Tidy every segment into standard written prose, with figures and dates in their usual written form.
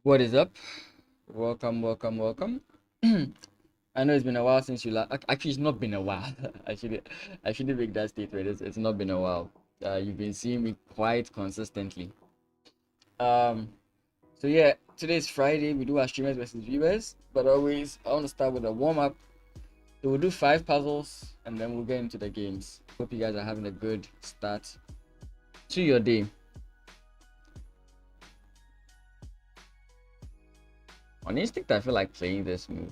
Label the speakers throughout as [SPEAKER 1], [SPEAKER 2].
[SPEAKER 1] What is up? Welcome, welcome, welcome. I know it's been a while since you last. Actually, it's not been a while. I shouldn't make that statement. It's not been a while. You've been seeing me quite consistently. Um, so yeah, today's Friday. We do our streamers versus viewers, but always I want to start with a warm up. So we'll do 5 puzzles and then we'll get into the games. Hope you guys are having a good start to your day. On instinct, I feel like playing this move.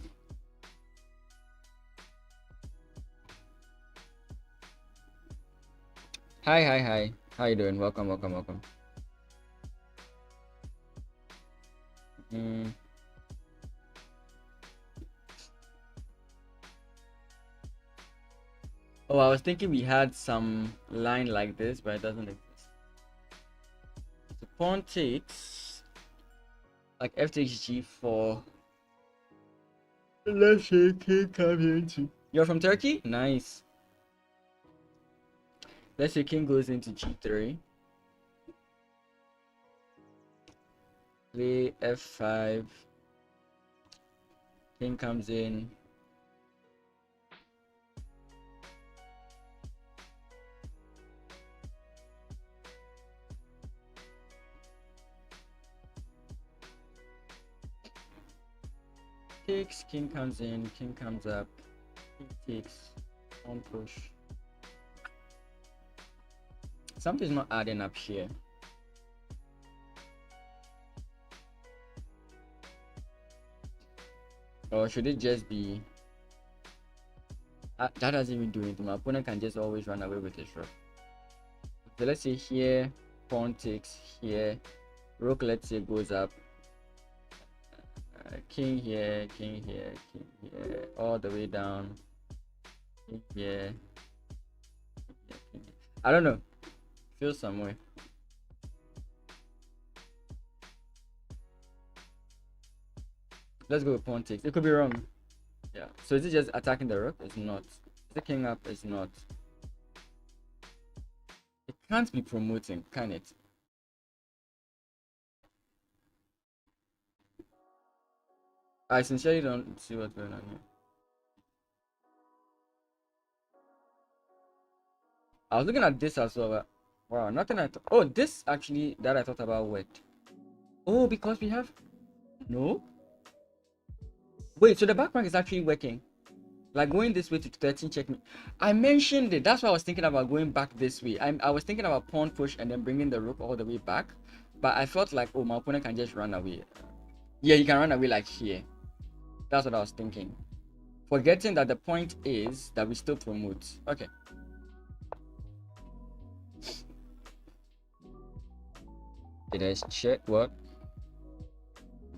[SPEAKER 1] Hi, hi, hi. How you doing? Welcome, welcome, welcome. Oh, I was thinking we had some line like this, but it doesn't exist. So pawn takes, like f takes g4. Let's say king comes into. You're from Turkey? Nice. Let's say king goes into g3. Play f5. King comes in. Takes, king comes in, king comes up, king takes, on push. Something's not adding up here. Or should it just be that doesn't even do anything. My opponent can just always run away with his rook. So let's say here pawn takes, here rook, let's say, goes up, king here, king here, king here, all the way down, king here, king here, king here. I don't know, feel somewhere. Let's go with pawn takes. It could be wrong. Yeah, so is it just attacking the rook? It's not. Is the king up? It's not. It can't be promoting, can it? I sincerely don't see what's going on here. I was looking at this as well, but Wow, nothing I thought. Oh, this actually that I thought about worked. Oh, because we have no. Wait, so the back rank is actually working. Like going this way to 13 checkmate. I mentioned it. That's why I was thinking about going back this way. I was thinking about pawn push and then bringing the rook all the way back. But I felt like, oh, my opponent can just run away. Yeah, he can run away like here. That's what I was thinking. Forgetting that the point is that we still promote. Okay. Okay, there's check. What?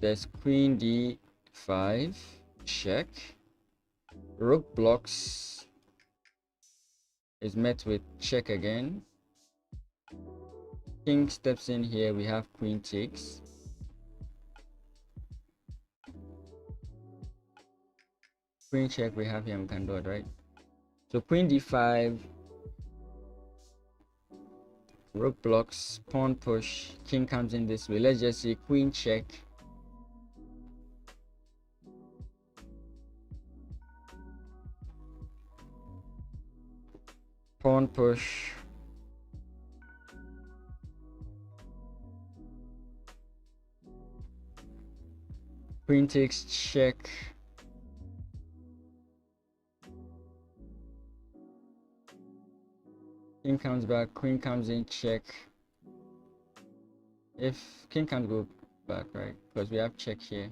[SPEAKER 1] There's queen d5. Check. Rook blocks is met with check again. King steps in here. We have queen takes. Queen check. We have here. We can do it, right? So queen d5. Rook blocks. Pawn push. King comes in this way. Let's just say queen check. Pawn push. Queen takes check. King comes back. Queen comes in check. If king can't go back, right? Because we have check here.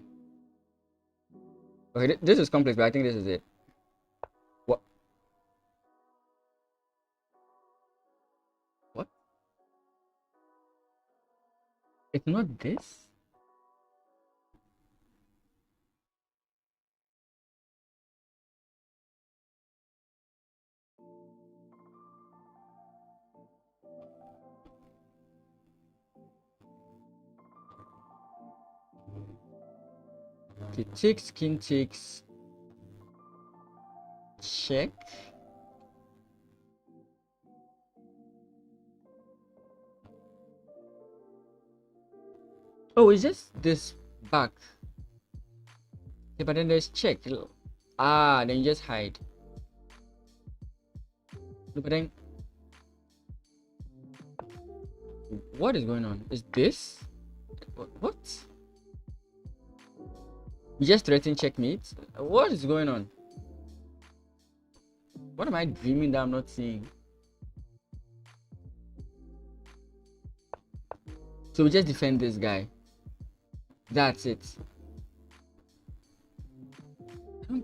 [SPEAKER 1] Okay, this is complex, but I think this is it. What? What? It's not this? Okay, takes, king takes, check. Oh, it's just this back. Okay, but then there's check. Ah, then you just hide. No, but then what is going on? Is this? What? You just threaten checkmate? What is going on? What am I dreaming that I'm not seeing? So we just defend this guy. That's it. What?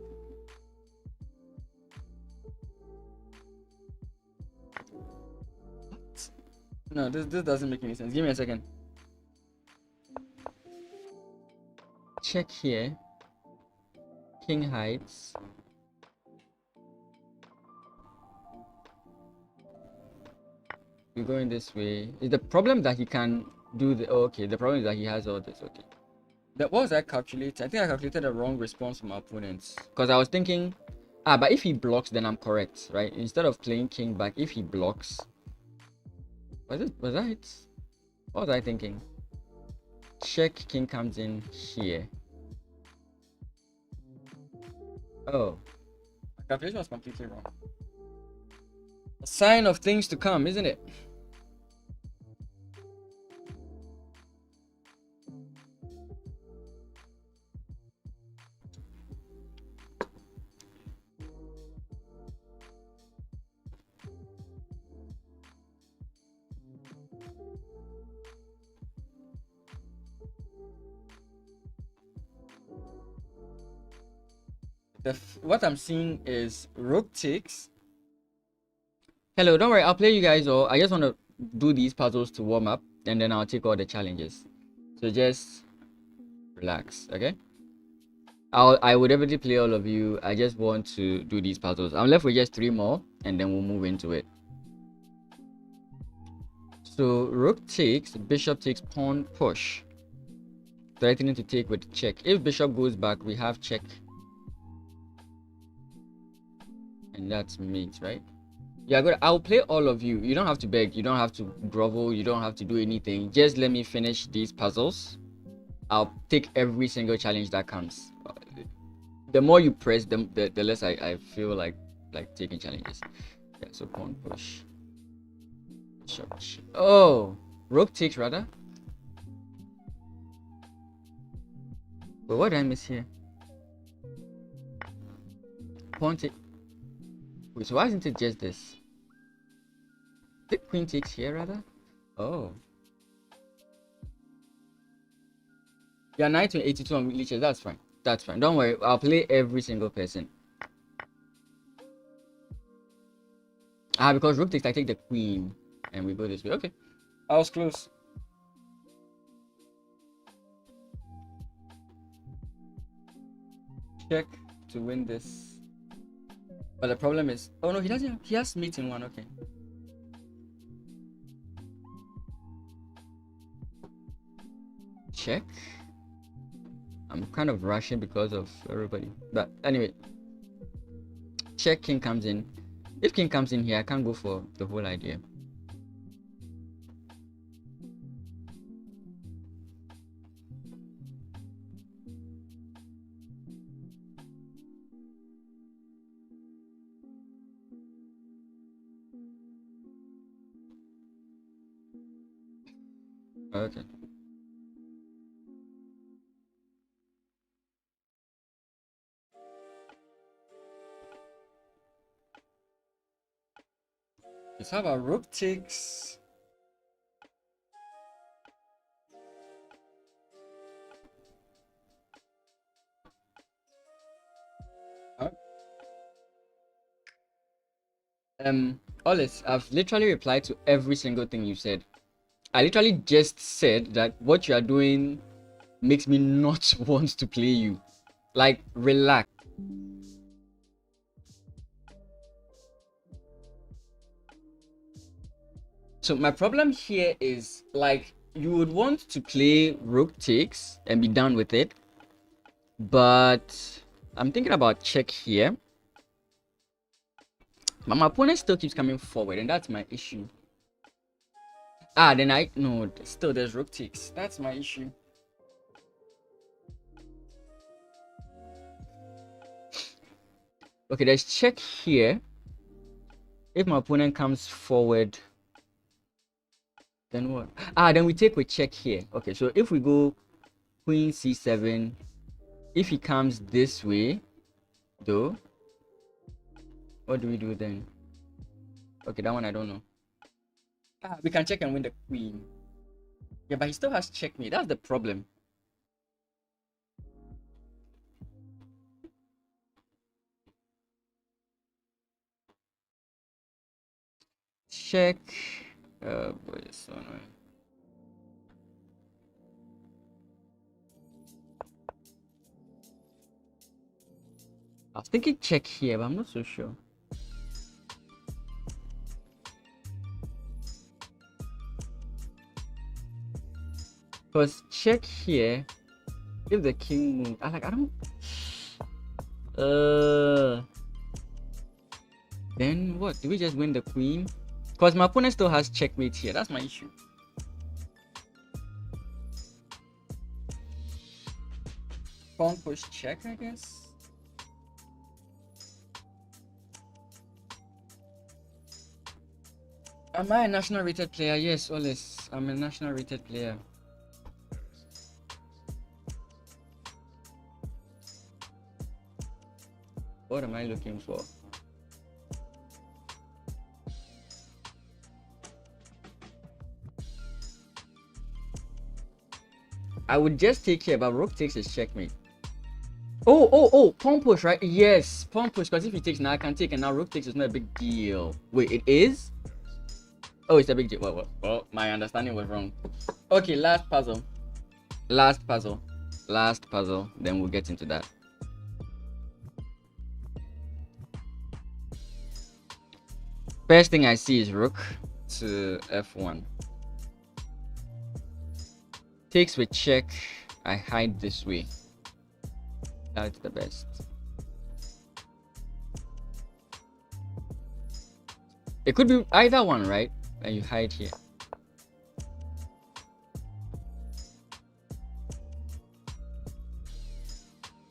[SPEAKER 1] No, this doesn't make any sense. Give me a second. Check here. King hides. We're going this way. Is the problem that he can do the... Oh, okay, the problem is that he has all this. Okay. What was I calculating? I think I calculated the wrong response from my opponents. Because I was thinking... Ah, but if he blocks, then I'm correct, right? Instead of playing king back, if he blocks... Was that it? What was I thinking? Check, king comes in here. Oh. My calculation was completely wrong. A sign of things to come, isn't it? What I'm seeing is rook takes. Hello, don't worry, I'll play you guys all. I just want to do these puzzles to warm up and then I'll take all the challenges. So just relax, okay? I would definitely play all of you. I just want to do these puzzles. I'm left with just 3 more and then we'll move into it. So rook takes, bishop takes, pawn push. Threatening to take with check. If bishop goes back, we have check. And that's mate, right? Yeah, good. I'll play all of you. You don't have to beg. You don't have to grovel. You don't have to do anything. Just let me finish these puzzles. I'll take every single challenge that comes. The more you press, the less I feel like taking challenges. Yeah, so pawn push. Oh, rook takes rather. But what did I miss here? Pawn take. Wait, so why isn't it just this? The queen takes here rather. Oh. Yeah, knight to 82 on lichess. That's fine. That's fine. Don't worry. I'll play every single person. Ah, because rook takes, I take the queen, and we go this way. Okay. I was close. Check to win this. But the problem is, oh no, he doesn't. He has mate in one. Okay. Check. I'm kind of rushing because of everybody. But anyway, check, king comes in. If king comes in here, I can't go for the whole idea. Okay. Let's have a rook takes. Olis, I've literally replied to every single thing you said. I literally just said that what you are doing makes me not want to play you. Like, relax. So my problem here is, like, you would want to play rook takes and be done with it, but I'm thinking about check here. But my opponent still keeps coming forward, and that's my issue. Ah, then no, still there's rook takes. That's my issue. Okay, there's check here. If my opponent comes forward, then what? Ah, then we take with check here. Okay, so if we go queen c7, if he comes this way, though, what do we do then? Okay, that one I don't know. Ah, we can check and win the queen. Yeah, but he still has checkmate. That's the problem. Check. Boy, it's so annoying. I was thinking check here, but I'm not so sure. Because check here, if the king moves, I don't. Then what? Do we just win the queen? Because my opponent still has checkmate here. That's my issue. Pawn push check, I guess. Am I a national rated player? Yes, Olis. I'm a national rated player. What am I looking for? I would just take here, but rook takes his checkmate. Oh, pawn push, right? Yes, pawn push, because if he takes now, I can take, and now rook takes is not a big deal. Wait, it is? Oh, it's a big deal. Well, my understanding was wrong. Okay, last puzzle. Last puzzle. Then we'll get into that. First thing I see is rook to f1. Takes with check. I hide this way. That's the best. It could be either one, right? And you hide here.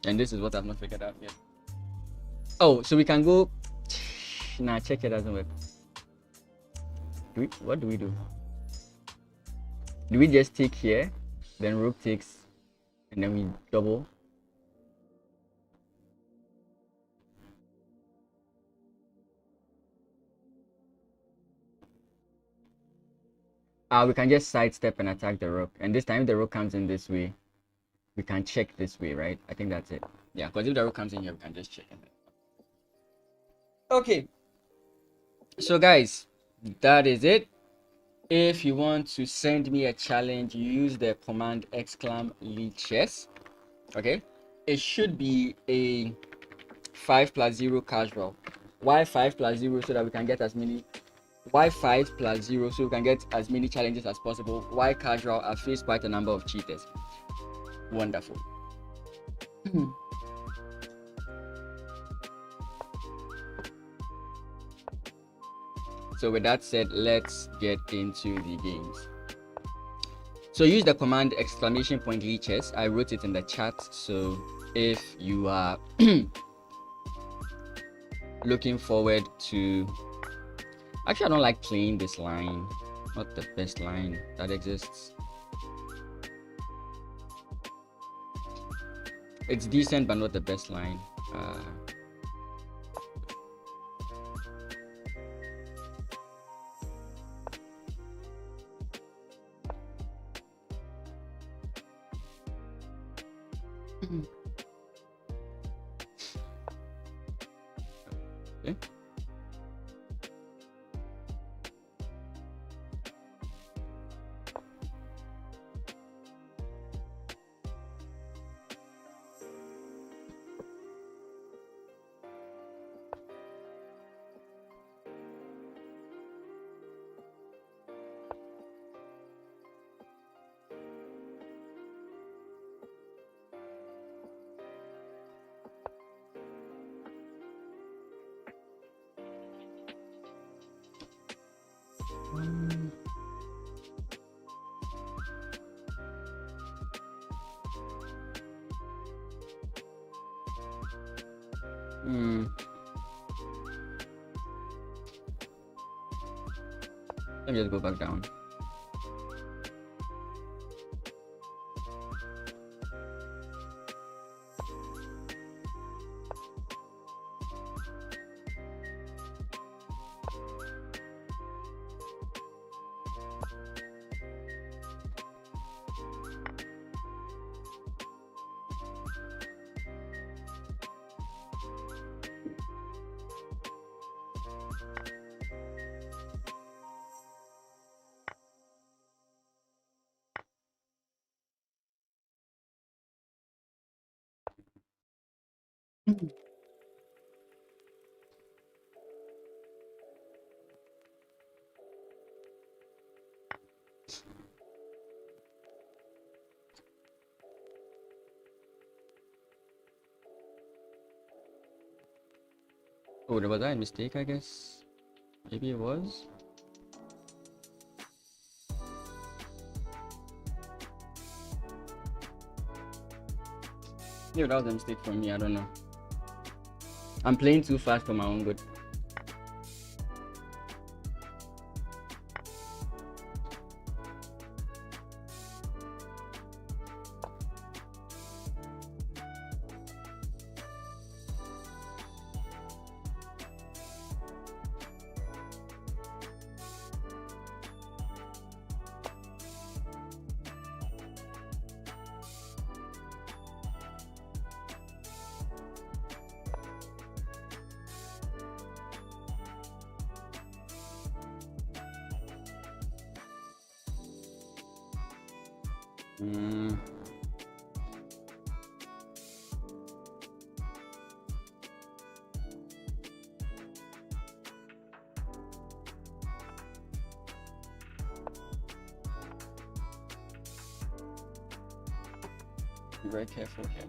[SPEAKER 1] And this is what I've not figured out yet. Oh, so we can go. Nah, check it doesn't work. What do we do? Do we just take here, then rook takes, and then we double? We can just sidestep and attack the rook. And this time, if the rook comes in this way, we can check this way, right? I think that's it. Yeah, because if the rook comes in here, we can just check it. Okay. So guys, that is it. If you want to send me a challenge, use the command !lichess. Okay. It should be a 5+0 casual. Why 5+0? So that we can get as many. Why 5+0? So we can get as many challenges as possible. Why casual? I've faced quite a number of cheaters. Wonderful. So with that said, let's get into the games. So use the command !lichess. I wrote it in the chat. So if you are looking forward to, actually I don't like playing this line, not the best line that exists. It's decent but not the best line. Okay. Let me just go back down. Oh, was that a mistake, I guess? Maybe it was? Yeah, that was a mistake from me, I don't know. I'm playing too fast for my own good. Be very careful here.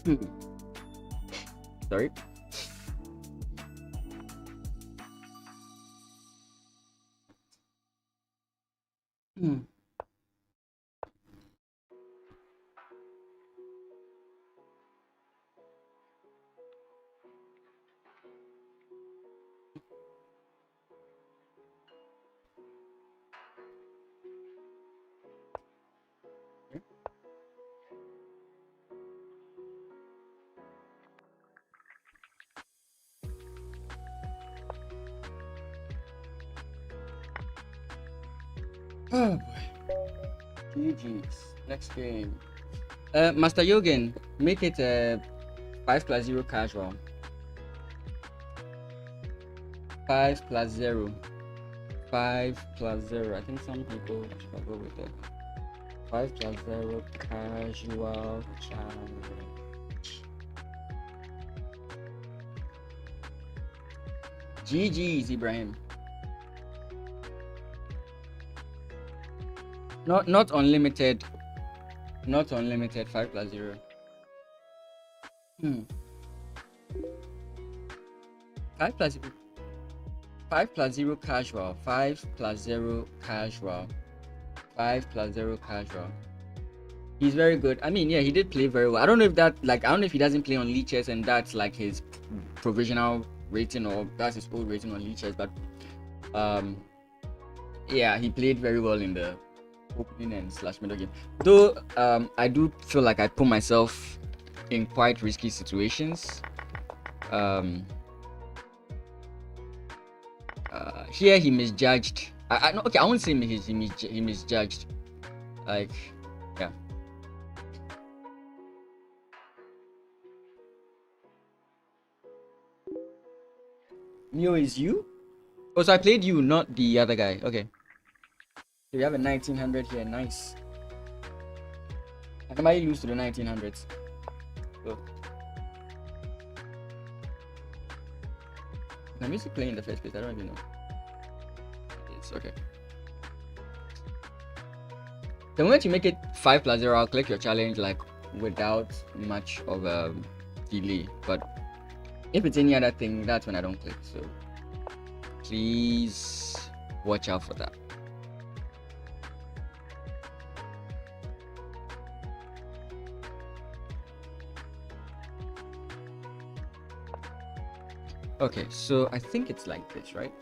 [SPEAKER 1] Hmm. Sorry. Hmm. Oh boy. GG's. Next game. Master Yogan, make it 5+0 casual. 5+0. 5+0. I think some people struggle with it. 5+0 casual challenge. GG's, Ibrahim. Not unlimited. Not unlimited. 5+0. Hmm. 5+0. 5+0 casual. 5+0 casual. 5+0 casual. He's very good. I mean, yeah, he did play very well. I don't know if that, like, I don't know if he doesn't play on lichess and that's like his provisional rating or that's his old rating on lichess, but yeah, he played very well in the opening and slash middle game. Though I do feel like I put myself in quite risky situations. Here he misjudged. I no, okay, I won't say he misjudged. Like, yeah. Mio is you? Oh, so I played you, not the other guy. Okay. So we have a 1900 here. Nice. I can lose to the 1900s. So. The music playing in the first place. I don't even know. It's okay. The moment you make it 5+0, I'll click your challenge like without much of a delay. But if it's any other thing, that's when I don't click. So please watch out for that. Okay, so I think it's like this, right?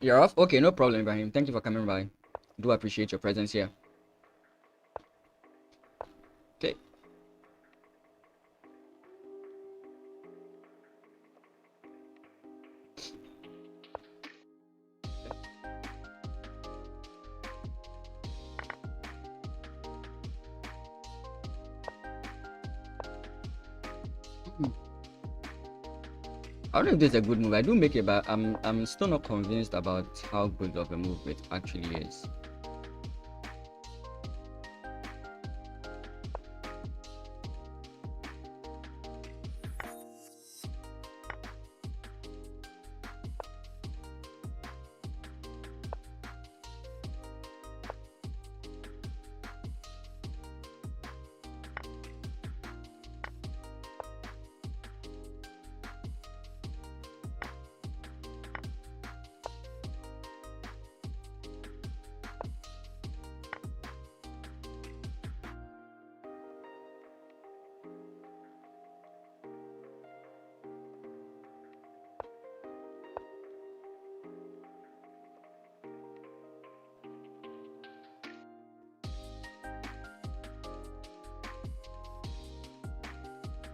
[SPEAKER 1] You're off? Okay, no problem, Ibrahim. Thank you for coming by. Do appreciate your presence here. Okay. I don't know if this is a good move. I do make it, but I'm still not convinced about how good of a move it actually is.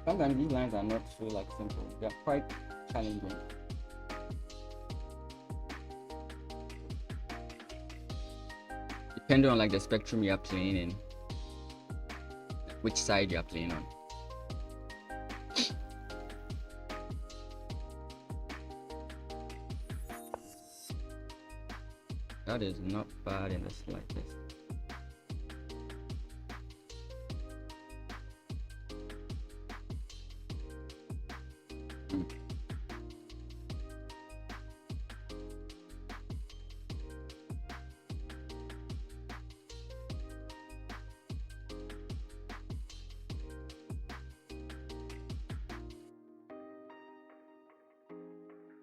[SPEAKER 1] Sometimes these lines are not so like simple. They're quite challenging. Depending on like the spectrum you're playing in, which side you're playing on. That is not bad in the slightest.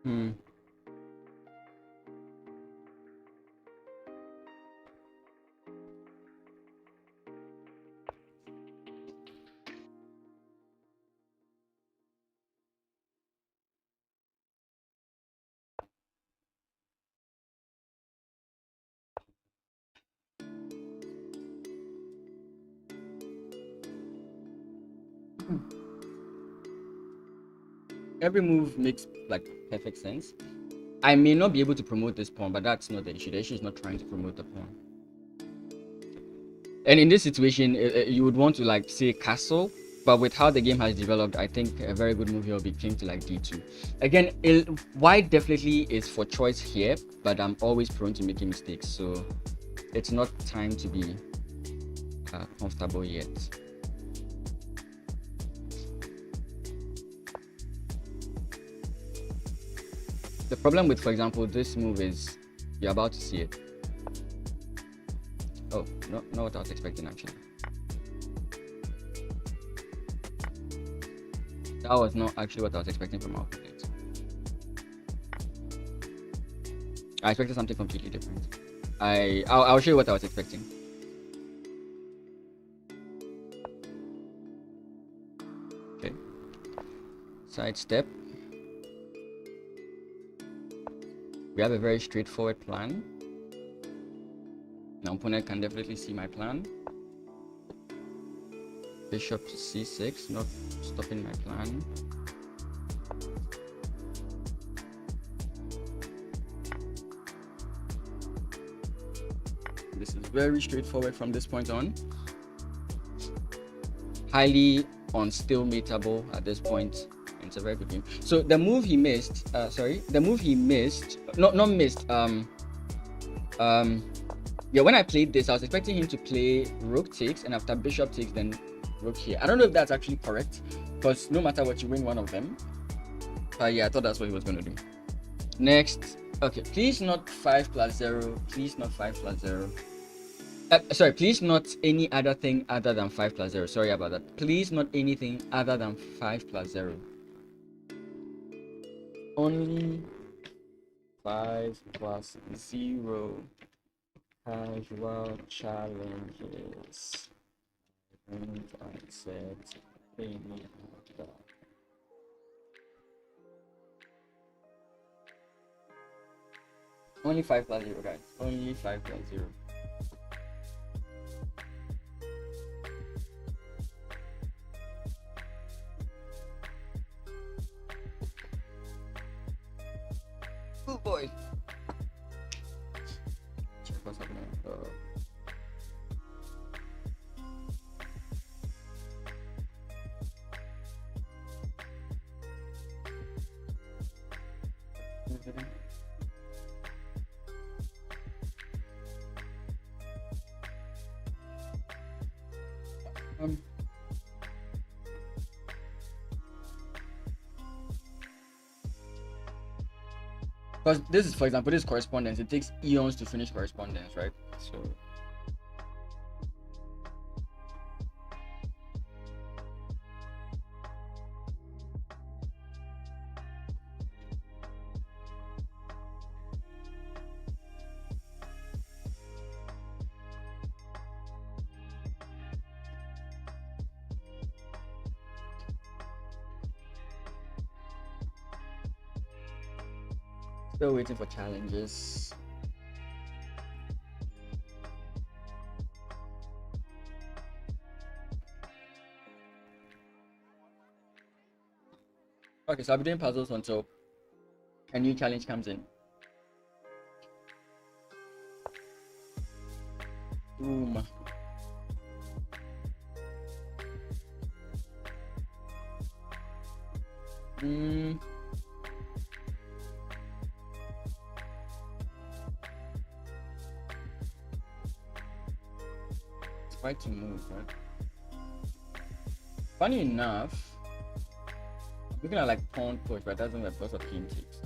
[SPEAKER 1] Hmm. Every move makes like perfect sense. I may not be able to promote this pawn, but that's not the issue. The issue is not trying to promote the pawn. And in this situation, you would want to like say castle, but with how the game has developed, I think a very good move here will be king to like d2. Again, white definitely is for choice here, but I'm always prone to making mistakes, so it's not time to be comfortable yet. The problem with, for example, this move is you're about to see it. Oh, no, not what I was expecting actually. That was not actually what I was expecting from our opponent. I expected something completely different. I'll show you what I was expecting. Okay. Sidestep. We have a very straightforward plan. My opponent can definitely see my plan. Bishop to c6, not stopping my plan. This is very straightforward from this point on. Highly unstillmatable at this point. It's a very good game. So the move he missed, yeah, when I played this, I was expecting him to play rook takes, and after bishop takes, then rook here. I don't know if that's actually correct, because no matter what, you win one of them. But yeah, I thought that's what he was going to do. Next, okay, please not 5 plus 0. Please not 5 plus 0. Sorry, please not any other thing other than 5 plus 0. Sorry about that. Please not anything other than 5 plus 0. Only 5 plus 0 casual challenges. And I said any other. Only 5 plus 0, guys. Only 5 plus 0. Oh boy. Check what's happening. Because this is, for example, this correspondence. It takes eons to finish correspondence, right? So still waiting for challenges. Okay, so I'll be doing puzzles until a new challenge comes in. Boom. It's quite to move, right? Funny enough, I'm looking at like pawn push, but it doesn't work because of king takes.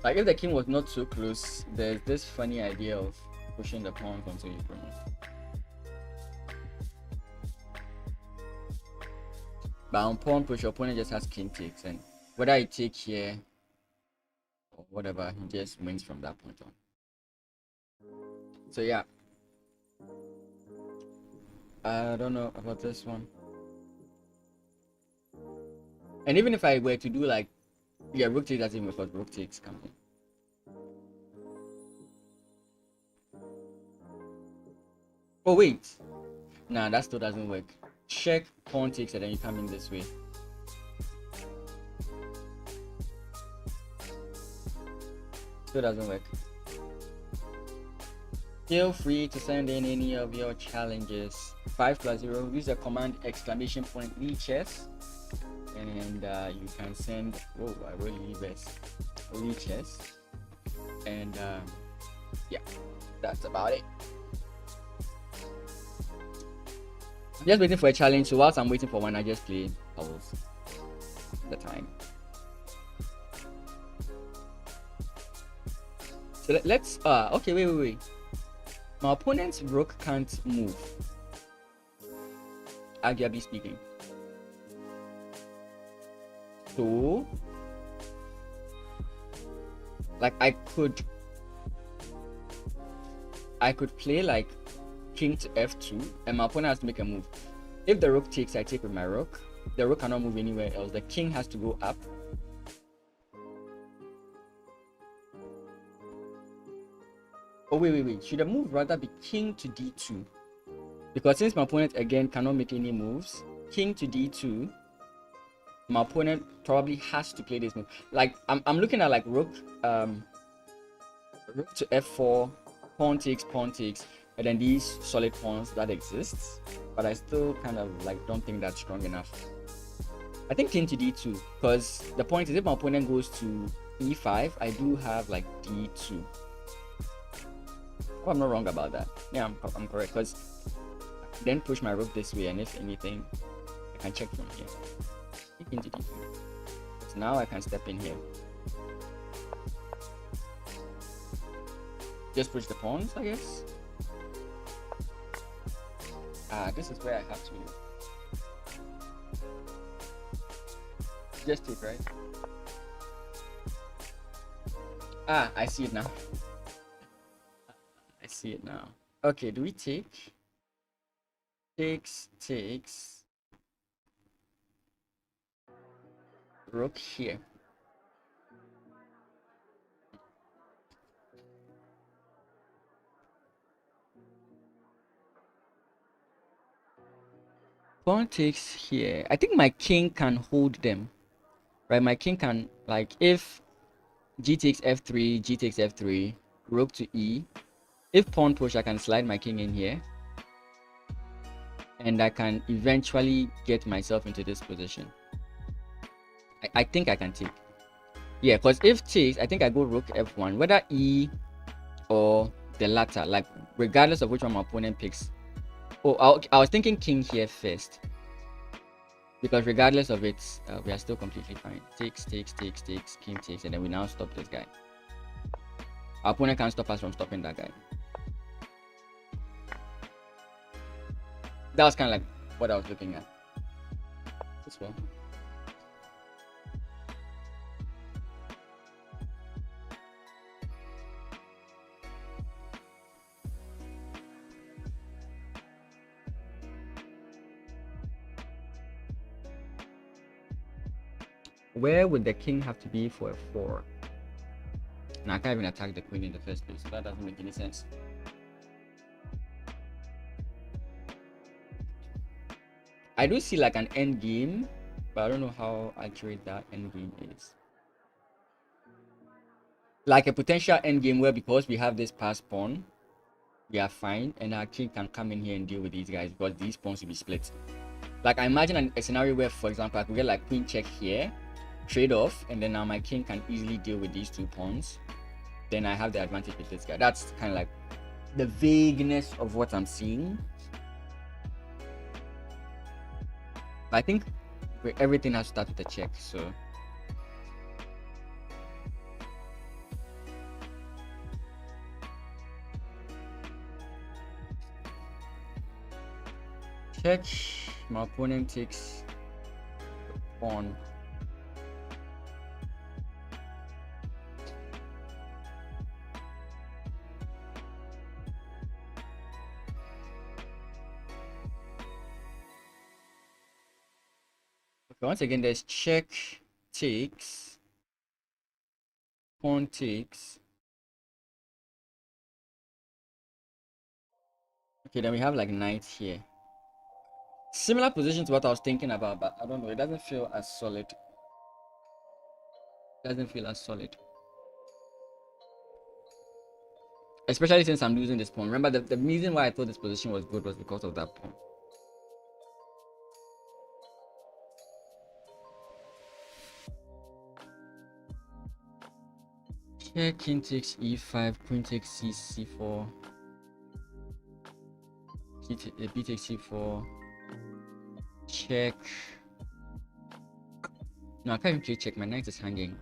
[SPEAKER 1] Like if the king was not so close, there's this funny idea of pushing the pawns until you promote. But on pawn push, your opponent just has king takes, and whether I take here or whatever, he just wins from that point on. So yeah, I don't know about this one. And even if I were to do like, yeah, rook takes doesn't even because rook takes comes in. Oh wait, nah, that still doesn't work. Check, pawn takes, and then you come in this way. Still doesn't work. Feel free to send in any of your challenges. 5+0. Use the command !lichess, and you can send. Oh, I really best lichess, and yeah, that's about it. I'm just waiting for a challenge. So whilst I'm waiting for one, I just play pause the time. So let's okay, wait. My opponent's rook can't move, arguably speaking. So like I could play like king to f2, and my opponent has to make a move. If the rook takes, I take with my rook. The rook cannot move anywhere else. The king has to go up. Oh wait. Should the move rather be king to d2? Because since my opponent again cannot make any moves, king to d2, my opponent probably has to play this move. Like I'm looking at like rook to f4, pawn takes, and then these solid pawns that exists, but I still kind of like don't think that's strong enough. I think king to d2, because the point is if my opponent goes to e5, I do have like d2. Oh, I'm not wrong about that. Yeah, I'm correct, because then push my rook this way, and if anything, I can check from here. King to d2. So now I can step in here. Just push the pawns, I guess. This is where I have to just take, right? I see it now. I see it now. Okay, do we take? Takes. Rook here. Pawn takes here. I think my king can hold them. Right, my king can, like, if g takes f3, rook to e. If pawn push, I can slide my king in here. And I can eventually get myself into this position. I think I can take. Yeah, because if takes, I think I go rook f1. Whether e or the latter, like, regardless of which one my opponent picks. Oh, I was thinking king here first. Because regardless of it, we are still completely fine. Takes, king takes, and then we now stop this guy. Our opponent can't stop us from stopping that guy. That was kind of like what I was looking at. This one. Where would the king have to be for a 4? Now, I can't even attack the queen in the first place, so that doesn't make any sense. I do see like an end game, but I don't know how accurate that end game is. Like a potential end game where because we have this pass pawn, we are fine, and our king can come in here and deal with these guys because these pawns will be split. Like I imagine a scenario where, for example, I could get like queen check here, trade off, and then now my king can easily deal with these 2 pawns. Then I have the advantage with this guy. That's kind of like the vagueness of what I'm seeing. I think everything has to start with a check, so check. My opponent takes pawn. Once again, there's check takes, pawn takes. Okay, then we have like knight here. Similar position to what I was thinking about, but I don't know. It doesn't feel as solid. Doesn't feel as solid. Especially since I'm losing this pawn. Remember, the reason why I thought this position was good was because of that pawn. Here, king takes e5, queen takes c4, b takes c4, check. No, I can't even play check. My knight is hanging.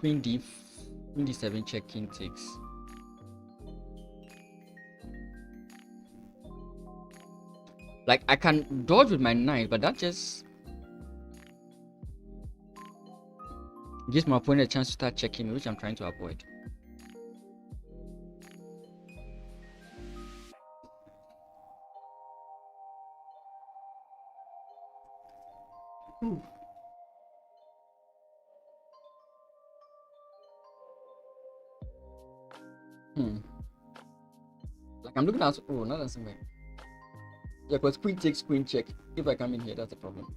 [SPEAKER 1] Queen d7, check, king takes. Like, I can dodge with my knight, but that just gives my opponent a chance to start checking me, which I'm trying to avoid. Ooh. Like, I'm looking at... Oh, not that way. Yeah, because queen takes, queen check. If I come in here, that's a problem.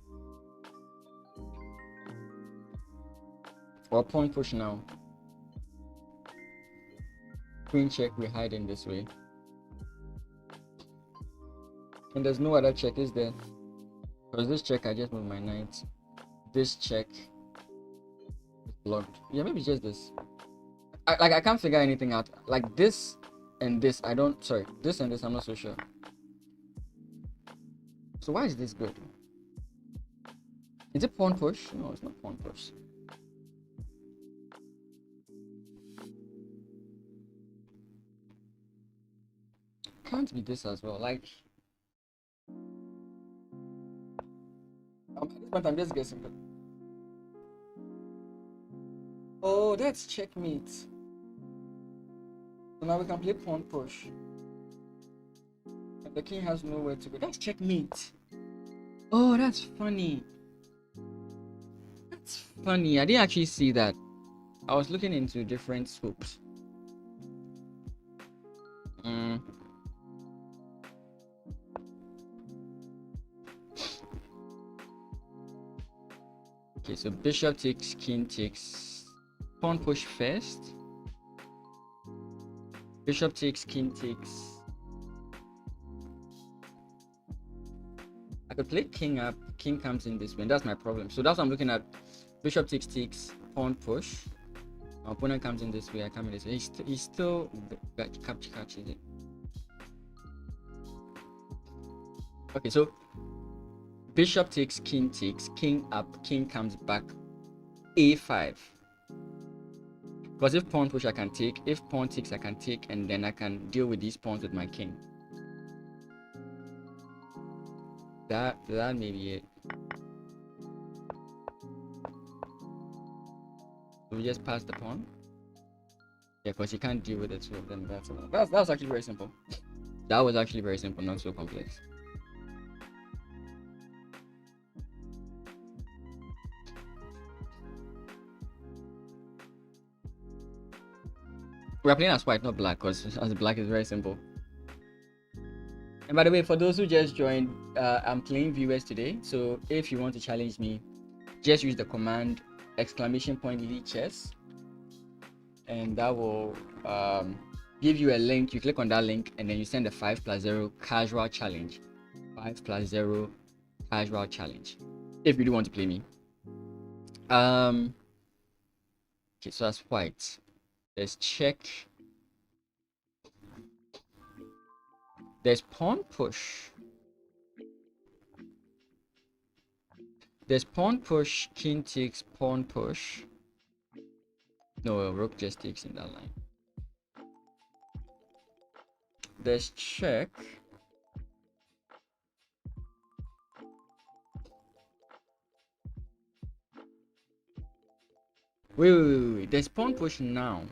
[SPEAKER 1] Or pawn push now. Queen check, we hide in this way. And there's no other check, is there? Because this check, I just move my knight. This check is blocked. Yeah, maybe just this. I can't figure anything out. Like this and this, I don't... Sorry, this and this, I'm not so sure. So why is this good? Is it pawn push? No, it's not pawn push. Can't be this as well. Like... at this point, I'm just guessing. But... Oh, that's checkmate. So now we can play pawn push. And the king has nowhere to go. That's checkmate. Oh, that's funny. That's funny. I didn't actually see that. I was looking into different scopes. Okay, so bishop takes, king takes, pawn push first. Bishop takes, king takes. I could play king up, king comes in this way, and that's my problem. So that's what I'm looking at. Bishop takes, pawn push. My opponent comes in this way, I come in this way. He's still catches it. Okay, so bishop takes, king up, king comes back, a5. Because if pawn push I can take, if pawn takes I can take, and then I can deal with these pawns with my king. That may be it. So we just pass the pawn. Yeah, because you can't deal with the two of them. That's actually very simple. That was actually very simple, not so complex. We're playing as white, not black, because as black is very simple. And by the way, for those who just joined, I'm playing viewers today. So if you want to challenge me, just use the command !lichess, and that will give you a link. You click on that link, and then you send a 5+0 casual challenge. 5+0 casual challenge. If you do want to play me. Okay, so that's white. There's check. There's pawn push. There's pawn push, king takes, pawn push. No, rook just takes in that line. There's check. Wait. There's pawn push now.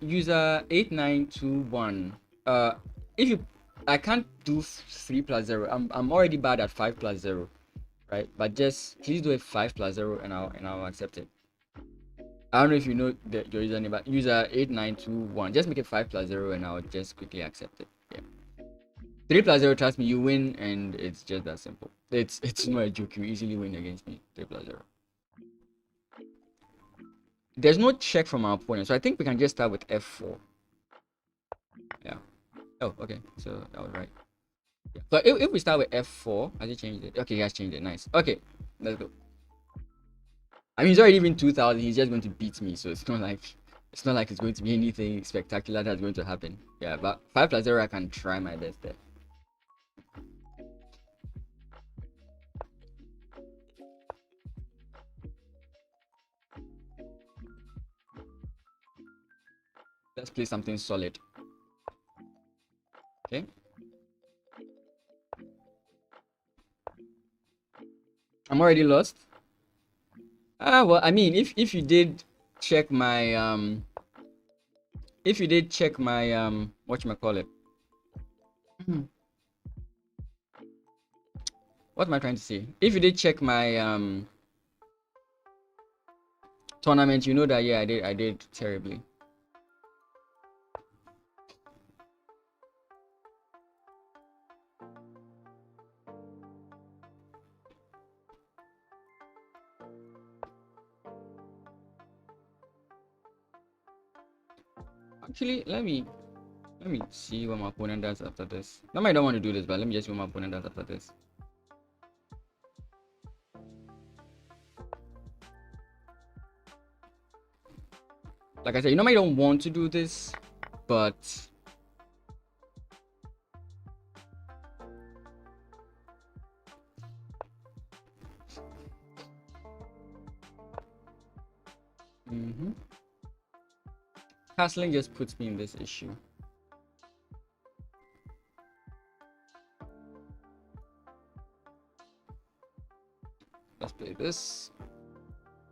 [SPEAKER 1] User 8921. Uh, if you, I can't do 3 plus 0. I'm already bad at 5 plus 0, right? But just please do a 5 plus 0, and I'll accept it. I don't know if you know your username, but user 8921. Just make it 5 plus 0, and I'll just quickly accept it. Yeah. 3 plus 0, trust me, you win, and it's just that simple. It's not a joke. You easily win against me. 3 plus 0. There's no check from our opponent, so I think we can just start with f4. Yeah. Oh, okay. So that was right. Yeah. So if we start with f4, has he changed it? Okay, he has changed it. Nice. Okay, let's go. I mean, he's already even 2000. He's just going to beat me, so it's not like it's going to be anything spectacular that's going to happen. Yeah, but 5 plus 0, I can try my best there. Let's play something solid. Okay. I'm already lost. Well, I mean, if you did check my what you call it? What am I trying to say? If you did check my tournament, you know that yeah, I did terribly. Actually, let me see what my opponent does after this. No, I don't want to do this, but let me just see what my opponent does after this. Like I said, I don't want to do this, but castling just puts me in this issue. Let's play this.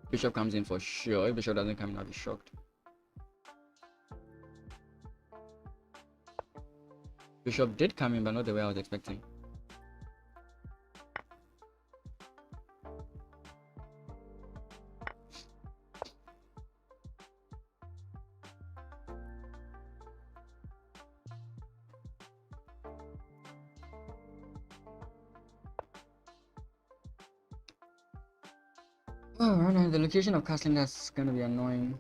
[SPEAKER 1] Bishop comes in for sure. If bishop doesn't come in, I'll be shocked. Bishop did come in, but not the way I was expecting. Oh, no, the location of castling, that's gonna be annoying.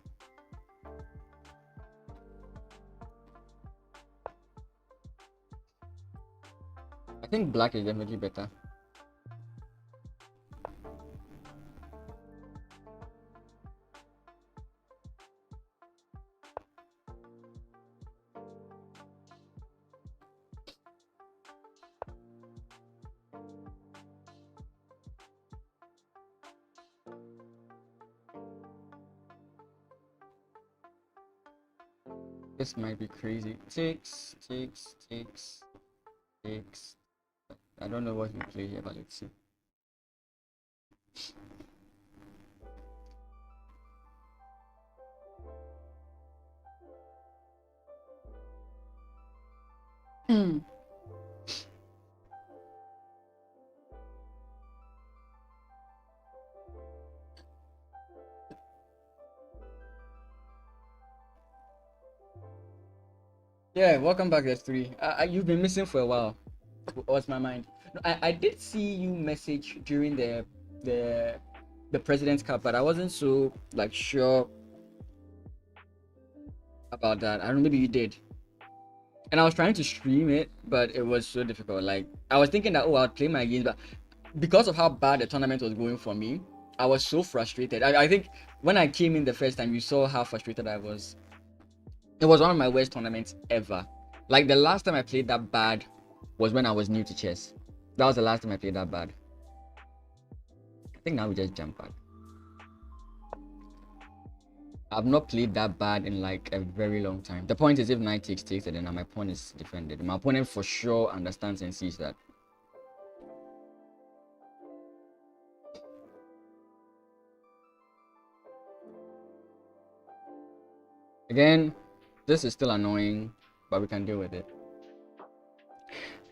[SPEAKER 1] I think black is definitely better. This might be crazy. Takes. I don't know what we play here, but let's see. Yeah, welcome back, S3. You've been missing for a while. What's my mind? I did see you message during the the President's Cup, but I wasn't so like sure about that. I don't know, maybe you did. And I was trying to stream it, but it was so difficult. Like I was thinking that I'll play my games, but because of how bad the tournament was going for me, I was so frustrated. I think when I came in the first time, you saw how frustrated I was. It was one of my worst tournaments ever. Like the last time I played that bad was when I was new to chess. That was the last time I played that bad. I think now we just jump back. I've not played that bad in like a very long time. The point is, if knight takes, and then my pawn is defended. My opponent for sure understands and sees that. Again, This is still annoying, but we can deal with it.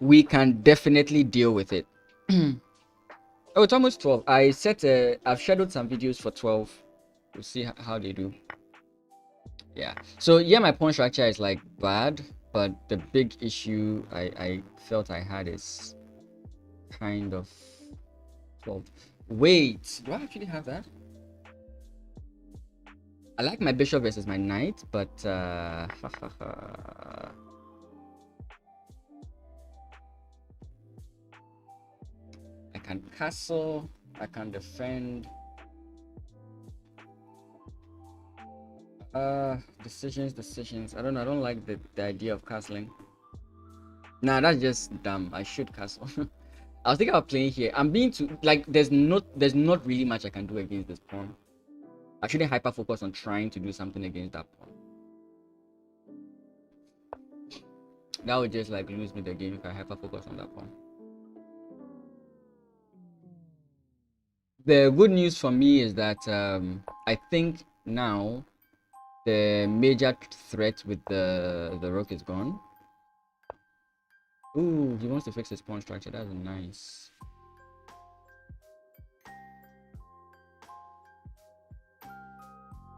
[SPEAKER 1] We can definitely deal with it. Oh, it's almost 12. I've scheduled some videos for 12. We'll see how they do. Yeah. So yeah, my pawn structure is like bad, but the big issue I felt I had is kind of 12. Wait, do I actually have that? I like my bishop versus my knight, but I can castle, I can defend. Decisions. I don't know. I don't like the idea of castling. Nah, that's just dumb. I should castle. I was thinking about playing here. I'm being too like there's not really much I can do against this pawn. I shouldn't hyper focus on trying to do something against that pawn. That would just like lose me the game if I hyper focus on that pawn. The good news for me is that I think now the major threat with the rook is gone. Ooh, he wants to fix his pawn structure. That's nice.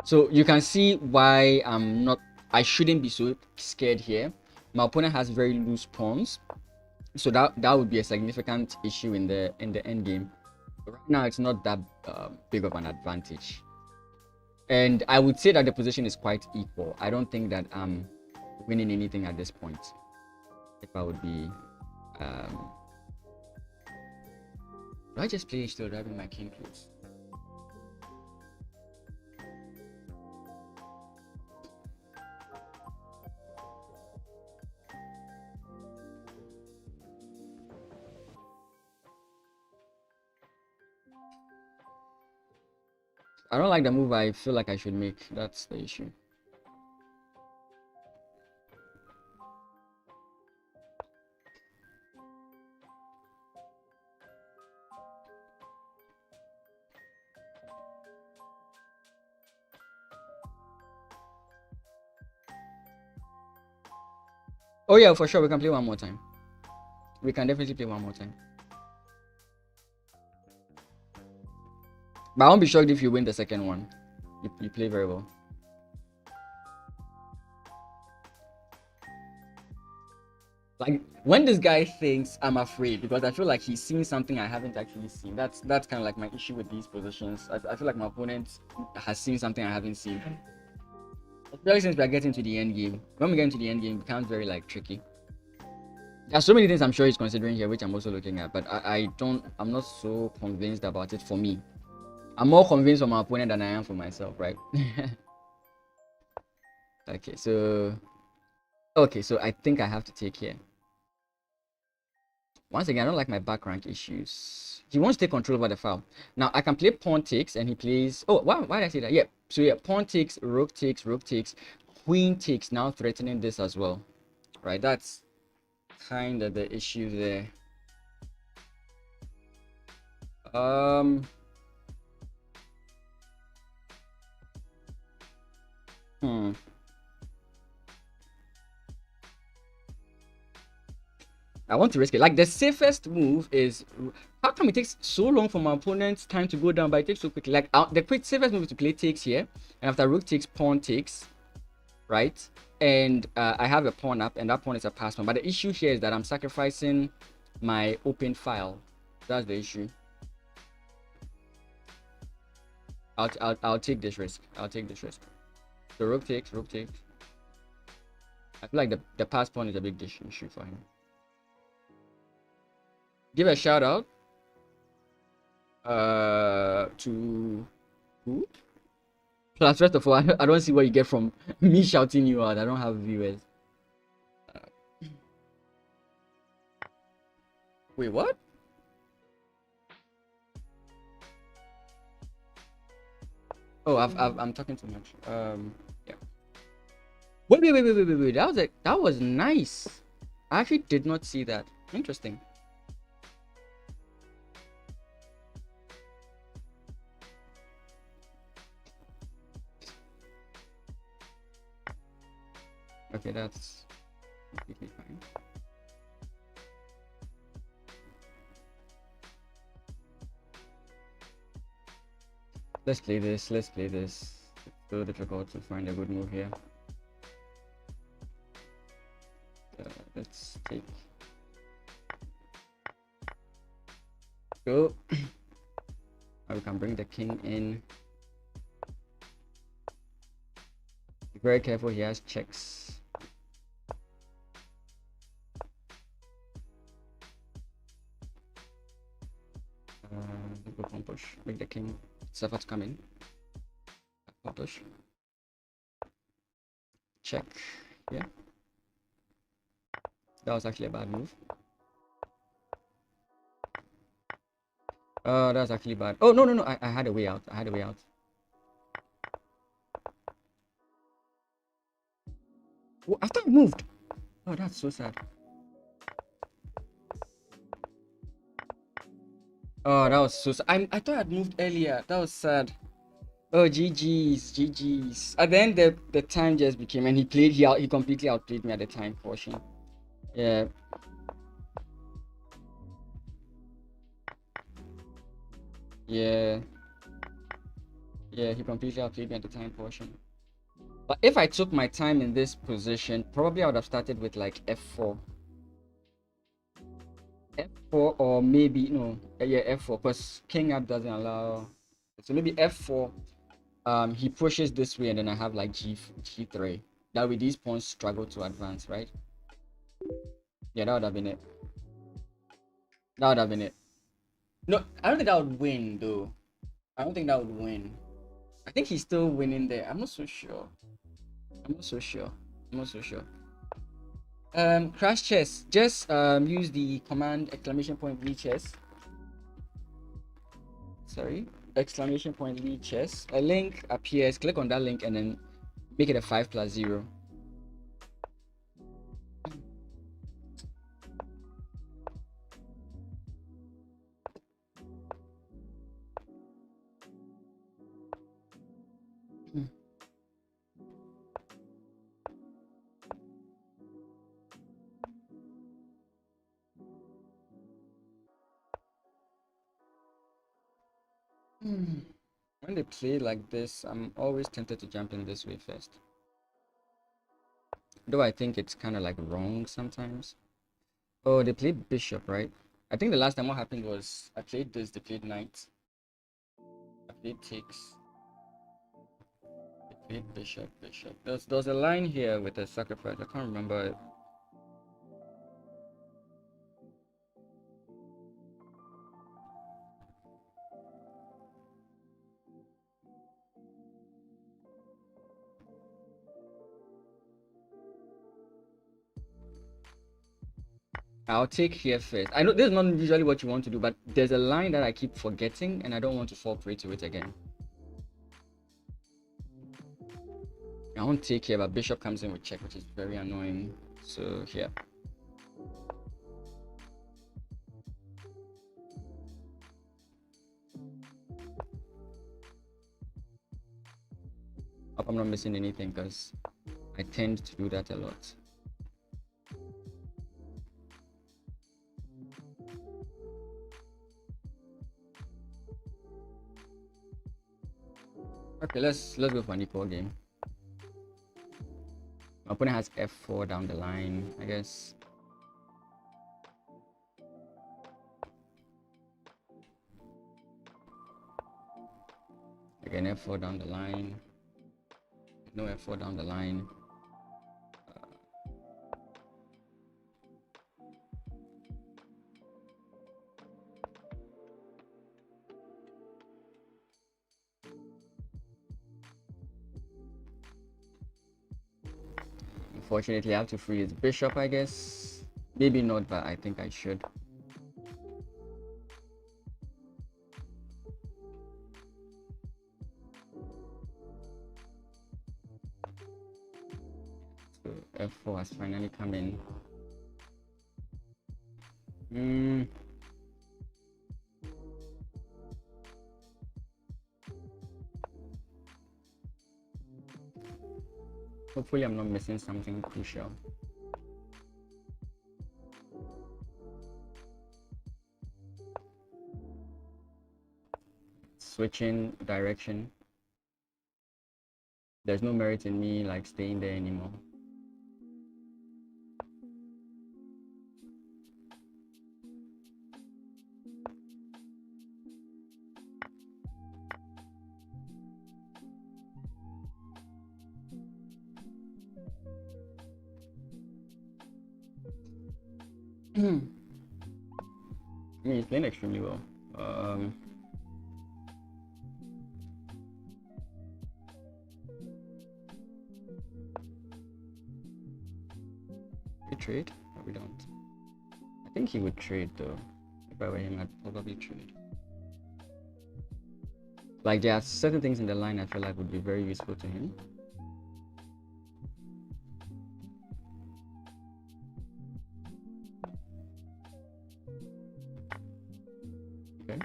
[SPEAKER 1] So you can see why I shouldn't be so scared here. My opponent has very loose pawns, so that would be a significant issue in the end game. Right now, it's not that big of an advantage, and I would say that the position is quite equal. I don't think that I'm winning anything at this point. If I would be, do I just play still driving my king close? I don't like the move I feel like I should make. That's the issue. Oh yeah, for sure. We can play one more time. We can definitely play one more time. But I won't be shocked if you win the second one. You play very well. Like when this guy thinks I'm afraid because I feel like he's seeing something I haven't actually seen. That's kind of like my issue with these positions. I feel like my opponent has seen something I haven't seen. Especially since we are getting to the end game. When we get into the end game, it becomes very like tricky. There's so many things I'm sure he's considering here, which I'm also looking at, but I'm not so convinced about it for me. I'm more convinced for my opponent than I am for myself, right? Okay, so I think I have to take here. Once again, I don't like my back rank issues. He wants to take control over the file. Now I can play pawn takes, and he plays. Oh, why did I say that? Yeah. So yeah, pawn takes, rook takes, queen takes. Now threatening this as well, right? That's kind of the issue there. I want to risk it. Like the safest move is how come it takes so long for my opponent's time to go down, but it takes so quickly. Like the safest move is to play takes here, and after rook takes, pawn takes, right? And I have a pawn up, and that pawn is a pass pawn. But the issue here is that I'm sacrificing my open file. That's the issue. I'll take this risk. I'll take this risk. So rook takes, rook takes. I feel like the pass pawn is a big issue for him. Give a shout out to who? Plus, first of all, I don't see what you get from me shouting you out. I don't have viewers. Wait, what? Oh, I'm talking too much. Yeah. Wait. That was nice. I actually did not see that. Interesting. Okay, that's completely fine. Let's play this. Let's play this. It's so difficult to find a good move here. Let's take. Go. We can bring the king in. Be very careful. He has checks. Go pawn push. Make the king suffer to come in. Pawn push. Check. Yeah. That was actually a bad move. That was actually bad. Oh, no, no, no. I had a way out. I had a way out. Oh, after I moved. Oh, that's so sad. Oh, that was so sad. I thought I'd moved earlier. That was sad. Oh, GG's, GG's. At the end, the time just became, and he completely outplayed me at the time portion. Yeah. Yeah. Yeah, he completely outplayed me at the time portion. But if I took my time in this position, probably I would have started with like f4. F4 or maybe, no, yeah, f4, because king up doesn't allow. So maybe f4. He pushes this way, and then I have like g3. That way these pawns struggle to advance, right? Yeah, that would have been it. That would have been it. No, I don't think that would win though. I don't think that would win. I think he's still winning there. I'm not so sure. I'm not so sure. I'm not so sure. Crash chess. Just use the command !lichess. Sorry, !lichess. A link appears. Click on that link and then make it a 5+0. When they play like this, I'm always tempted to jump in this way first. Though I think it's kind of like wrong sometimes. Oh, they played bishop, right? I think the last time what happened was I played this, they played knight. I played takes. They played bishop, bishop. There's a line here with a sacrifice. I can't remember it. I'll take here first. I know this is not usually what you want to do, but there's a line that I keep forgetting and I don't want to fall prey to it again. I won't take here, but bishop comes in with check, which is very annoying. So here. Hope I'm not missing anything because I tend to do that a lot. Okay, let's go for an equal game. My opponent has f4 down the line, I guess. Again, f4 down the line. No f4 down the line. Unfortunately, I have to free his bishop, I guess. Maybe not, but I think I should. So f4 has finally come in. Hopefully I'm not missing something crucial. Switching direction. There's no merit in me like staying there anymore. I mean, he's playing extremely well. We trade? No, we don't. I think he would trade though. If I were him, I'd probably trade. Like there are certain things in the line I feel like would be very useful to him. Okay.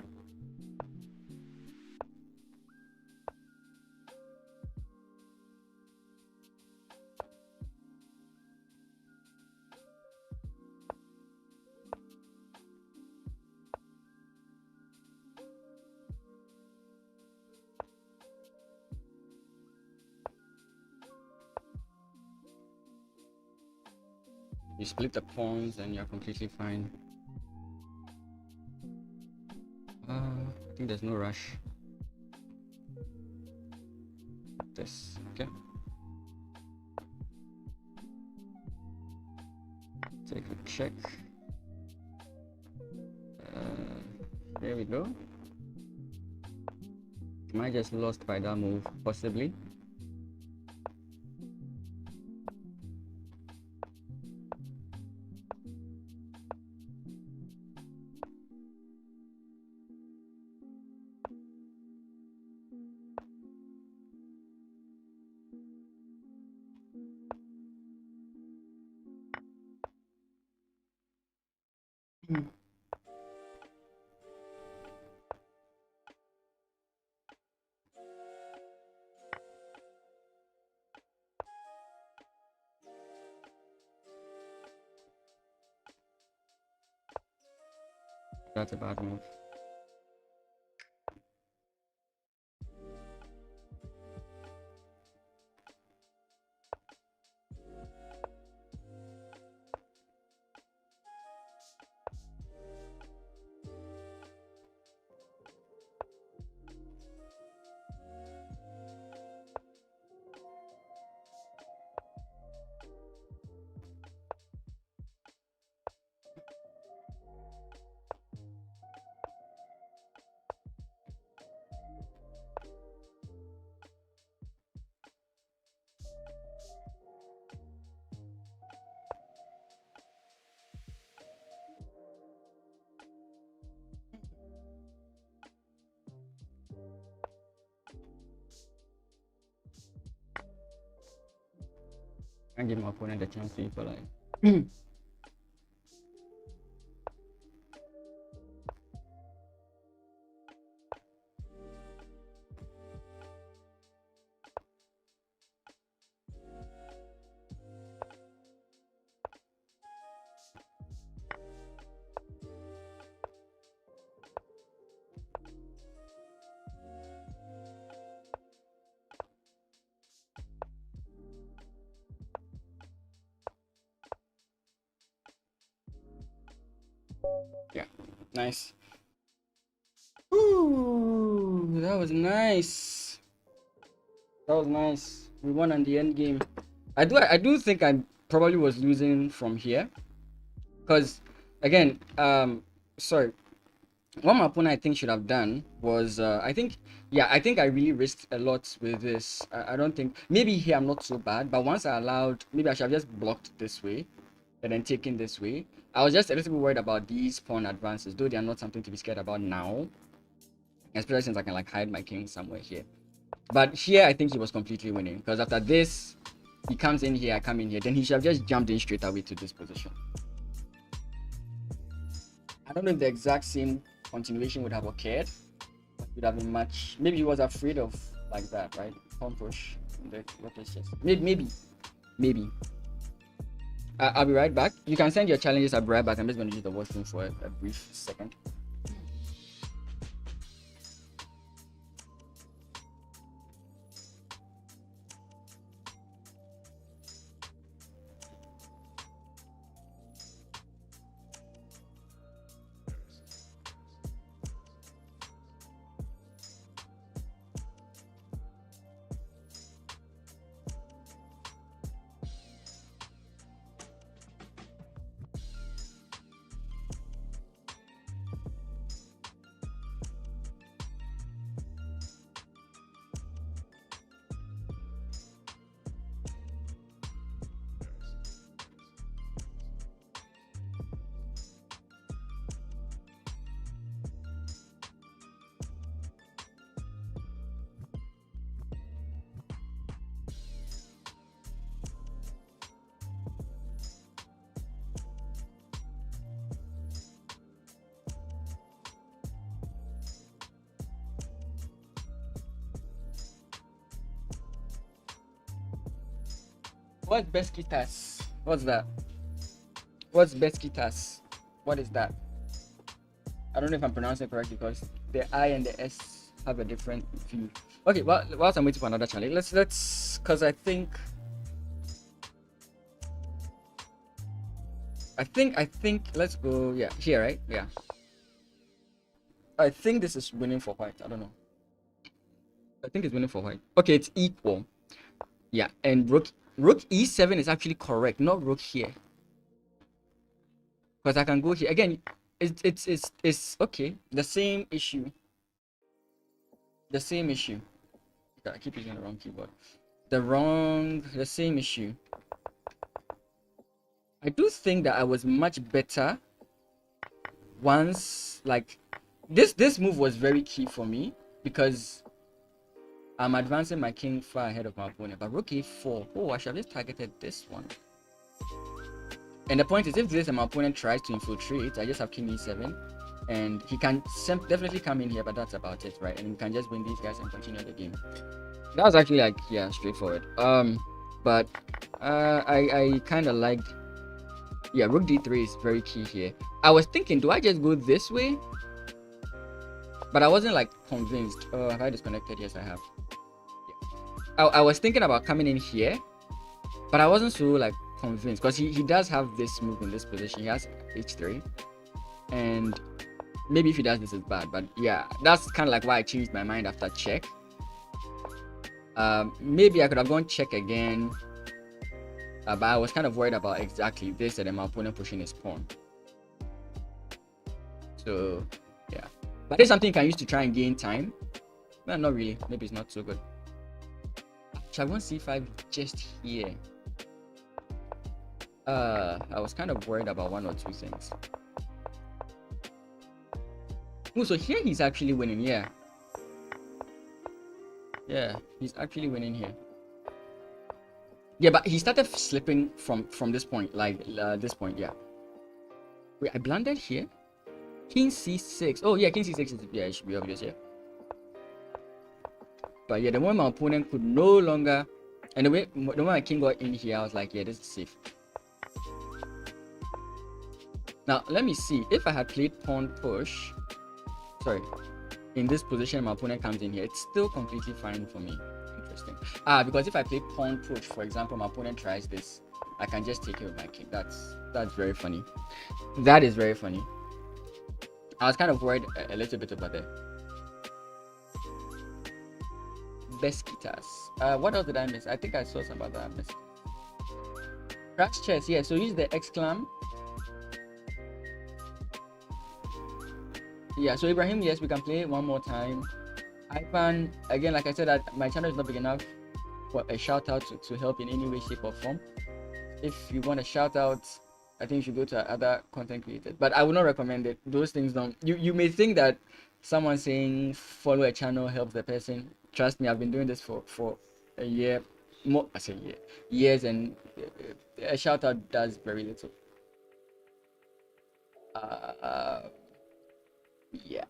[SPEAKER 1] You split the pawns and you're completely fine. I think there's no rush. This, okay. Take a check. There we go. Am I just lost by that move? Possibly. That's a bad move. And give my opponent a chance to equalize. Yeah, nice. Ooh, that was nice. That was nice. We won on the end game. I do think I probably was losing from here, because again, sorry. What my opponent I think should have done was I think I really risked a lot with this. I don't think maybe here I'm not so bad, but once I allowed, maybe I should have just blocked this way and then taken this way. I was just a little bit worried about these pawn advances, though they are not something to be scared about now, especially since I can like hide my king somewhere here. But here I think he was completely winning, because after this he comes in here, I come in here, then he should have just jumped in straight away to this position. I don't know if the exact same continuation would have occurred, but it would have been much. Maybe he was afraid of like that, right? Pawn push. Maybe. maybe. I'll be right back. You can send your challenges. I'll be right back. I'm just going to use the washroom for a brief second. What's Beskitas? What's that? What's Beskitas? What is that? I don't know if I'm pronouncing it correctly because the I and the S have a different view. Okay, well, whilst I'm waiting for another challenge, let's, because I think, let's go, yeah, here, right? Yeah. I think this is winning for white. I don't know. I think it's winning for white. Okay, it's equal. Yeah, and rook e7 is actually correct, not rook here. Because I can go here again. It's okay. The same issue. The same issue. I keep using the wrong keyboard. The same issue. I do think that I was much better once, like, this move was very key for me because I'm advancing my king far ahead of my opponent. But rook a4, oh, I should have just targeted this one. And the point is, if this my opponent tries to infiltrate, I just have king e7, and he can definitely come in here, but that's about it, right? And we can just win these guys and continue the game. That was actually, like, yeah, straightforward. But I kind of liked, yeah, rook d3 is very key here. I was thinking, do I just go this way? But I wasn't, like, convinced. Oh, have I disconnected? Yes, I have. Yeah. I was thinking about coming in here, but I wasn't so, like, convinced because he does have this move in this position. He has h3, and maybe if he does this is bad, but yeah, that's kind of like why I changed my mind after check. Maybe I could have gone check again, but I was kind of worried about exactly this and then my opponent pushing his pawn. So yeah, but it's something you can use to try and gain time. Well, not really. Maybe it's not so good. Actually, I want c5 just here. I was kind of worried about one or two things. Oh, so here he's actually winning. Yeah, he's actually winning here. Yeah, but he started slipping from this point, like this point. Yeah. Wait, I blundered here. King c6. Oh yeah, king c6 is, yeah, it should be obvious. Yeah. But yeah, the moment my opponent could no longer, and the moment my king got in here, I was like, yeah, this is safe. Now, let me see. If I had played pawn push, sorry, in this position, my opponent comes in here, it's still completely fine for me. Interesting. Because if I play pawn push, for example, my opponent tries this, I can just take it with my king. That's very funny. That is very funny. I was kind of worried a little bit about that. Beskitas. What else did I miss? I think I saw some about that. I missed. Crash chess, yeah. So use the exclam. Yeah, so Ibrahim, yes, we can play it one more time. Ivan, again, like I said, my channel is not big enough for a shout out to help in any way, shape, or form. If you want a shout out, I think you should go to other content creators. But I would not recommend it. Those things don't. You may think that someone saying follow a channel helps the person. Trust me, I've been doing this for a year, more. I say years, and a shout out does very little. Yeah.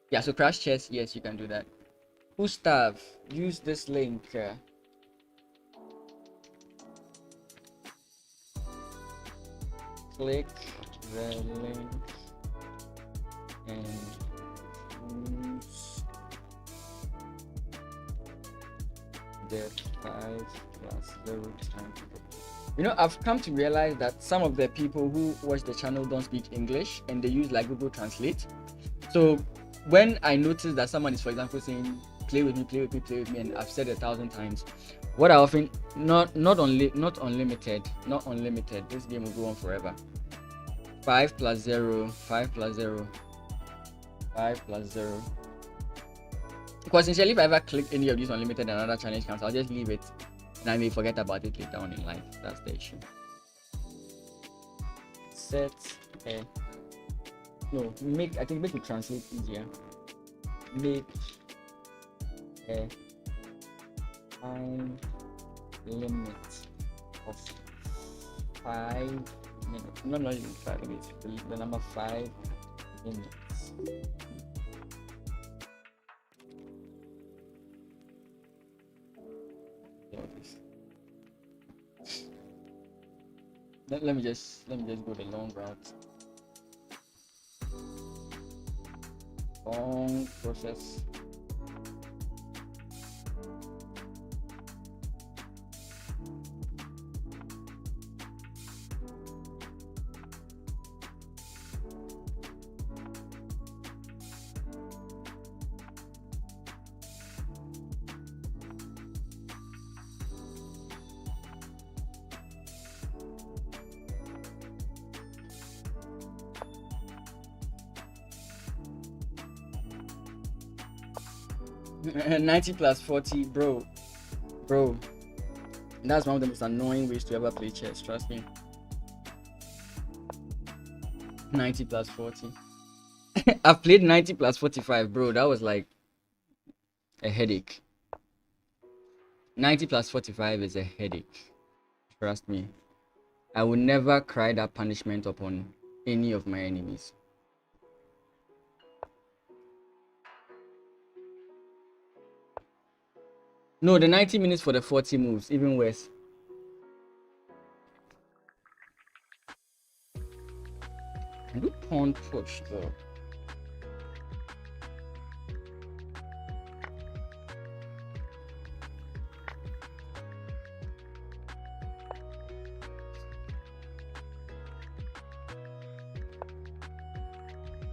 [SPEAKER 1] Yeah, so crash chess, yes, you can do that. Gustav, use this link. click the link and choose the 5+0 time. You know, I've come to realize that some of the people who watch the channel don't speak English and they use like Google Translate. So when I notice that someone is, for example, saying play with me, play with me, play with me, and I've said 1,000 times, what I often not unlimited. This game will go on forever. 5+0, 5+0, 5+0. Because essentially, if I ever click any of these unlimited and another challenge comes, I'll just leave it and I may forget about it later on in life. That's the issue. Set a no, I think make it translate easier. Make a time limit of 5 minutes. No, not even 5 minutes. The number 5 minutes. Let me just go the long route. Long process. (90+40), bro. That's one of the most annoying ways to ever play chess. Trust me. 90+40. I've played 90+45, bro. That was like a headache. 90+45 is a headache. Trust me. I will never cry that punishment upon any of my enemies. No, the 90 minutes for the 40 moves, even worse. Can do pawn push though.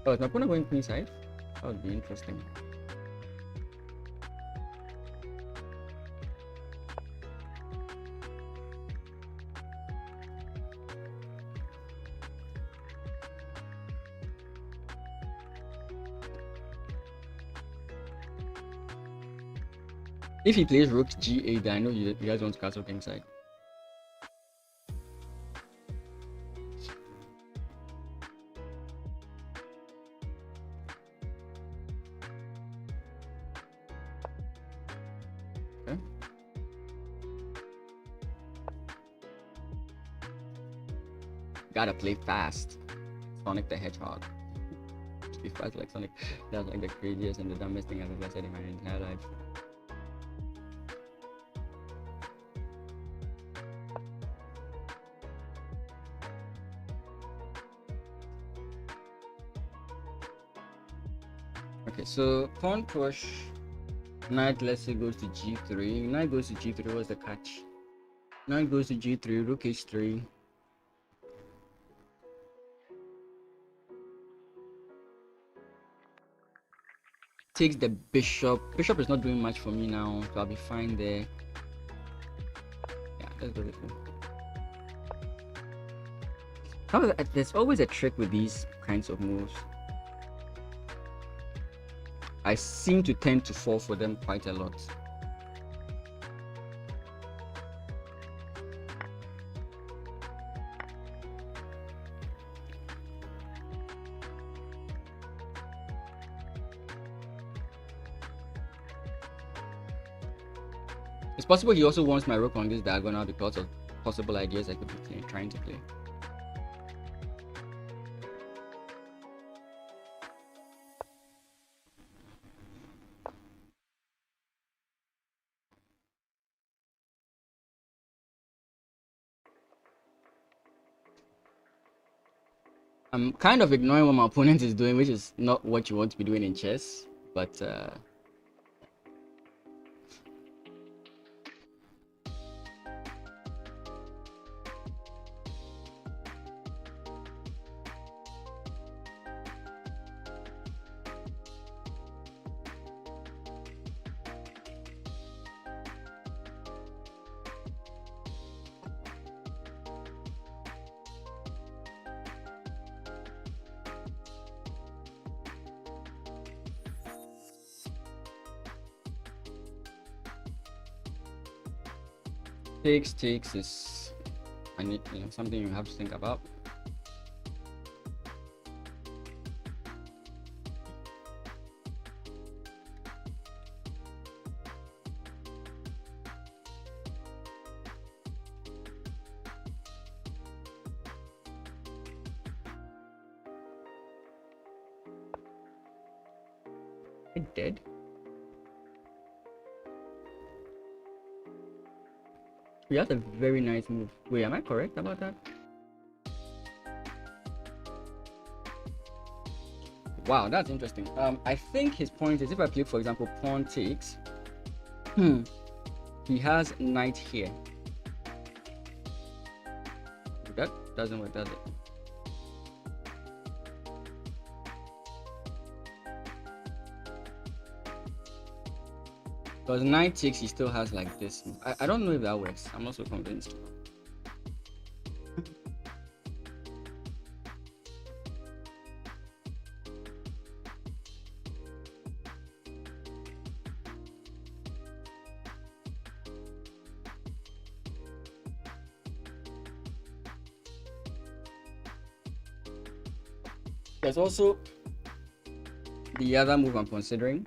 [SPEAKER 1] Oh, is my opponent going queenside? That would be interesting. If he plays rook g8, then I know you guys want to castle kingside. Okay. Gotta play fast. Sonic the Hedgehog. Be fast like Sonic. That's like the craziest and the dumbest thing I've ever said in my entire life. Okay, so pawn push. Knight, let's say, goes to g3. Knight goes to g3. What's the catch? Knight goes to g3. Rook h3. Takes the bishop. Bishop is not doing much for me now, so I'll be fine there. Yeah, let's go this way. However, there's always a trick with these kinds of moves. I seem to tend to fall for them quite a lot. It's possible he also wants my rook on this diagonal because of possible ideas I could be trying to play. I'm kind of ignoring what my opponent is doing, which is not what you want to be doing in chess. But takes is, I need, something you have to think about. It did. We had a very nice move. Wait, am I correct about that? Wow, that's interesting. I think his point is if I play, for example, pawn takes, he has knight here. That doesn't work, does it? Because knight takes, he still has like this. I don't know if that works. I'm not so convinced. There's also the other move I'm considering.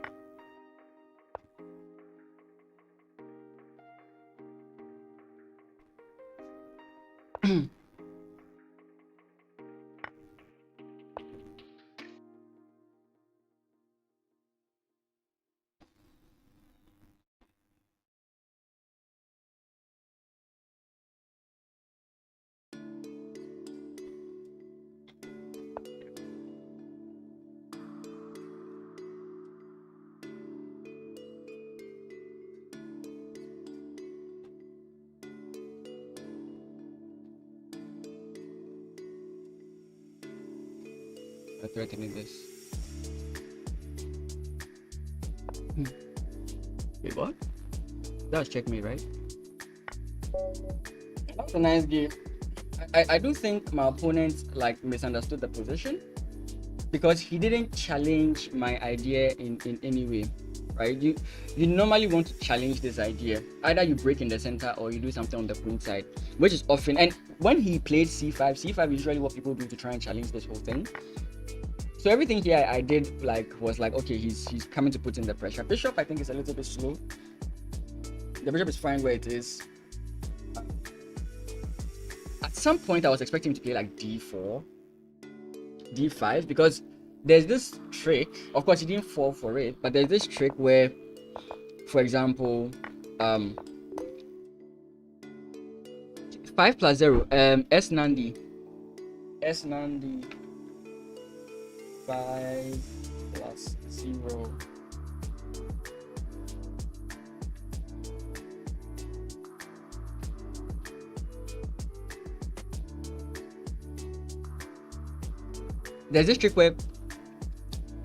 [SPEAKER 1] Threatening this. Wait, what? That's checkmate, right? That's a nice game. I do think my opponent like misunderstood the position because he didn't challenge my idea in any way, right? You normally want to challenge this idea. Either you break in the center or you do something on the queen side, which is often. And when he played c5, c5 is usually what people do to try and challenge this whole thing. So everything here I did was like, okay, he's coming to put in the pressure. Bishop, I think, is a little bit slow. The bishop is fine where it is. At some point, I was expecting him to play like d4, d5, because there's this trick. Of course, he didn't fall for it, but there's this trick where, for example, 5 plus 0, S Nandi, 5 plus 0. There's this trick where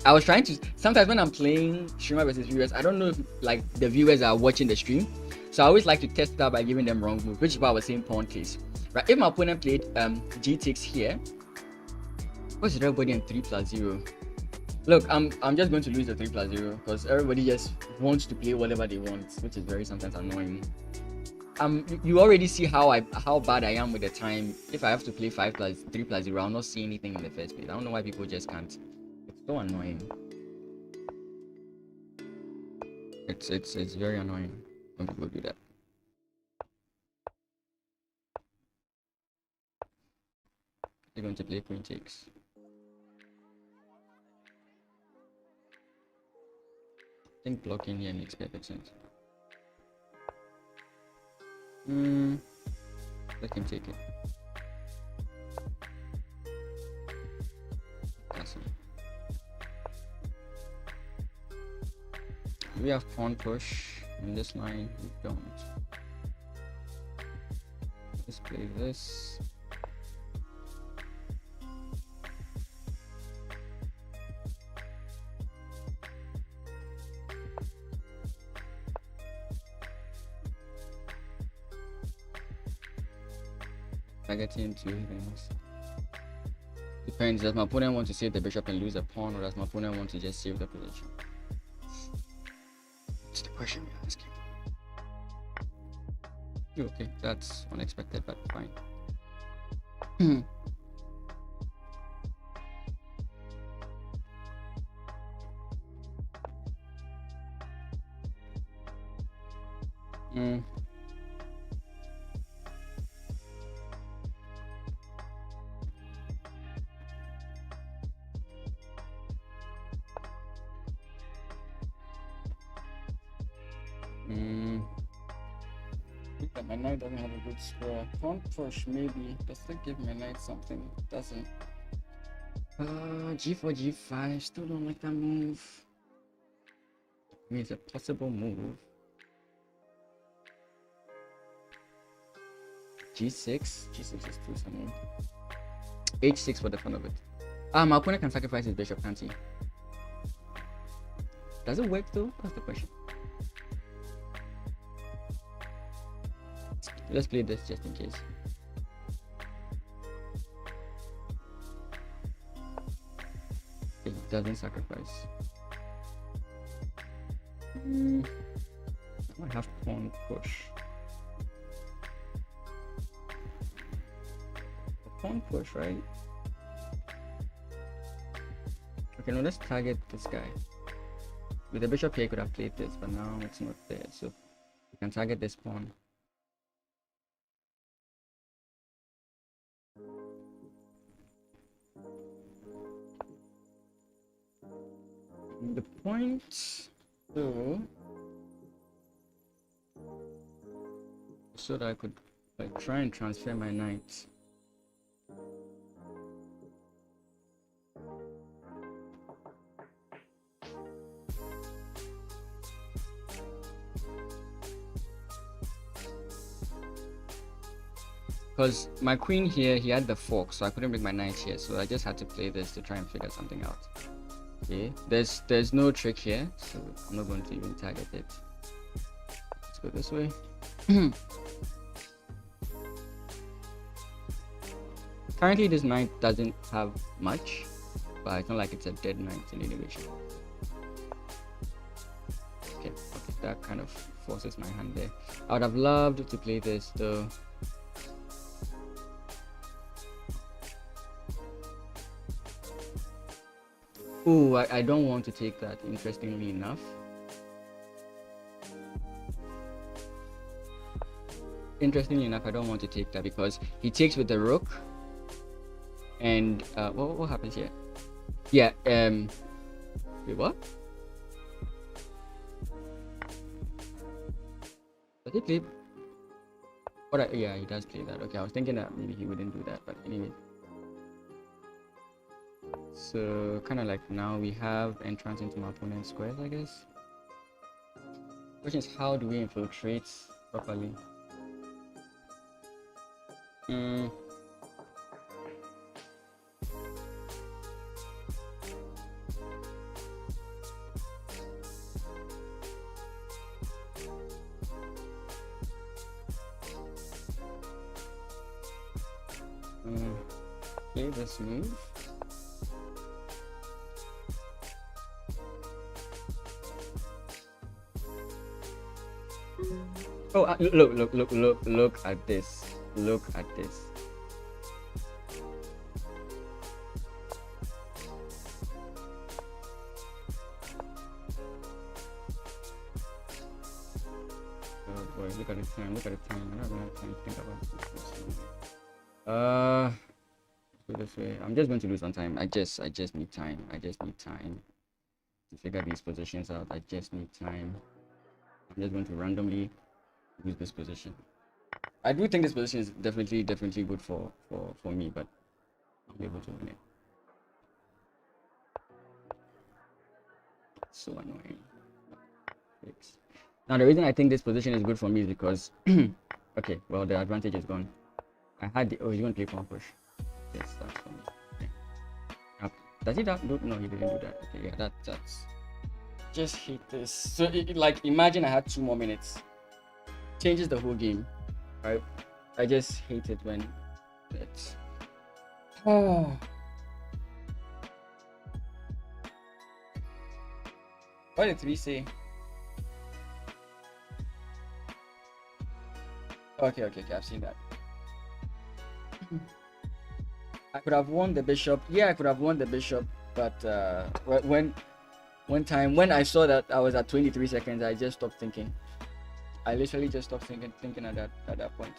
[SPEAKER 1] I was trying to, sometimes when I'm playing streamer versus viewers, I don't know if like the viewers are watching the stream, so I always like to test it out by giving them wrong moves, which is why I was saying pawn case. Right, if my opponent played g takes here, what's everybody in 3 plus 0? Look, I'm just going to lose the 3 plus 0 because everybody just wants to play whatever they want, which is very sometimes annoying. You already see how bad I am with the time. If I have to play 5 plus 3 plus 0, I'll not see anything in the first place. I don't know why people just can't. It's so annoying. It's very annoying when people do that. They're going to play queen takes. I think blocking here makes perfect sense. Let him take it. Do we have pawn push in this line? We don't. Let's play this. Targeting two things. Depends. Does my opponent want to save the bishop and lose a pawn, or does my opponent want to just save the position? That's the question we're asking. Okay, that's unexpected, but fine. Mm. My knight doesn't have a good square. Pawn push maybe. Does that give my knight something? It doesn't. G4, G5. Still don't like that move. I mean, it's a possible move. G6. G6 is too something. H6 for the fun of it. My opponent can sacrifice his bishop, can't he? Does it work though? That's the question. Let's play this just in case. It doesn't sacrifice. I might have pawn push. Pawn push, right? Okay, now let's target this guy. With the bishop here, I could have played this, but now it's not there. So we can target this pawn. The point, though, so that I could like try and transfer my knight. Because my queen here, he had the fork, so I couldn't bring my knight here, so I just had to play this to try and figure something out. Okay, there's no trick here, so I'm not going to even target it. Let's go this way. Currently this knight doesn't have much, but it's not like it's a dead knight in any way. Okay, that kind of forces my hand there. I would have loved to play this though. Ooh, I don't want to take that, interestingly enough. Interestingly enough, I don't want to take that because he takes with the rook. And what happens here? Yeah, wait, what? Does he play? What? Yeah, he does play that. Okay, I was thinking that maybe he wouldn't do that, but anyway. So kind of like now we have entrance into my opponent's squares, I guess. Question is, how do we infiltrate properly? Play this move. Oh, look at this. Look at this. Oh boy, look at the time. Look at the time. I don't have time to think about this. Go this way. I'm just going to lose on time. I just need time. I just need time to figure these positions out. I just need time. I'm just going to randomly use this position. I do think this position is definitely good for me, but I'll be able to win it. So annoying. takes. Now the reason I think this position is good for me is because okay, well the advantage is gone. I had the he's gonna play pawn push. Yes, that's for me. Okay. Does he that? No, he didn't do that. Okay, yeah, that's just hate this. So like imagine I had 2 more minutes. Changes the whole game. Right? I just hate it when it's oh. What did 3 say? Okay, I've seen that. I could have won the bishop. Yeah, I could have won the bishop, but when when I saw that I was at 23 seconds, I just stopped thinking. I literally just stopped thinking at that point.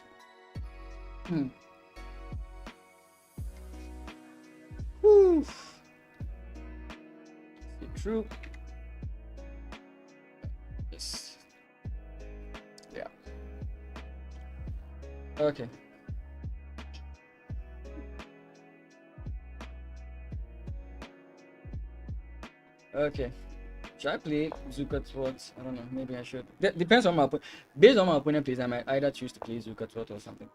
[SPEAKER 1] Whew. True. Yes. Yeah. Okay. Okay. Should I play Zuka Twat? I don't know. Maybe I should. Depends on my opponent. Based on my opponent plays, I might either choose to play Zuka Twat or something.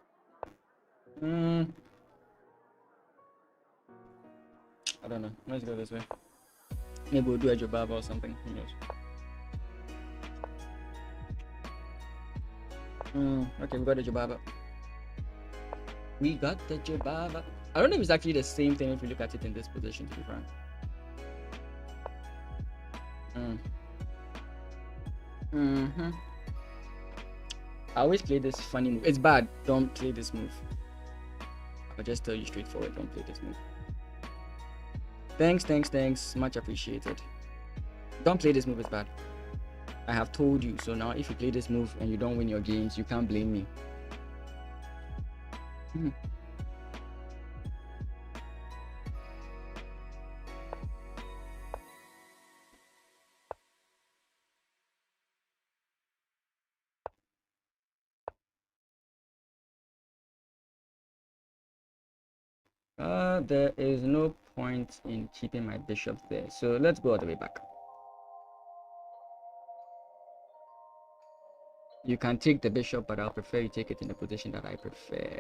[SPEAKER 1] I don't know. Let's go this way. Maybe we'll do a Jobaba or something. Who knows? Okay, we got the Jobaba. We got the Jobaba. I don't know if it's actually the same thing if you look at it in this position, to be frank. I always play this funny move. It's bad. Don't play this move. I'll just tell you straightforward. Don't play this move. Thanks. Much appreciated. Don't play this move. It's bad. I have told you. So now if you play this move and you don't win your games, you can't blame me. There is no point in keeping my bishop there. So let's go all the way back. You can take the bishop, but I'll prefer you take it in the position that I prefer.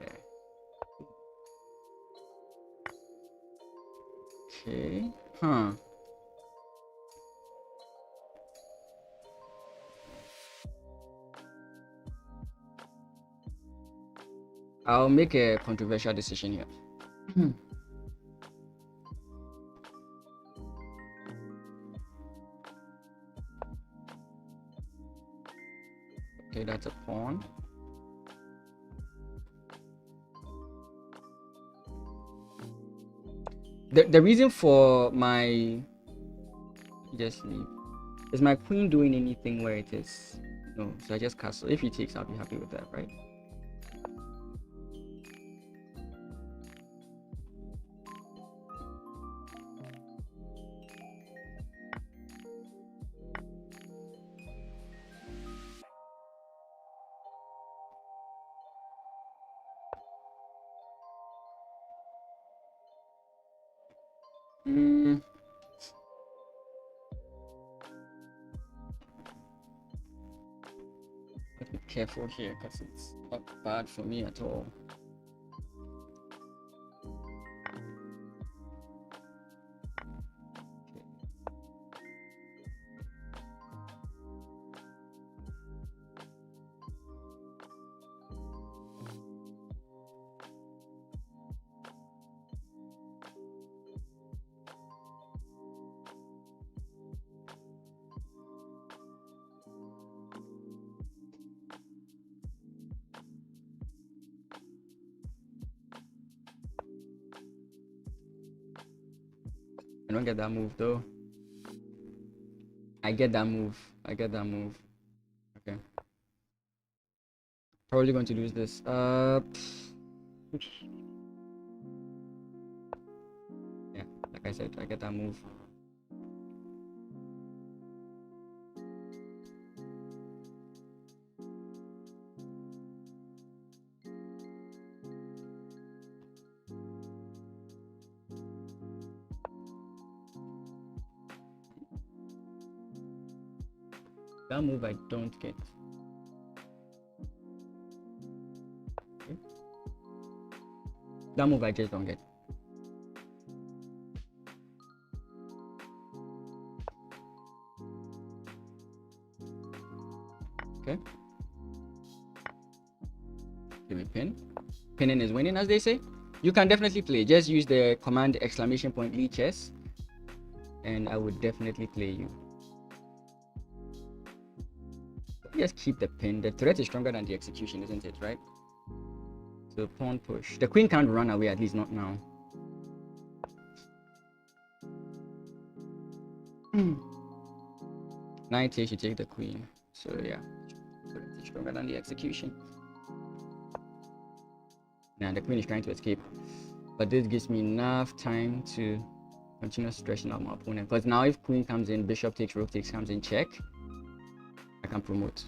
[SPEAKER 1] Okay. I'll make a controversial decision here. Okay, that's a pawn. The reason for my just leave is my queen doing anything where it is no, so I just castle. If he takes, I'll be happy with that, right? Let's be careful here because it's not bad for me at all. I don't get that move though. I get that move. Okay. Probably going to lose this. Yeah, like I said, I get that move. That move I don't get. Okay. That move I just don't get. Okay. Give me pin. Pinning is winning, as they say. You can definitely play. Just use the command !lichess, and I would definitely play you. Just keep the pin. The threat is stronger than the execution, isn't it? Right? So pawn push. The queen can't run away, at least not now. Knight here should take the queen. So yeah, threat is stronger than the execution. Now the queen is trying to escape, but this gives me enough time to continue stressing out my opponent. Because now if queen comes in, bishop takes, rook takes, comes in, check, I can promote.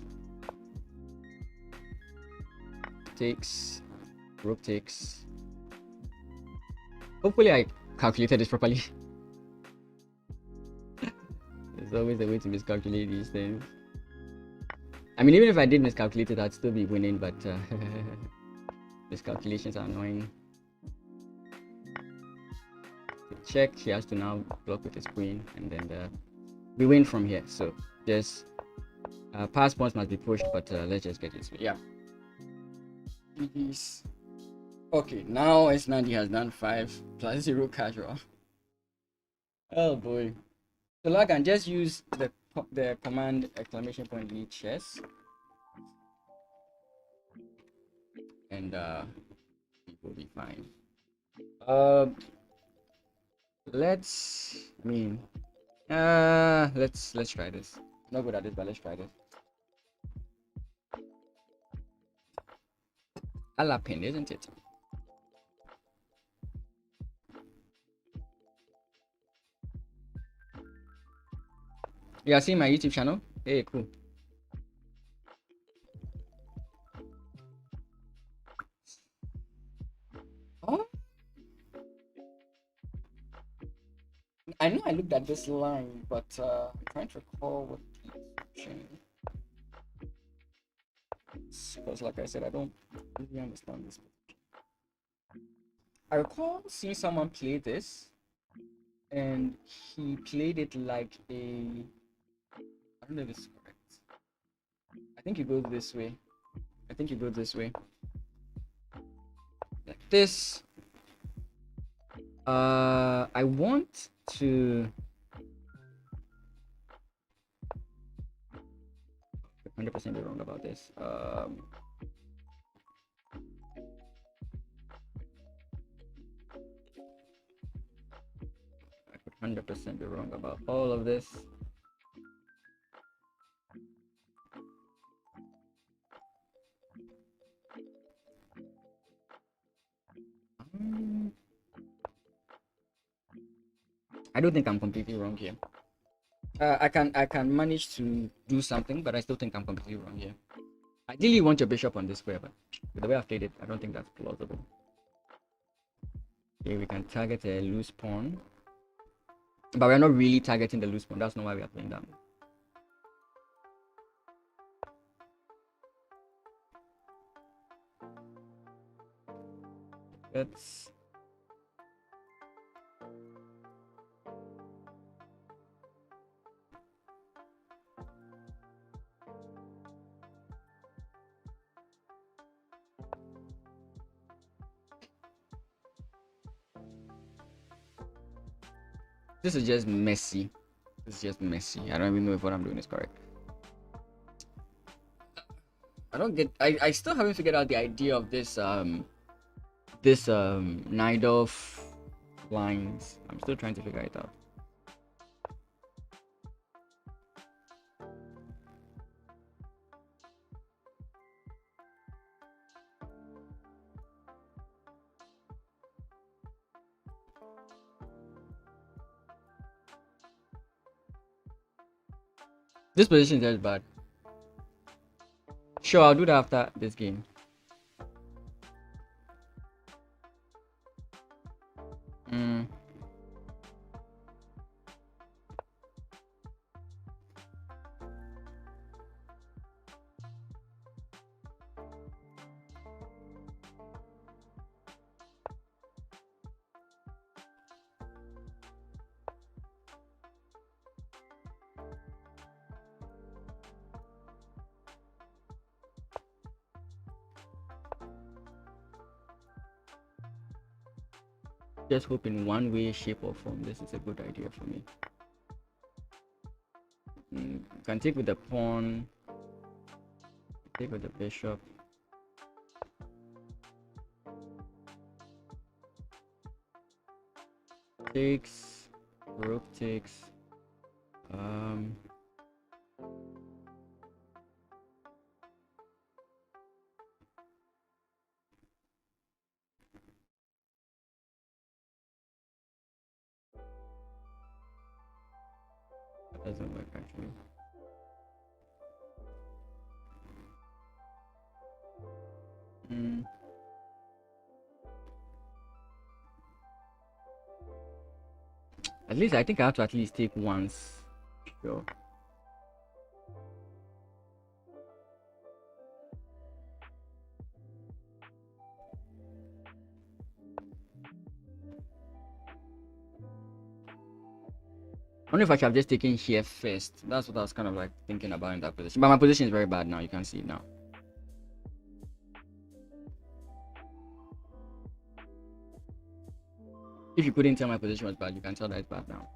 [SPEAKER 1] Takes, rook takes. Hopefully I calculated this properly. There's always a way to miscalculate these things. I mean, even if I did miscalculate it, I'd still be winning, but miscalculations are annoying. Check, he has to now block with his queen, and then we win from here. So just pass pawns must be pushed, but let's just get it. Yeah. Okay, now S90 has done 5 plus 0 casual. Oh boy. So I can just use the command !lichess, and it will be fine. Let's try this. Not good at this, but let's try this. A la pin, isn't it? You are seeing my YouTube channel? Hey, cool. Oh, I know I looked at this line, but I'm trying to recall what the change. Because, like I said, I don't really understand this. I recall seeing someone play this, and he played it like a. I don't know if it's correct. I think he goes this way. I think he goes this way. Like this. I want to 100% be wrong about this. I could 100% be wrong about all of this. I don't think I'm completely wrong here. I can manage to do something, but I still think I'm completely wrong here. Ideally, you want your bishop on this square, but with the way I've played it, I don't think that's plausible. Okay, we can target a loose pawn, but we're not really targeting the loose pawn. That's not why we are playing that. Let's. This is just messy. This is just messy. I don't even know if what I'm doing is correct. I don't get. I still haven't figured out the idea of this Naidov lines. I'm still trying to figure it out. This position is just bad. Sure, I'll do that after this game. Just hope in one way, shape, or form this is a good idea for me. Can take with the pawn, take with the bishop. Takes, rook takes. That doesn't work actually. At least I think I have to at least take once. Sure. I wonder if I should have just taken here first. That's what I was kind of like thinking about in that position. But my position is very bad now. You can see it now. If you couldn't tell my position was bad, you can tell that it's bad now.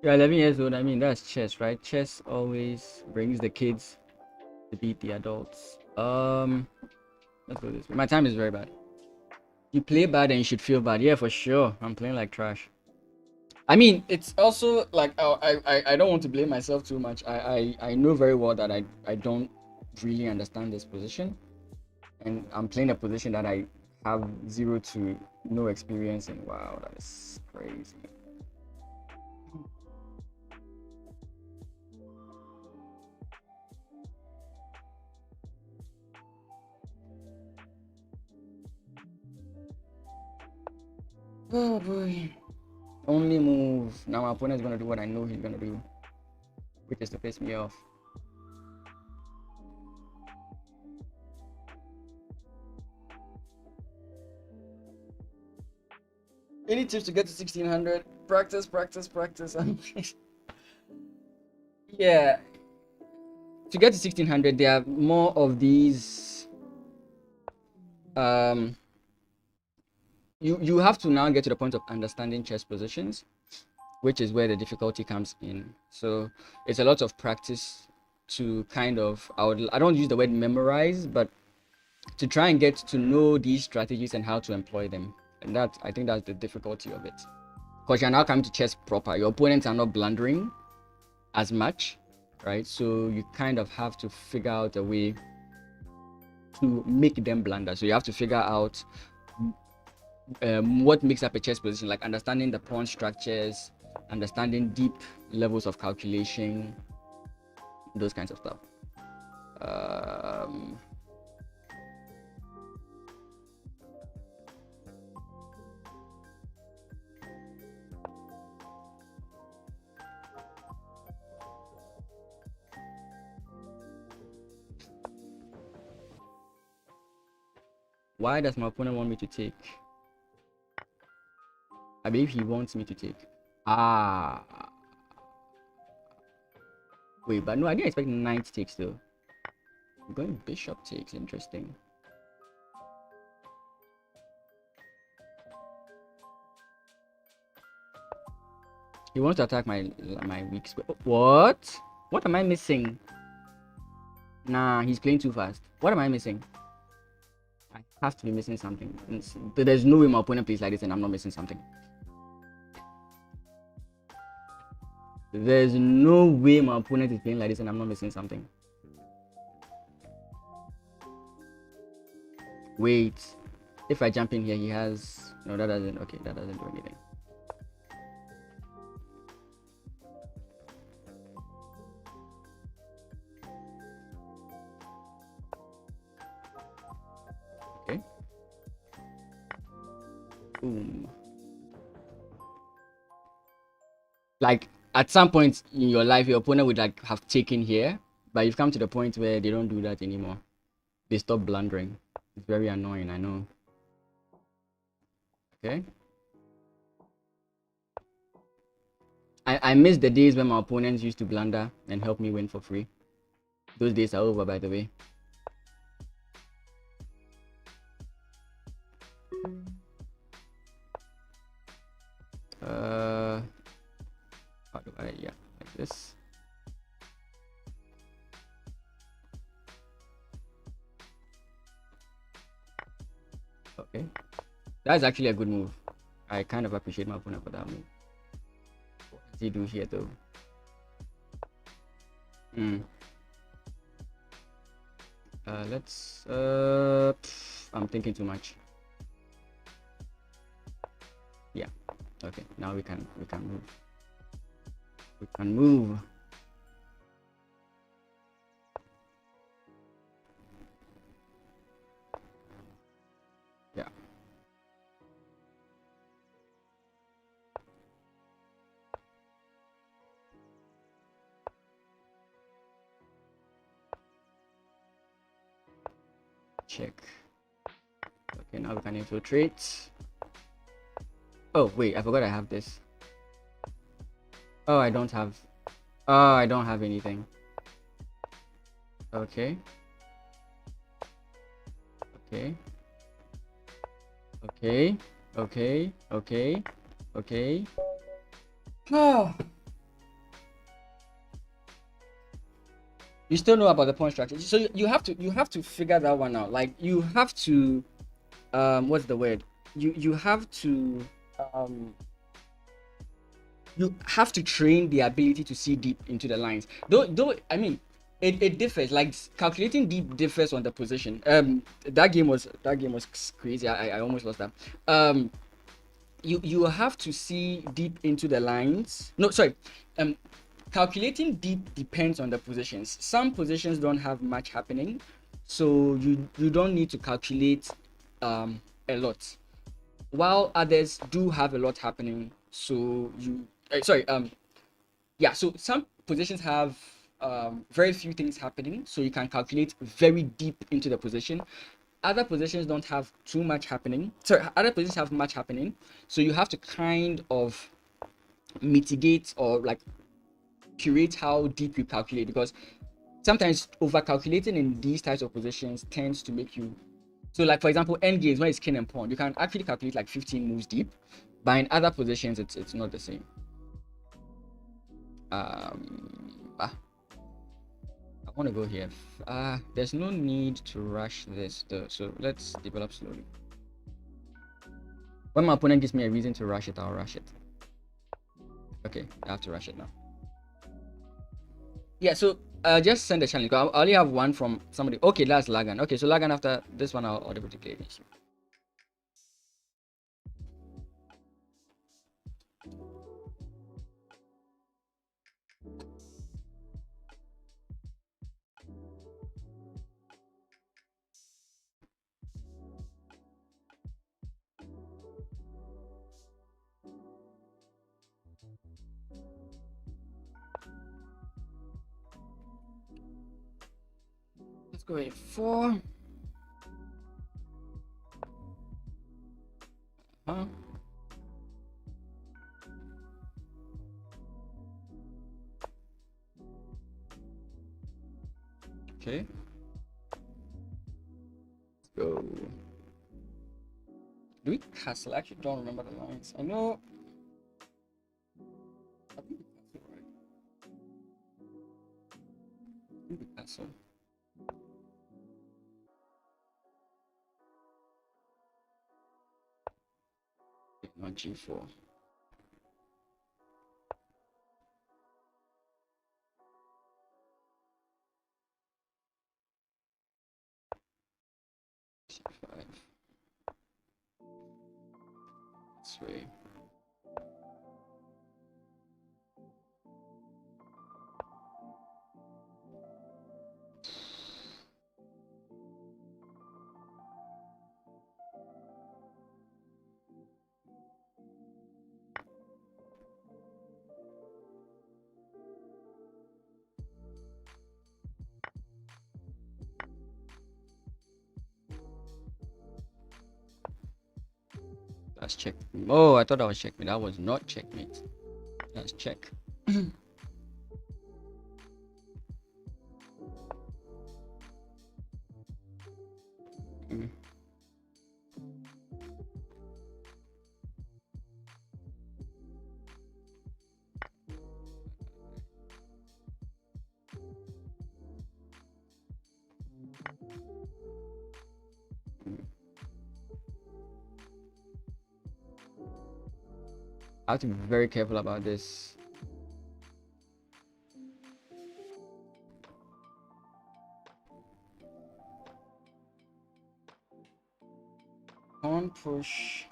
[SPEAKER 1] You're 11 years old. I mean, that's chess, right? Chess always brings the kids to beat the adults. Let's go this way. My time is very bad. You play bad and you should feel bad. Yeah, for sure. I'm playing like trash. I mean, it's also like I don't want to blame myself too much. I know very well that I don't really understand this position, and I'm playing a position that I have zero to no experience in. Wow, that is crazy. Oh boy. Only move. Now my opponent is gonna do what I know he's gonna do, which is to piss me off. Any tips to get to 1600? Practice, practice, practice. Yeah. To get to 1600, there are more of these. You have to now get to the point of understanding chess positions, which is where the difficulty comes in. So it's a lot of practice to kind of I don't use the word memorize, but to try and get to know these strategies and how to employ them. And that, I think, that's the difficulty of it, because you're now coming to chess proper. Your opponents are not blundering as much, right? So you kind of have to figure out a way to make them blunder. So you have to figure out what makes up a chess position, like understanding the pawn structures, understanding deep levels of calculation, those kinds of stuff. Why does my opponent want me to take? I believe he wants me to take. Wait, but no, I didn't expect knight takes though. I'm going bishop takes. Interesting. He wants to attack my weak square. What? What am I missing? Nah, he's playing too fast. What am I missing? I have to be missing something. There's no way my opponent plays like this and I'm not missing something. There's no way my opponent is playing like this and I'm not missing something. Wait. If I jump in here, he has... No, that doesn't... Okay, that doesn't do anything. Okay. Boom. Like at some point in your life, your opponent would like have taken here, but you've come to the point where they don't do that anymore. They stop blundering. It's very annoying, I know. Okay. I miss the days when my opponents used to blunder and help me win for free. Those days are over, by the way. How do I, yeah, like this. Okay. That's actually a good move. I kind of appreciate my opponent for that move. What does he do here, though? Let's I'm thinking too much. Yeah. Okay. Now we can move. We can move. Yeah. Check. Okay, now we can infiltrate. Oh wait, I forgot I have this. Oh, I don't have. Oh, I don't have anything. Okay. Okay. Okay. Okay. Okay. Okay. Oh. You still know about the pawn strategy, so you have to figure that one out. Like you have to what's the word? You have to um you have to train the ability to see deep into the lines. Though I mean it differs. Like calculating deep differs on the position. That game was crazy. I almost lost that. You have to see deep into the lines. No, sorry. Calculating deep depends on the positions. Some positions don't have much happening, so you don't need to calculate a lot, while others do have a lot happening. So you yeah, so some positions have very few things happening, so you can calculate very deep into the position. Other positions don't have too much happening. Sorry, other positions have much happening, so you have to kind of mitigate or like curate how deep you calculate, because sometimes over calculating in these types of positions tends to make you, so like for example end games when it's king and pawn, you can actually calculate like 15 moves deep, but in other positions it's not the same. I want to go here. There's no need to rush this though, so let's develop slowly. When my opponent gives me a reason to rush it, I'll rush it. Okay, I have to rush it now. Yeah, so just send a challenge. I only have one from somebody. Okay, that's Lagan. Okay, so Lagan, after this one, I'll be able to play this. Let's go a4. Huh? Okay. Let's go. Do we castle? I actually don't remember the lines. I know. I think we castle, right? I think we castle. Okay, not g4. c5. This way. That's check. Oh, I thought that was checkmate. That was not checkmate. That's check. Mm. I have to be very careful about this. Pawn push.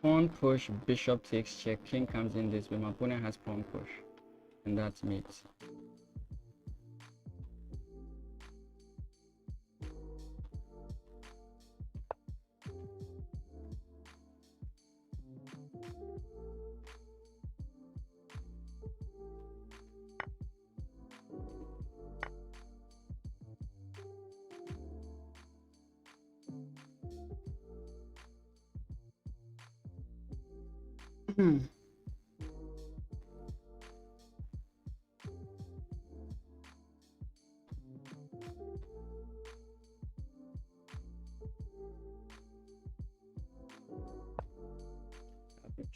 [SPEAKER 1] Pawn push, bishop takes check, king comes in this way. My opponent has pawn push, and that's mate.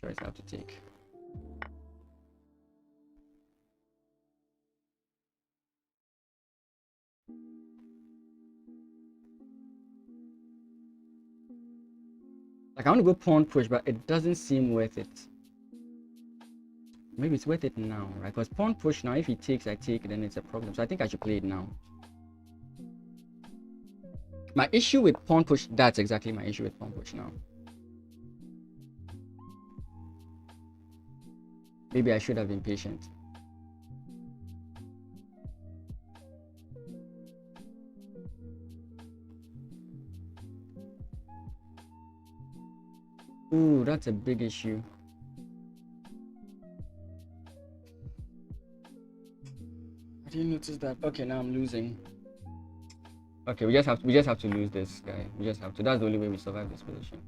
[SPEAKER 1] Choice I have to take. Like I want to go pawn push, but it doesn't seem worth it. Maybe it's worth it now, right? Because pawn push now, if he takes, I take, then it's a problem. So I think I should play it now. My issue with pawn push, that's exactly my issue with pawn push now. Maybe I should have been patient. Ooh, that's a big issue. I didn't notice that. Okay, now I'm losing. Okay, we just have to lose this guy. We just have to. That's the only way we survive this position.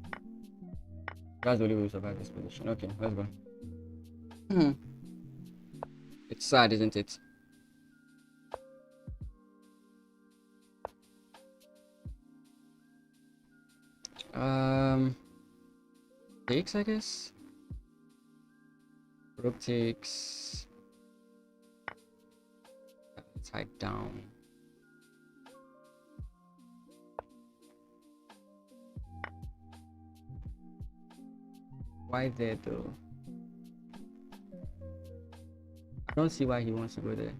[SPEAKER 1] That's the only way we survive this position. Okay, let's go. It's sad, isn't it? Takes, I guess. Rook takes. Tied down. Why there though? I don't see why he wants to go there.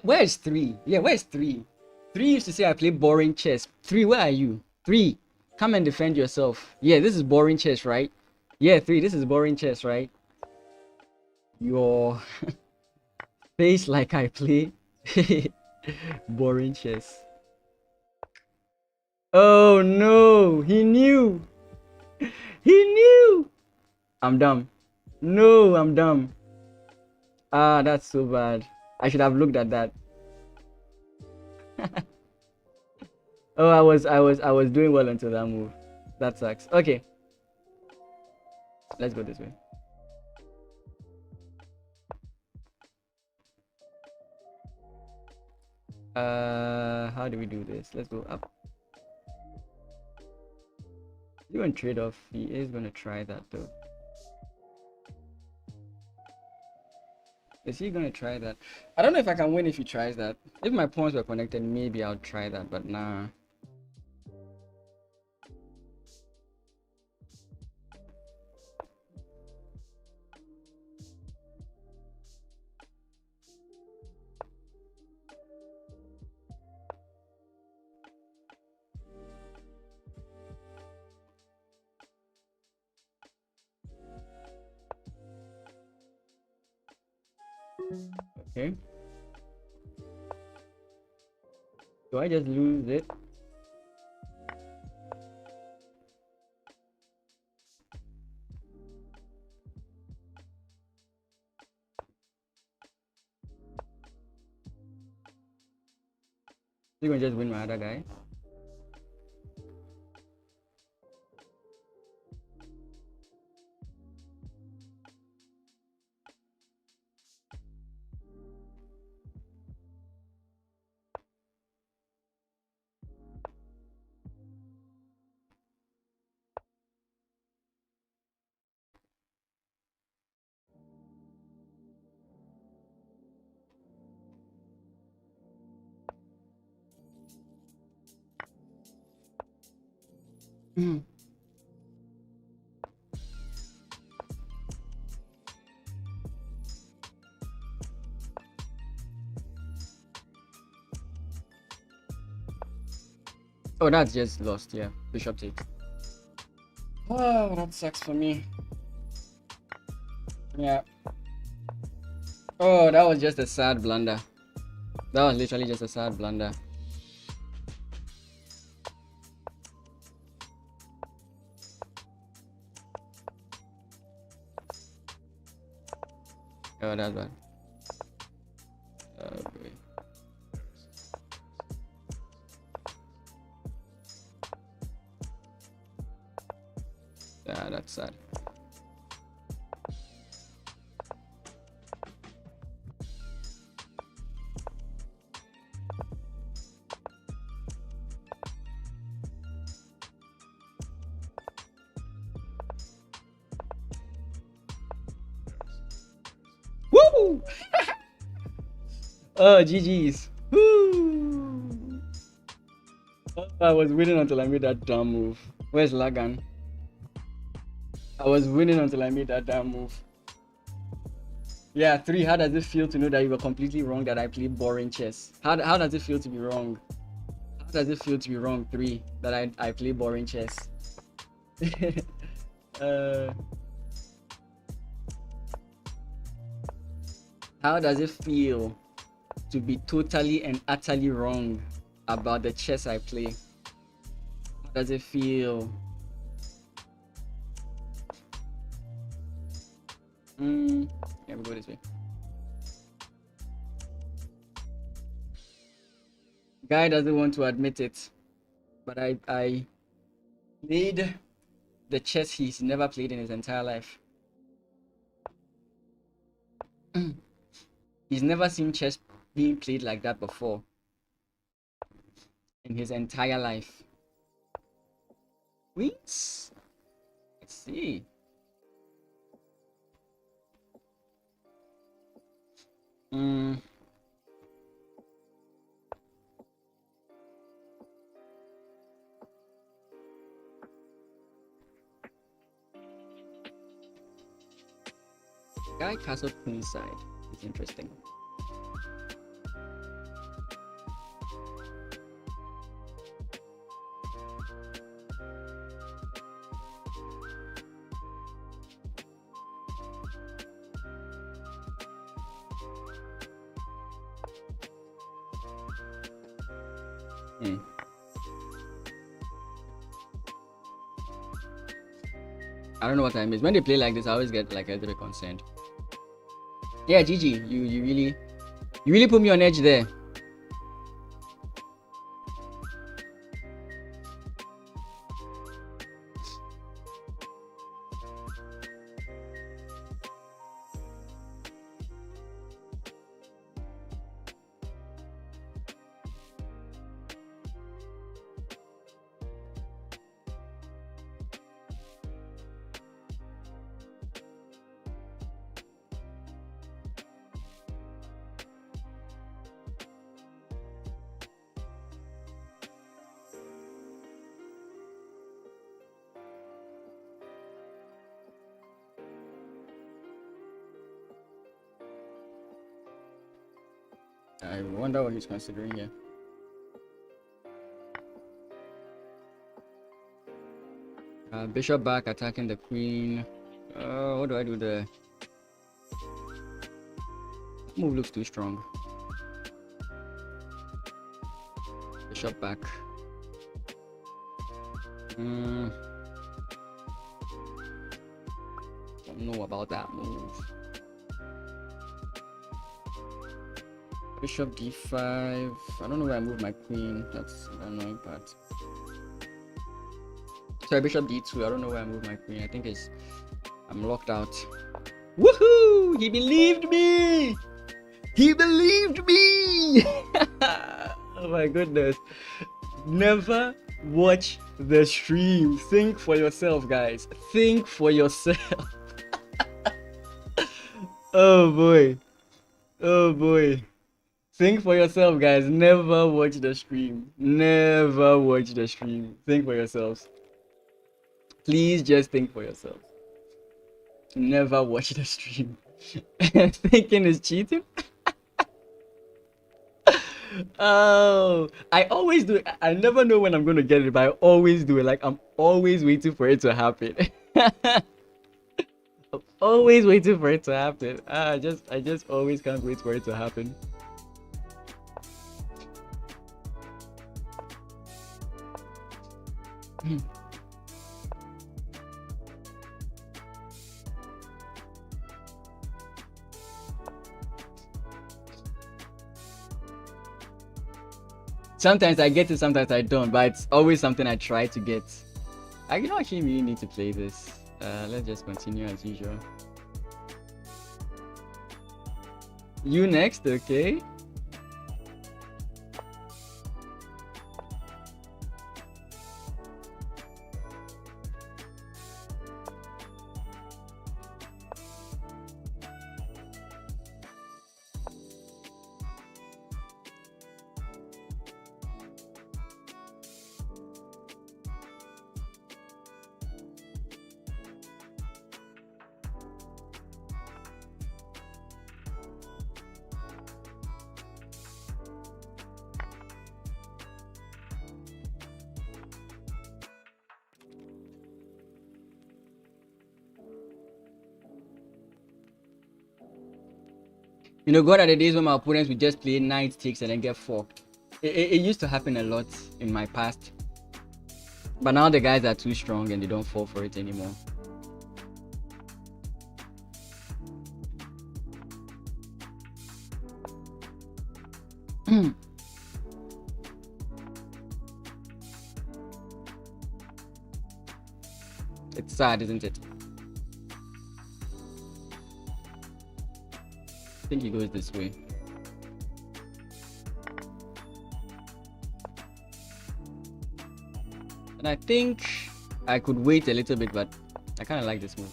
[SPEAKER 1] Where's 3? Yeah, where's 3? 3 used to say I play boring chess. 3, where are you? 3, come and defend yourself. Yeah, this is boring chess, right? Yeah, 3, this is boring chess, right? Your face like I play boring chess. Oh no, he knew. He knew. I'm dumb. No, I'm dumb. Ah, that's so bad. I should have looked at that. Oh, I was doing well until that move. That sucks. Okay. Let's go this way. How do we do this? Let's go up. He's going to trade off. He is going to try that though. Is he going to try that? I don't know if I can win if he tries that. If my pawns were connected, maybe I'll try that, but nah. Okay. Do I just lose it? You gonna just win my other guy? Oh, that's just lost. Yeah, bishop takes. Oh, that sucks for me. Yeah. Oh, that was just a sad blunder. That was literally just a sad blunder. Oh, that's bad. Oh, boy. Yeah, that's sad. Woo! Oh, GG's. Woo! Oh, I was waiting until I made that damn move. Where's Lagan? I was winning until I made that damn move. Yeah, 3. How does it feel to know that you were completely wrong that I played boring chess? How does it feel to be wrong? How does it feel to be wrong, 3, that I play boring chess? How does it feel to be totally and utterly wrong about the chess I play? How does it feel? Yeah, we go this way. Guy doesn't want to admit it, but I played the chess he's never played in his entire life. He's never seen chess being played like that before in his entire life. Queens? Let's see. Guy castle queenside is interesting. I don't know what I miss. When they play like this, I always get like a little bit concerned. Yeah, Gigi, you really put me on edge there. I wonder what he's considering here. Bishop back attacking the queen. What do I do there? Move looks too strong. Bishop back. Don't know about that move. Bishop d5. I don't know where I moved my queen. That's an annoying part. Sorry, bishop d2. I don't know where I moved my queen. I think I'm locked out. Woohoo! He believed me! He believed me! Oh my goodness. Never watch the stream. Think for yourself, guys. Think for yourself. Oh boy. Oh boy. Think for yourself, guys. Never watch the stream. Never watch the stream. Think for yourselves. Please just think for yourself. Never watch the stream. Thinking is cheating. Oh, I always do it. I never know when I'm going to get it, but I always do it. Like, I'm always waiting for it to happen. I'm always waiting for it to happen. I just always can't wait for it to happen. Sometimes I get it, sometimes I don't, but it's always something I try to get. I don't actually really need to play this. Let's just continue as usual. You next, okay? You know, God are the days when my opponents would just play knight takes and then get forked. It used to happen a lot in my past. But now the guys are too strong and they don't fall for it anymore. It's sad, isn't it? I think he goes this way. And I think I could wait a little bit, but I kind of like this move.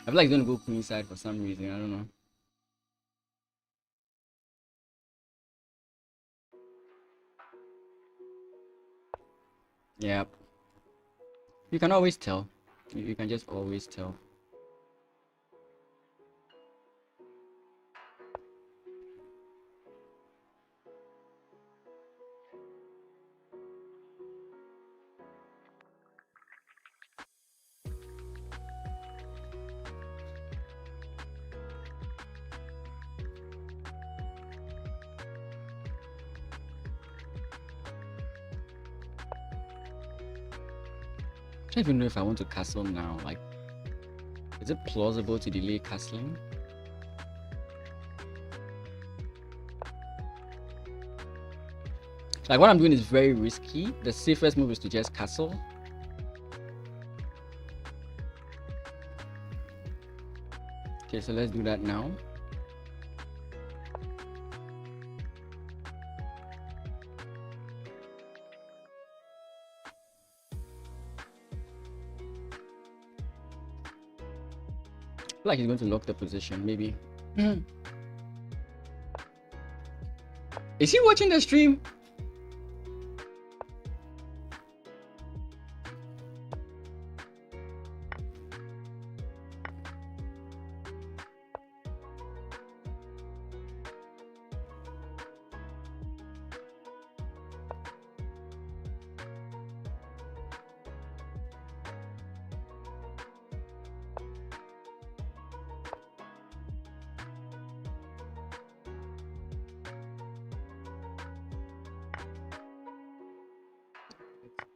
[SPEAKER 1] I feel like he's going to go queen side for some reason. I don't know. Yeah. You can always tell. You can just always tell. I don't even know if I want to castle now. Like, is it plausible to delay castling? Like, what I'm doing is very risky. The safest move is to just castle. Okay, so let's do that now. I feel like he's going to lock the position, maybe. Is he watching the stream?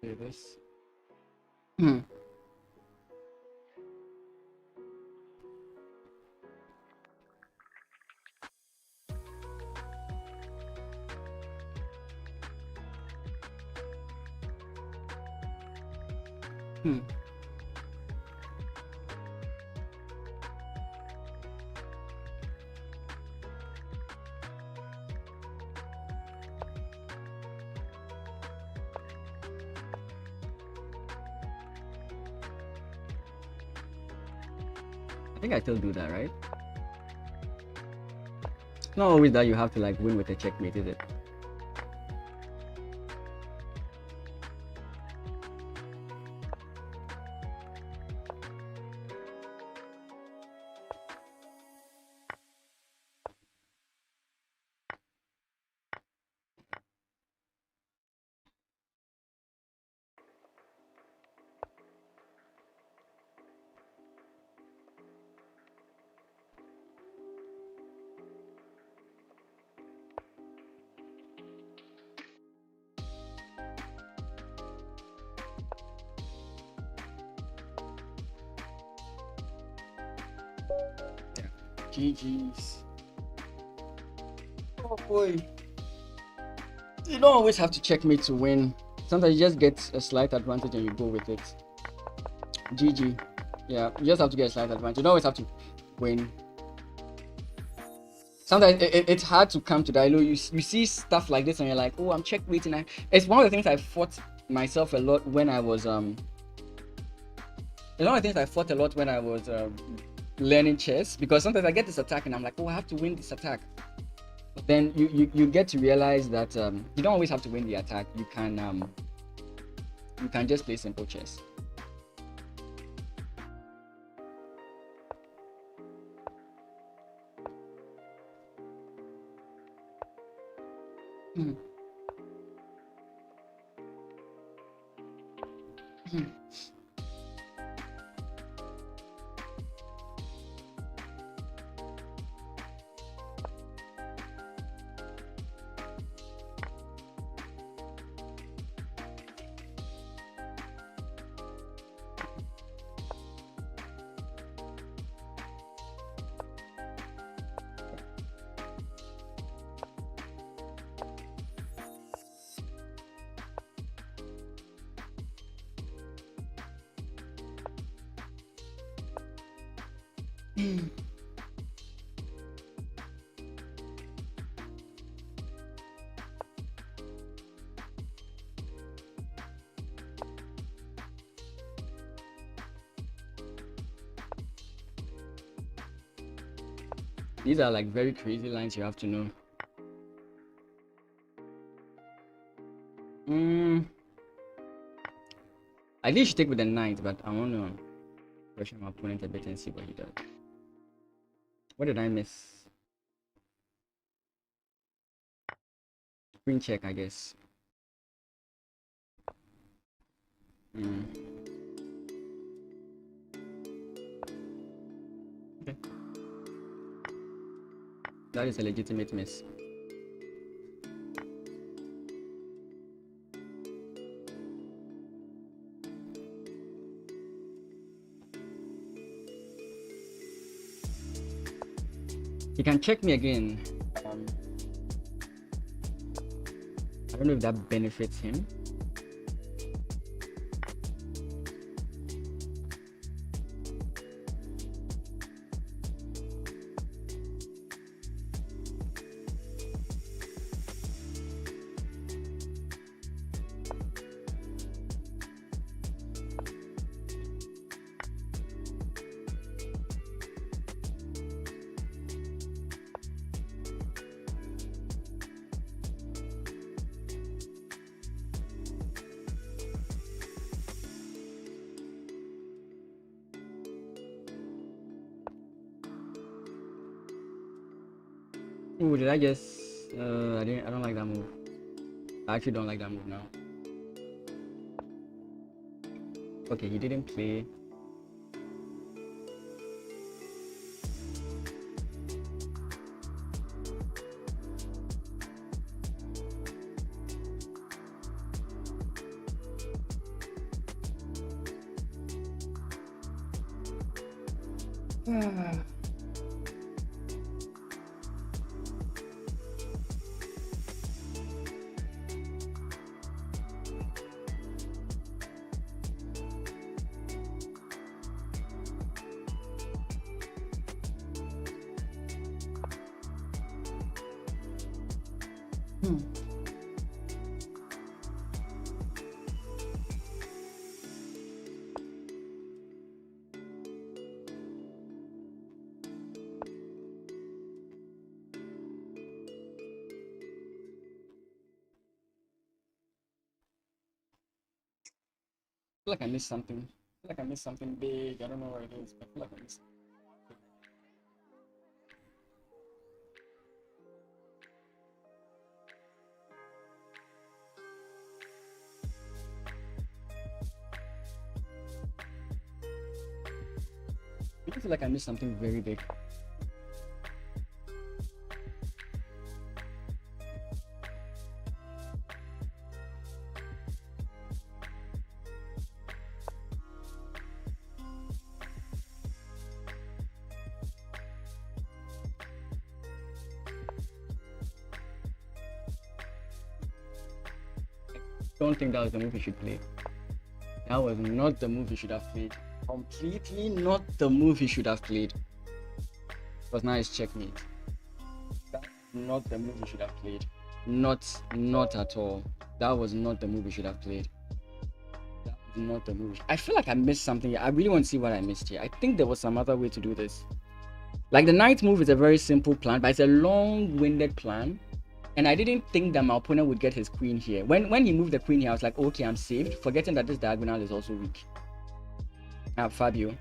[SPEAKER 1] Okay, this. Hmm. Hmm. I think I still do that, right? It's not always that you have to like win with a checkmate, is it? Yeah. GG's. Oh boy. You don't always have to checkmate to win. Sometimes you just get a slight advantage and you go with it. GG. Yeah, you just have to get a slight advantage. You don't always have to win. Sometimes it's hard to come to that. You see stuff like this and you're like, oh, I'm checkmating. It's one of the things I fought myself a lot when I was It's one of the things I fought a lot when I was learning chess, because sometimes I get this attack and I'm like, oh, I have to win this attack. But then you get to realize that you don't always have to win the attack. You can just play simple chess. Hmm. Hmm. These are like very crazy lines you have to know. I think you should take with the knight, but I want to pressure my opponent a bit and see what he does. What did I miss? Queen check, I guess. Okay. That is a legitimate miss. He can check me again. I don't know if that benefits him. Oh, did I just? I didn't. I don't like that move. I actually don't like that move now. Okay, he didn't play. feel like I missed something. I feel like I missed something big. I don't know what it is, but I feel like I missed. I feel like I missed something very big. Don't think that was the move you should play. That was not the move you should have played. Completely not the move you should have played. Because now it's checkmate. That's not the move you should have played. Not at all. That was not the move you should have played. That was not the move. I feel like I missed something here. I really want to see what I missed here. I think there was some other way to do this. Like the knight move is a very simple plan, but it's a long-winded plan. And I didn't think that my opponent would get his queen here. When he moved the queen here, I was like, okay, I'm saved, forgetting that this diagonal is also weak. Now, Fabio.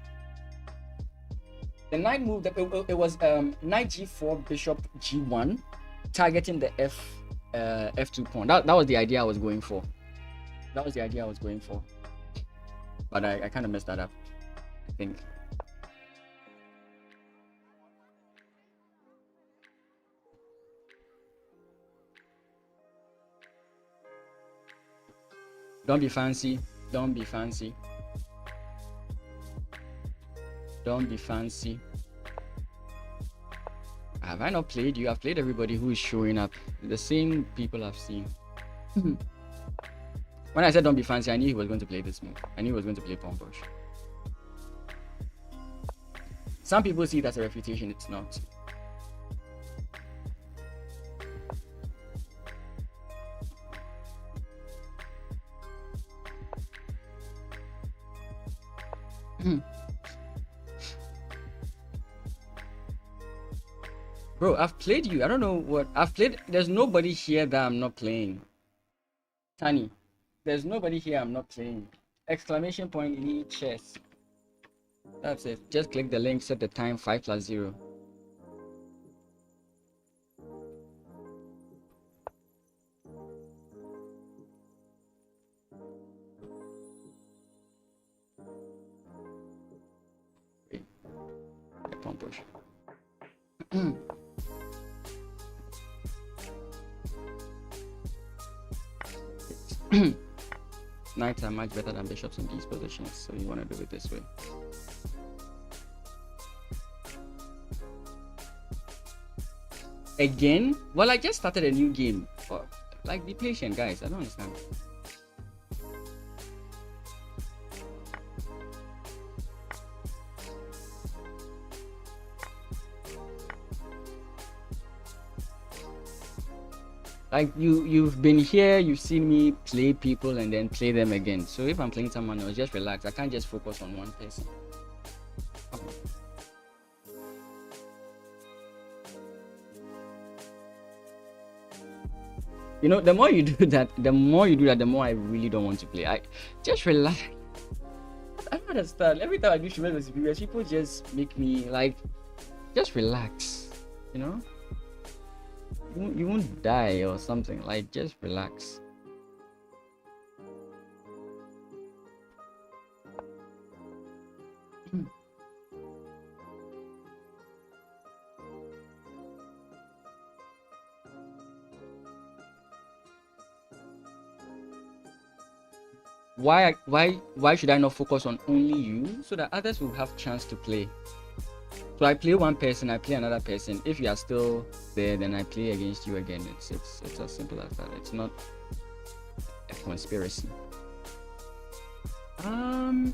[SPEAKER 1] The knight move, it was knight g4, bishop g1, targeting the f2 pawn. That was the idea I was going for. That was the idea I was going for. But I kind of messed that up, I think. Don't be fancy. Don't be fancy. Don't be fancy. Have I not played you? I've played everybody who is showing up. The same people I've seen. When I said don't be fancy, I knew he was going to play this move. I knew he was going to play pawn push. Some people see it as a refutation. It's not. Bro, I've played you. I don't know what I've played. There's nobody here that I'm not playing. Tani, there's nobody here I'm not playing. Exclamation point lichess. That's it. Just click the link, set the time 5+0. Pawn push. Knights are much better than bishops in these positions, so you want to do it this way. Again? Well, I just started a new game. Like, be patient, guys. I don't understand. Like you've been here, you've seen me play people and then play them again. So if I'm playing someone else, just relax. I can't just focus on one person. You know, the more you do that, the more I really don't want to play. I just relax. I don't understand. Every time I do Shimel vs Superior, people just make me like, just relax. You know? You won't die or something. Like, just relax. Why should I not focus on only you so that others will have chance to play? So I play one person, I play another person. If you are still there, then I play against you again. It's as simple as that. It's not a conspiracy. I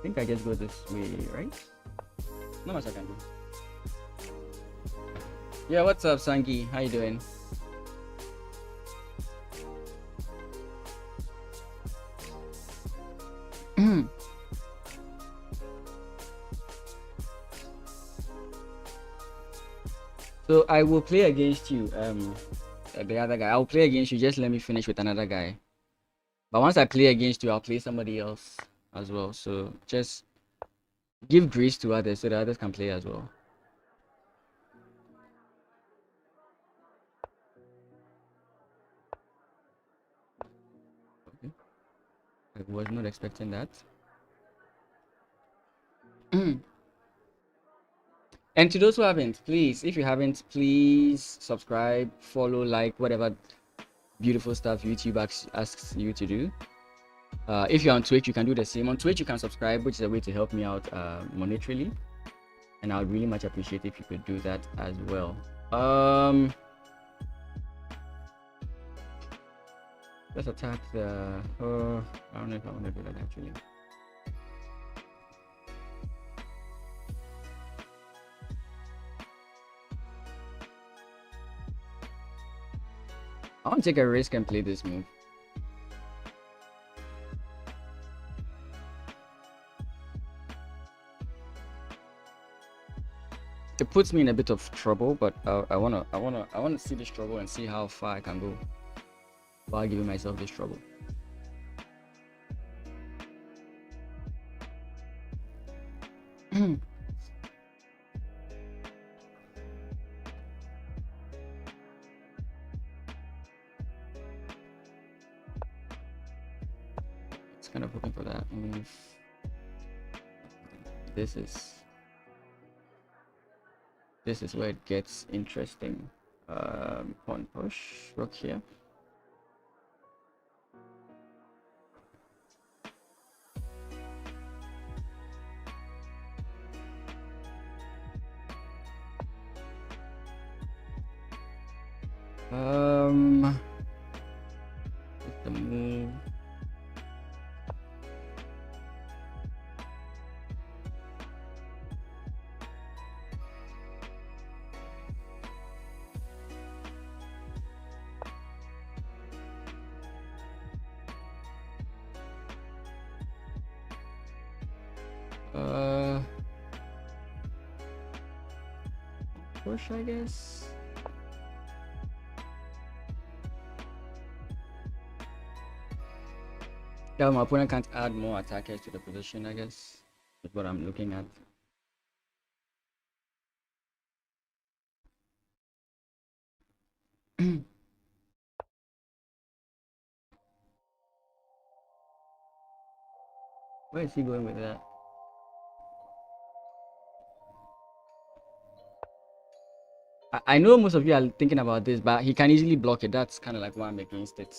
[SPEAKER 1] think I just go this way, right? Not much I can do. Yeah, what's up, Sangi? How you doing? So I will play against you, the other guy. I'll play against you. Just let me finish with another guy. But once I play against you, I'll play somebody else as well. So just give grace to others so that others can play as well. Okay. I was not expecting that. And to those who haven't, please, if you haven't, please subscribe, follow, like, whatever beautiful stuff YouTube asks you to do. If you're on Twitch, you can do the same. On Twitch, you can subscribe, which is a way to help me out monetarily. And I would really much appreciate if you could do that as well. Let's attack the... I don't know if I want to do that actually. I want to take a risk and play this move. It puts me in a bit of trouble, but I wanna see this trouble and see how far I can go while giving myself this trouble. It's kind of hoping for that move. This is where it gets interesting. Pawn push, rook here. What's the move? Push, I guess. Yeah, my opponent can't add more attackers to the position, I guess. That's what I'm looking at. Where is he going with that? I know most of you are thinking about this, but he can easily block it. That's kind of like why I'm against it.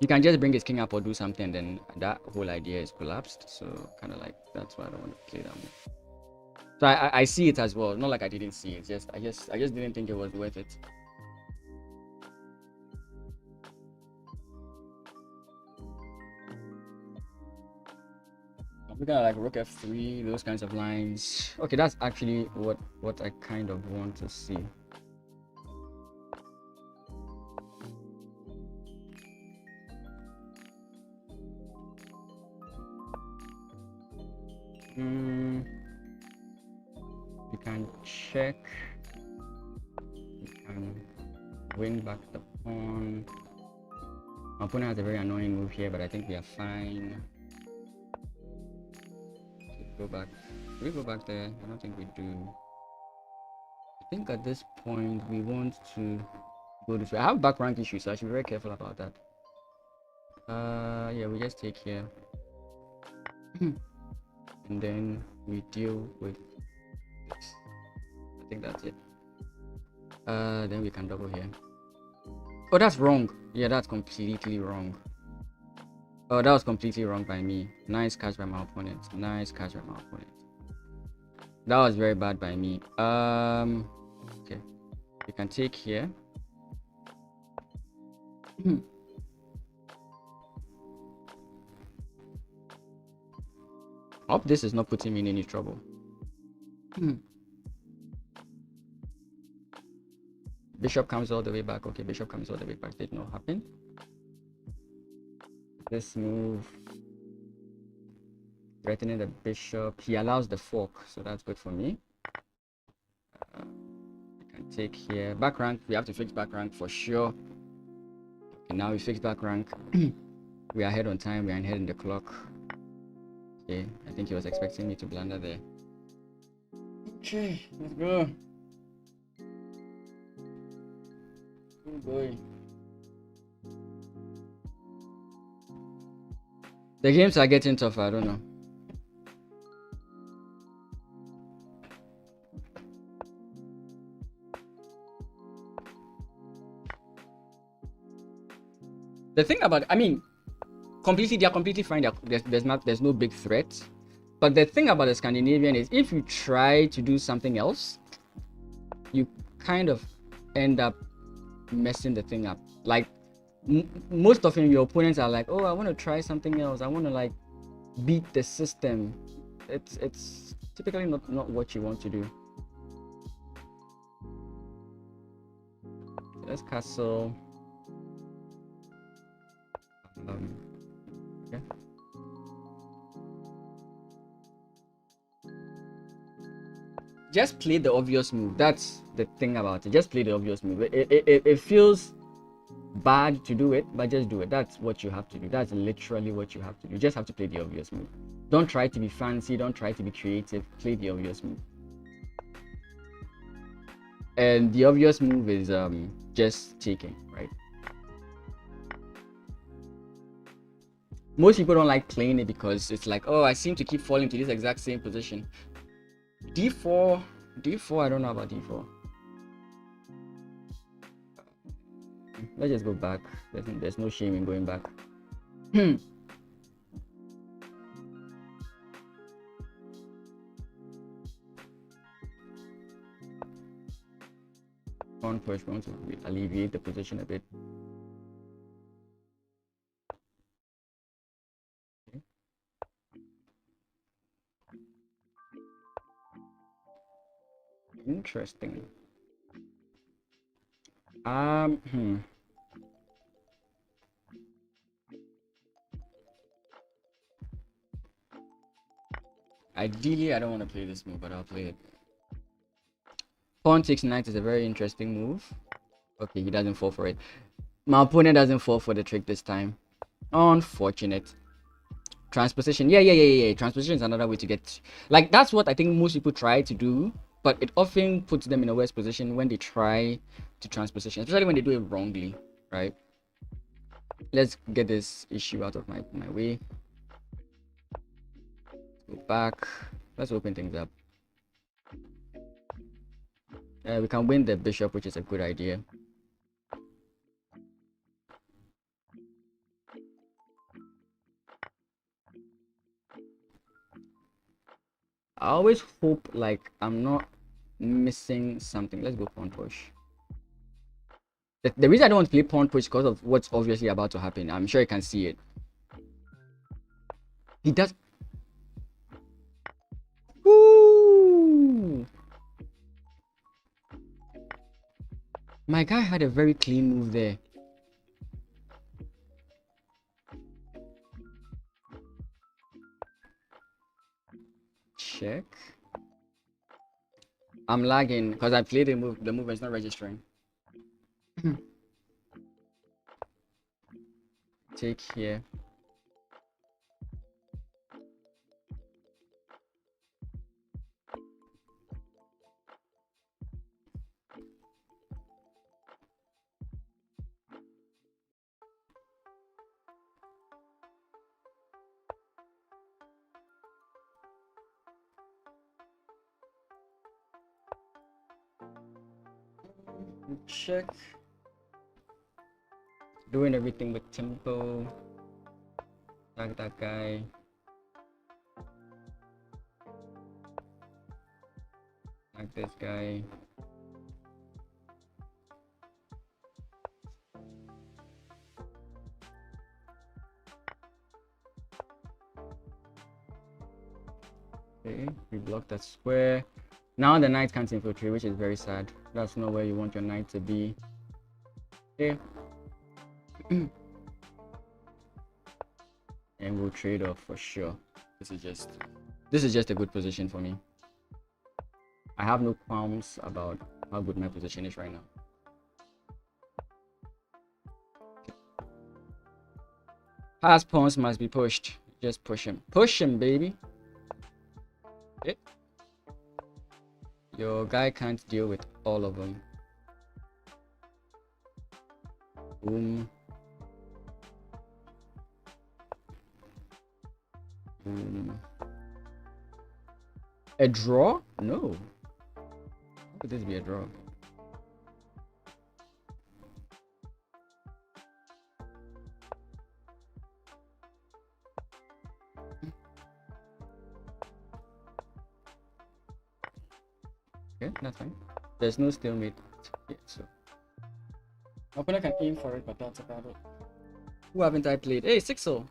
[SPEAKER 1] He can just bring his king up or do something, then that whole idea is collapsed. So kind of like that's why I don't want to play that move. So I see it as well. Not like I didn't see it. I just didn't think it was worth it. We got like rook f3, those kinds of lines. Okay, that's actually what I kind of want to see. We can check. We can win back the pawn. My opponent has a very annoying move here, but I think we are fine. Go back. Do we go back there? I don't think we do. I think at this point we want to go this way. I have back rank issues, so I should be very careful about that. Yeah, we just take here. And then we deal with this. I think that's it. Then we can double here. Oh, that's wrong. Yeah, that's completely wrong. Oh, that was completely wrong by me. Nice catch by my opponent. Nice catch by my opponent. That was very bad by me. Okay. You can take here. Hope this is not putting me in any trouble. Bishop comes all the way back. Okay, bishop comes all the way back. Did not happen. This move, threatening the bishop. He allows the fork, so that's good for me. You can take here. Back rank. We have to fix back rank for sure. Okay, now we fix back rank. We are ahead on time. We are ahead in the clock. Okay, I think he was expecting me to blunder there. Okay, let's go. Oh boy. The games are getting tougher. I don't know. The thing about, I mean, they are completely fine. There's no big threat. But the thing about the Scandinavian is, if you try to do something else, you kind of end up messing the thing up. Like most often, your opponents are like, "Oh, I want to try something else. I want to like beat the system." It's typically not what you want to do. Let's castle. Okay. Just play the obvious move. That's the thing about it. Just play the obvious move. It feels bad to do it, but just do it. That's what you have to do. That's literally what you have to do. You just have to play the obvious move. Don't try to be fancy. Don't try to be creative. Play the obvious move. And the obvious move is just taking, right? Most people don't like playing it because it's like, oh, I seem to keep falling to this exact same position. D4, I don't know about D4. Let's just go back. There's no shame in going back. Pawn push, we want to alleviate the position a bit. Okay. Interesting. Ideally, I don't want to play this move, but I'll play it. Pawn takes knight is a very interesting move. Okay, he doesn't fall for it. My opponent doesn't fall for the trick this time. Unfortunate. Transposition. Yeah. Transposition is another way to get... Like, that's what I think most people try to do, but it often puts them in a worse position when they try to transposition, especially when they do it wrongly, right? Let's get this issue out of my way. Go back. Let's open things up. We can win the bishop, which is a good idea. I always hope like I'm not missing something. Let's go pawn push. The reason I don't want to play pawn push is because of what's obviously about to happen. I'm sure you can see it. He does. Woo! My guy had a very clean move there. Check. I'm lagging because I played the move. The move is not registering. Take here. Check. Doing everything with tempo. Attack that guy. Attack this guy. Okay, we block that square. Now the knight can't infiltrate, which is very sad. That's not where you want your knight to be. Okay. And we'll trade off for sure. This is just a good position for me. I have no qualms about how good my position is right now. Pass pawns must be pushed. Just push him. Push him, baby. Okay. Your guy can't deal with all of them. Boom. Boom. A draw? No. How could this be a draw? Okay, that's fine. There's no stalemate yet, so my opponent can aim for it, but that's about it. Who haven't I played? Hey, Sixel.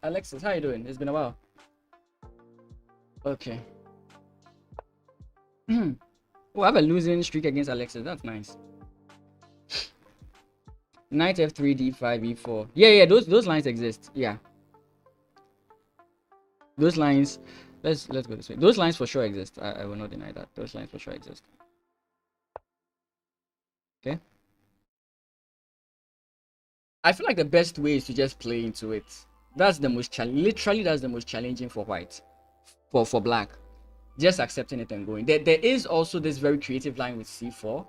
[SPEAKER 1] Alexis, how you doing? It's been a while. Okay. Oh, I have a losing streak against Alexis. That's nice. Knight f3, d5, e4. Yeah, those lines exist. Yeah. Those lines. Let's go this way. Those lines for sure exist. I will not deny that. Those lines for sure exist. Okay. I feel like the best way is to just play into it. That's the most literally that's the most challenging for white. For black. Just accepting it and going. There is also this very creative line with c4.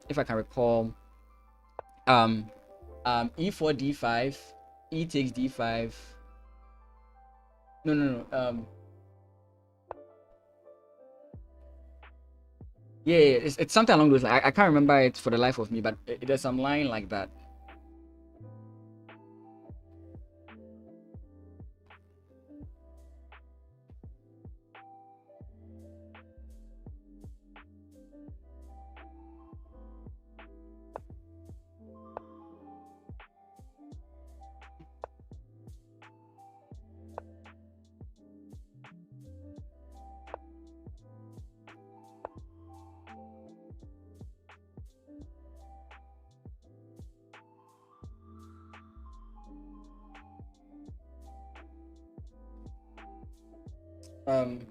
[SPEAKER 1] If I can recall, e4 d5, e takes d5. No. Yeah, it's something along those lines. I can't remember it for the life of me, but there's some line like that.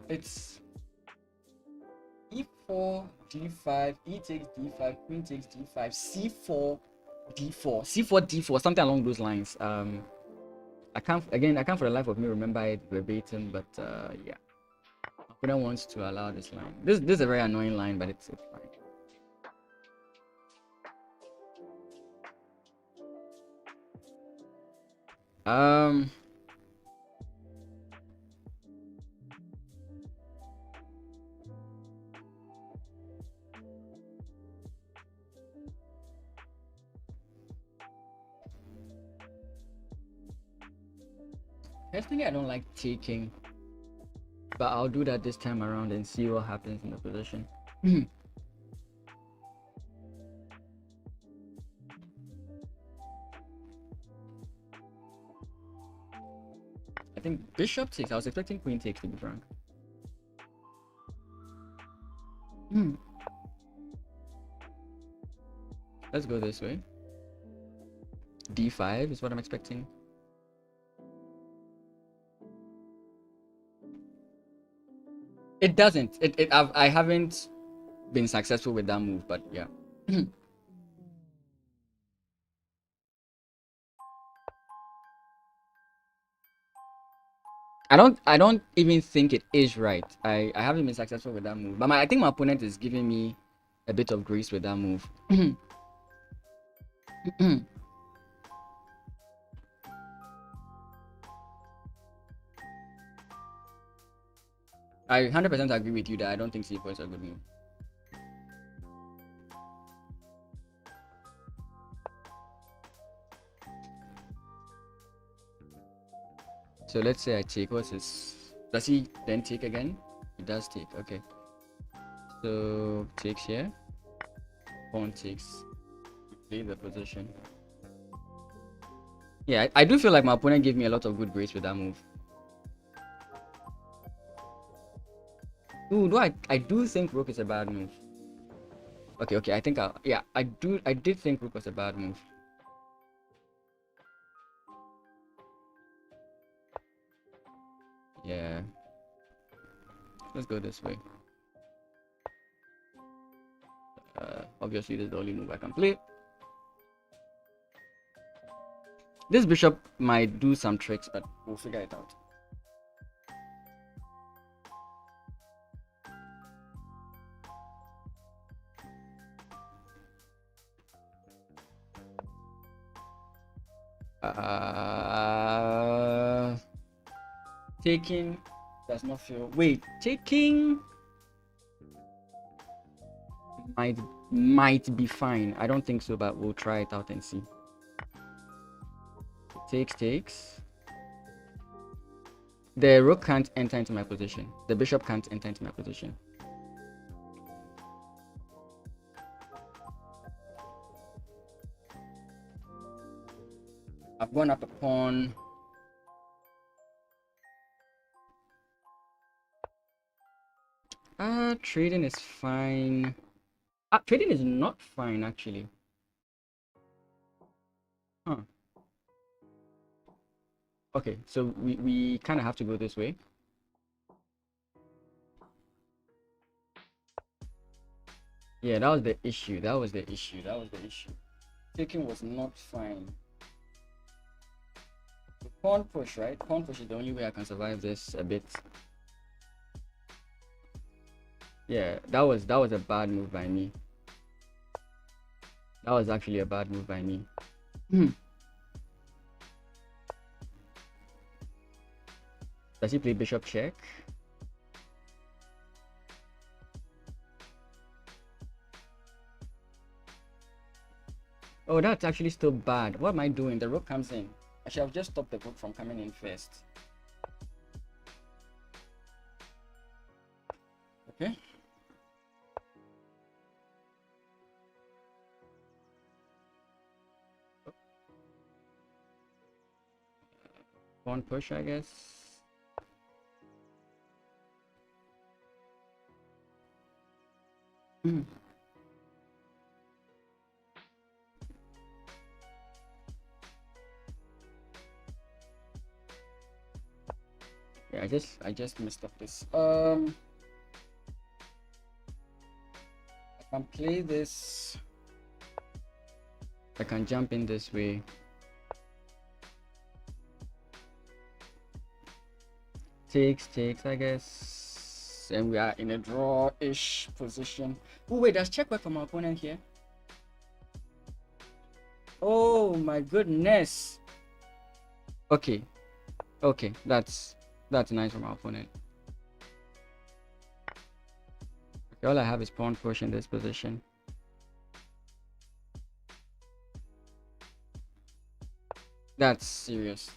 [SPEAKER 1] It's e4 d5, e takes d5, queen takes d5, c4 d4, c4 d4, something along those lines. I can't for the life of me remember it verbatim, but yeah, opponent wants to allow this line. This is a very annoying line, but it's fine. Personally, I don't like taking, but I'll do that this time around and see what happens in the position. I think bishop takes. I was expecting queen takes, to be frank. Let's go this way. d5 is what I'm expecting. It doesn't. I haven't been successful with that move, but yeah. I don't even think it is right. I haven't been successful with that move, but I think my opponent is giving me a bit of grace with that move. I 100% agree with you that I don't think c4 is a good move. So let's say I take, what's this? Does he then take again? He does take, okay. So takes here. Pawn takes. Play the position. Yeah, I do feel like my opponent gave me a lot of good grace with that move. Ooh, I do think rook is a bad move. Okay, I think I did think rook was a bad move. Yeah. Let's go this way. Obviously this is the only move I can play. This bishop might do some tricks, but we'll figure it out. Taking does not feel. Wait, taking might be fine. I don't think so, but we'll try it out and see. Takes. The rook can't enter into my position. The bishop can't enter into my position. I've gone up a pawn. Trading is fine. Trading is not fine, actually. Huh. Okay, so we kind of have to go this way. Yeah, that was the issue. Taking was not fine. Pawn push, right? Pawn push is the only way I can survive this a bit. Yeah, that was a bad move by me. That was actually a bad move by me. Does he play bishop check? Oh, that's actually still bad. What am I doing? The rook comes in. I should have just stopped the rook from coming in first. Okay. Pawn push, I guess. Yeah, I just messed up this. I can play this. I can jump in this way. Takes, I guess. And we are in a draw-ish position. Oh wait, does check work for my opponent here? Oh my goodness. Okay, that's nice for my opponent. Okay, all I have is pawn push in this position. That's serious.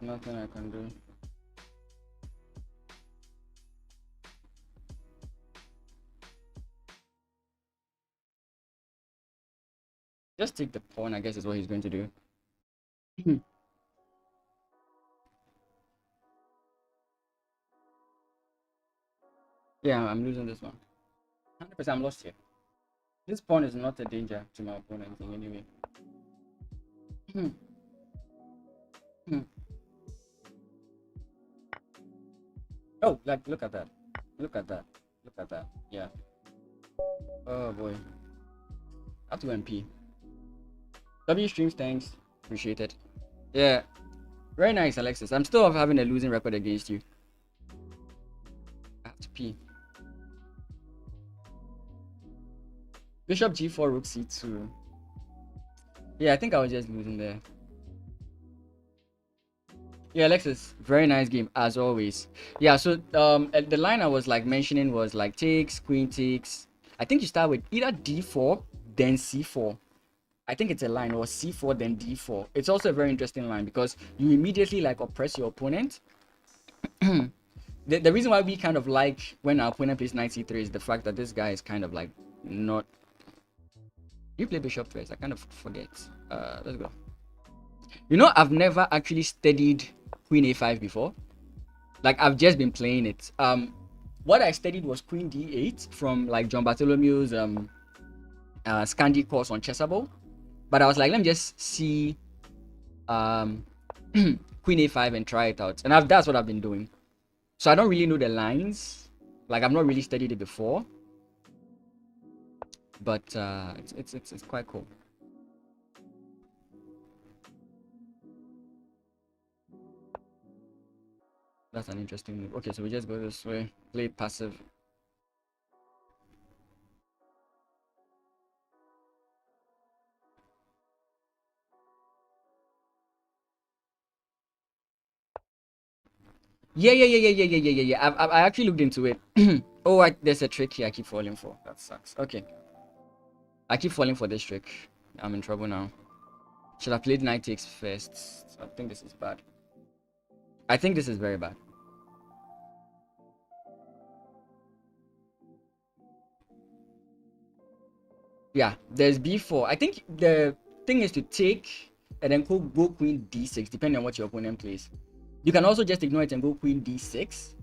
[SPEAKER 1] Nothing I can do. Just take the pawn, I guess is what he's going to do. Yeah, I'm losing this one. 100% I'm lost here. This pawn is not a danger to my opponent in any way. Oh, like, look at that. Yeah. Oh boy. I have to MP. W streams, thanks. Appreciate it. Yeah. Very nice, Alexis. I'm still having a losing record against you. I have to pee. Bishop G4, Rook C2. Yeah, I think I was just losing there. Yeah, Alexis, very nice game as always. Yeah, so the line I was like mentioning was like takes, queen takes. I think you start with either D4, then c4. I think it's a line, or c4 then d4. It's also a very interesting line because you immediately like oppress your opponent. The reason why we kind of like when our opponent plays knight c3 is the fact that this guy is kind of like not. You play bishop first. I kind of forget. Let's go. You know, I've never actually studied queen a5 before. Like, I've just been playing it. What I studied was queen d8 from like John Bartholomew's Scandi course on Chessable. But I was like, let me just see queen a5 and try it out. And that's what I've been doing. So I don't really know the lines. Like, I've not really studied it before. But it's quite cool. That's an interesting move. Okay, so we just go this way. Play passive. Yeah. I actually looked into it. Oh, there's a trick here I keep falling for. That sucks. Okay. I keep falling for this trick. I'm in trouble now. Should have played knight takes first. I think this is bad. I think this is very bad. Yeah, there's b4. I think the thing is to take and then go queen d6, depending on what your opponent plays. You can also just ignore it and go queen d6.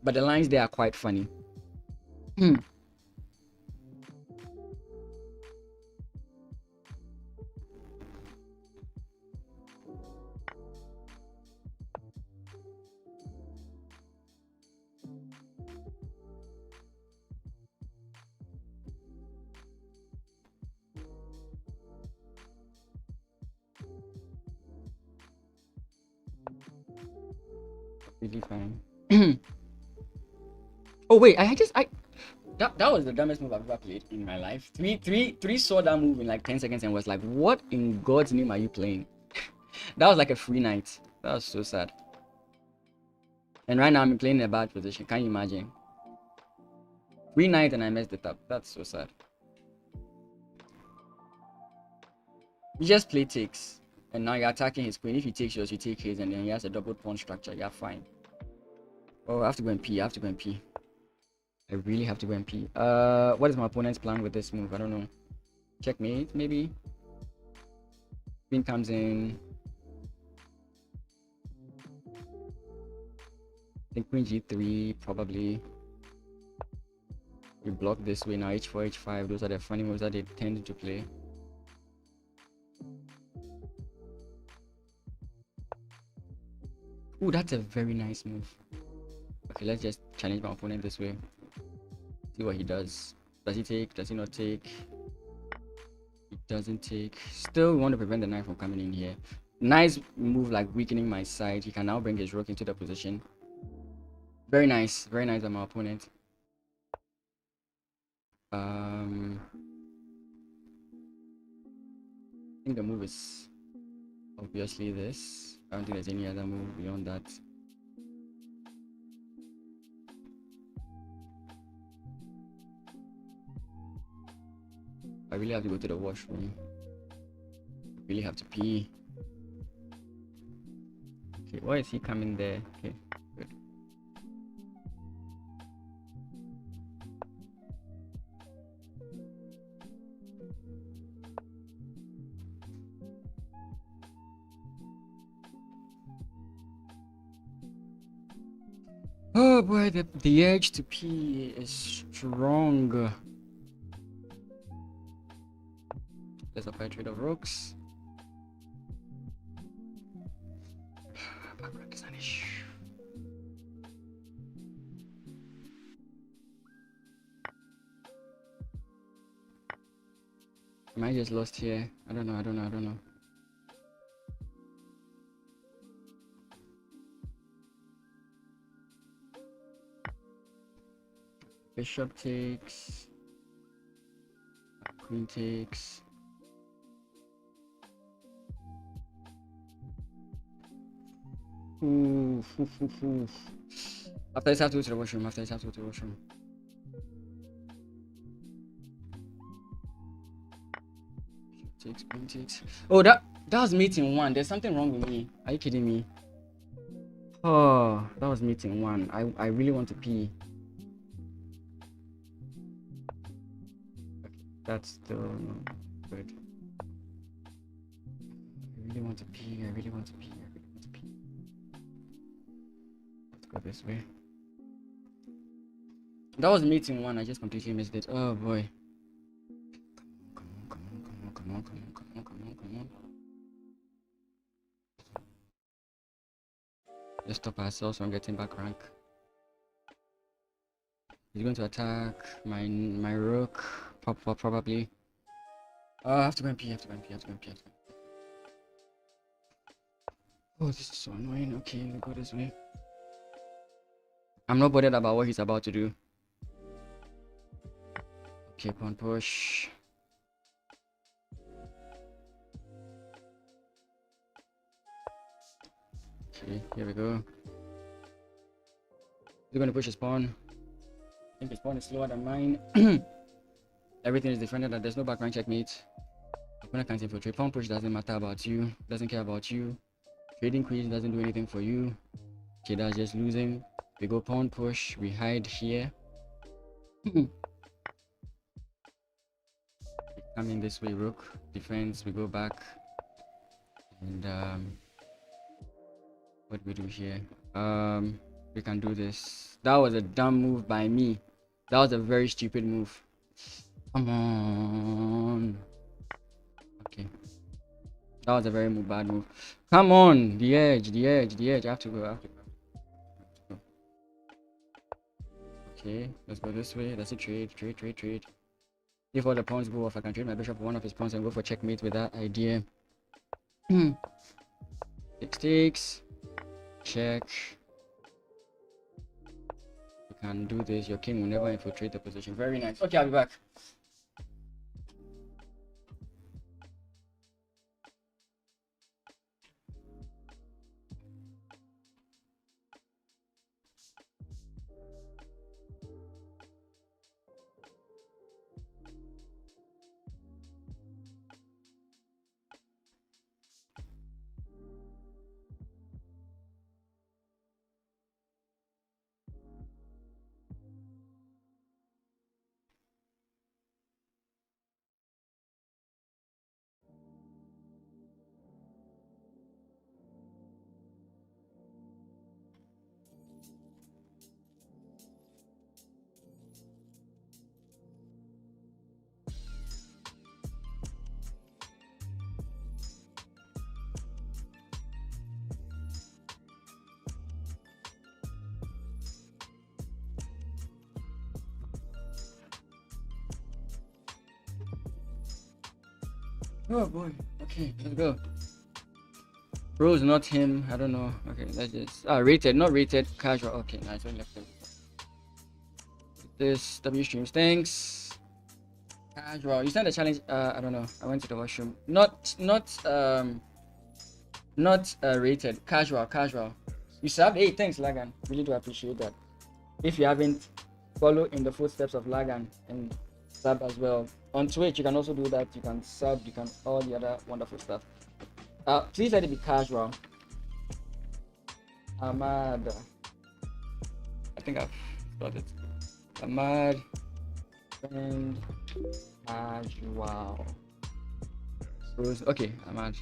[SPEAKER 1] But the lines there are quite funny. Really fine. Oh wait, that was the dumbest move I've ever played in my life. Three saw that move in like 10 seconds and was like, what in God's name are you playing? That was like a free knight. That was so sad. And right now I'm playing in a bad position. Can you imagine? Free knight and I messed it up. That's so sad. You just play takes. And now you're attacking his queen. If he takes yours, you take his, and then he has a double pawn structure. You're fine. Oh, I have to go and pee. I really have to go and pee. What is my opponent's plan with this move? I don't know. Checkmate, maybe. Queen comes in. I think queen g3, probably. We block this way now. h4, h5. Those are the funny moves that they tend to play. Ooh, that's a very nice move. Okay, let's just challenge my opponent this way. See what he does. Does he take? Does he not take? He doesn't take. Still, we want to prevent the knight from coming in here. Nice move, like weakening my side. He can now bring his rook into the position. Very nice on my opponent. I think the move is obviously this. I don't think there's any other move beyond that. I really have to go to the washroom. Really have to pee. Okay, why is he coming there? Okay, good. Oh boy, the urge to pee is strong. There's a fair trade of rooks. Backrook is an issue. Am I just lost here? I don't know. Bishop takes. Queen takes. Ooh. After this, I have to go to the washroom. Queen takes. Oh, that was meeting one. There's something wrong with me. Are you kidding me? Oh, that was meeting one. I really want to pee. Okay, that's still not good. I really want to pee. I really want to pee. I really want to pee. Let's go this way. That was meeting one. I just completely missed it. Oh boy. Come on, come on, come on, come on, come on, come on, come on, come on. Let's stop ourselves from getting back rank. He's going to attack my rook. Probably. I have to go and pee. I have to go and pee. I have to go and pee. Oh, this is so annoying. Okay, let me go this way. I'm not bothered about what he's about to do. Okay, pawn push. Okay, here we go. He's going to push his pawn. I think his pawn is slower than mine. Everything is defended and there's no background checkmate. Opponent can't infiltrate. Pawn push doesn't matter about you. Doesn't care about you. Trading queen doesn't do anything for you. Okay, that's just losing. We go pawn push. We hide here. We come in this way, rook. Defense. We go back. And what do we do here? We can do this. That was a dumb move by me. That was a very stupid move. Come on. Okay. That was a very bad move. Come on. The edge, the edge, the edge. I have to go. I have to go. Okay, let's go this way. That's a trade. Trade. If all the pawns go off, I can trade my bishop for one of his pawns and go for checkmate with that idea. Takes. Check. You can do this. Your king will never infiltrate the position. Very nice. Okay, I'll be back. Oh boy. Okay, let's go. Rose, not him. I don't know. Okay, let's just rated, not rated, casual. Okay, nice. We left it. This W streams. Thanks. Casual. You sent a challenge. I don't know. I went to the washroom. Not rated. Casual. You subbed. Hey, thanks, Lagan. Really do appreciate that. If you haven't, follow in the footsteps of Lagan and sub as well. On Twitch, you can also do that. You can sub. You can all the other wonderful stuff. Please let it be casual. Ahmad. I think I've got it. Ahmad and casual. Rose. Okay, Ahmad.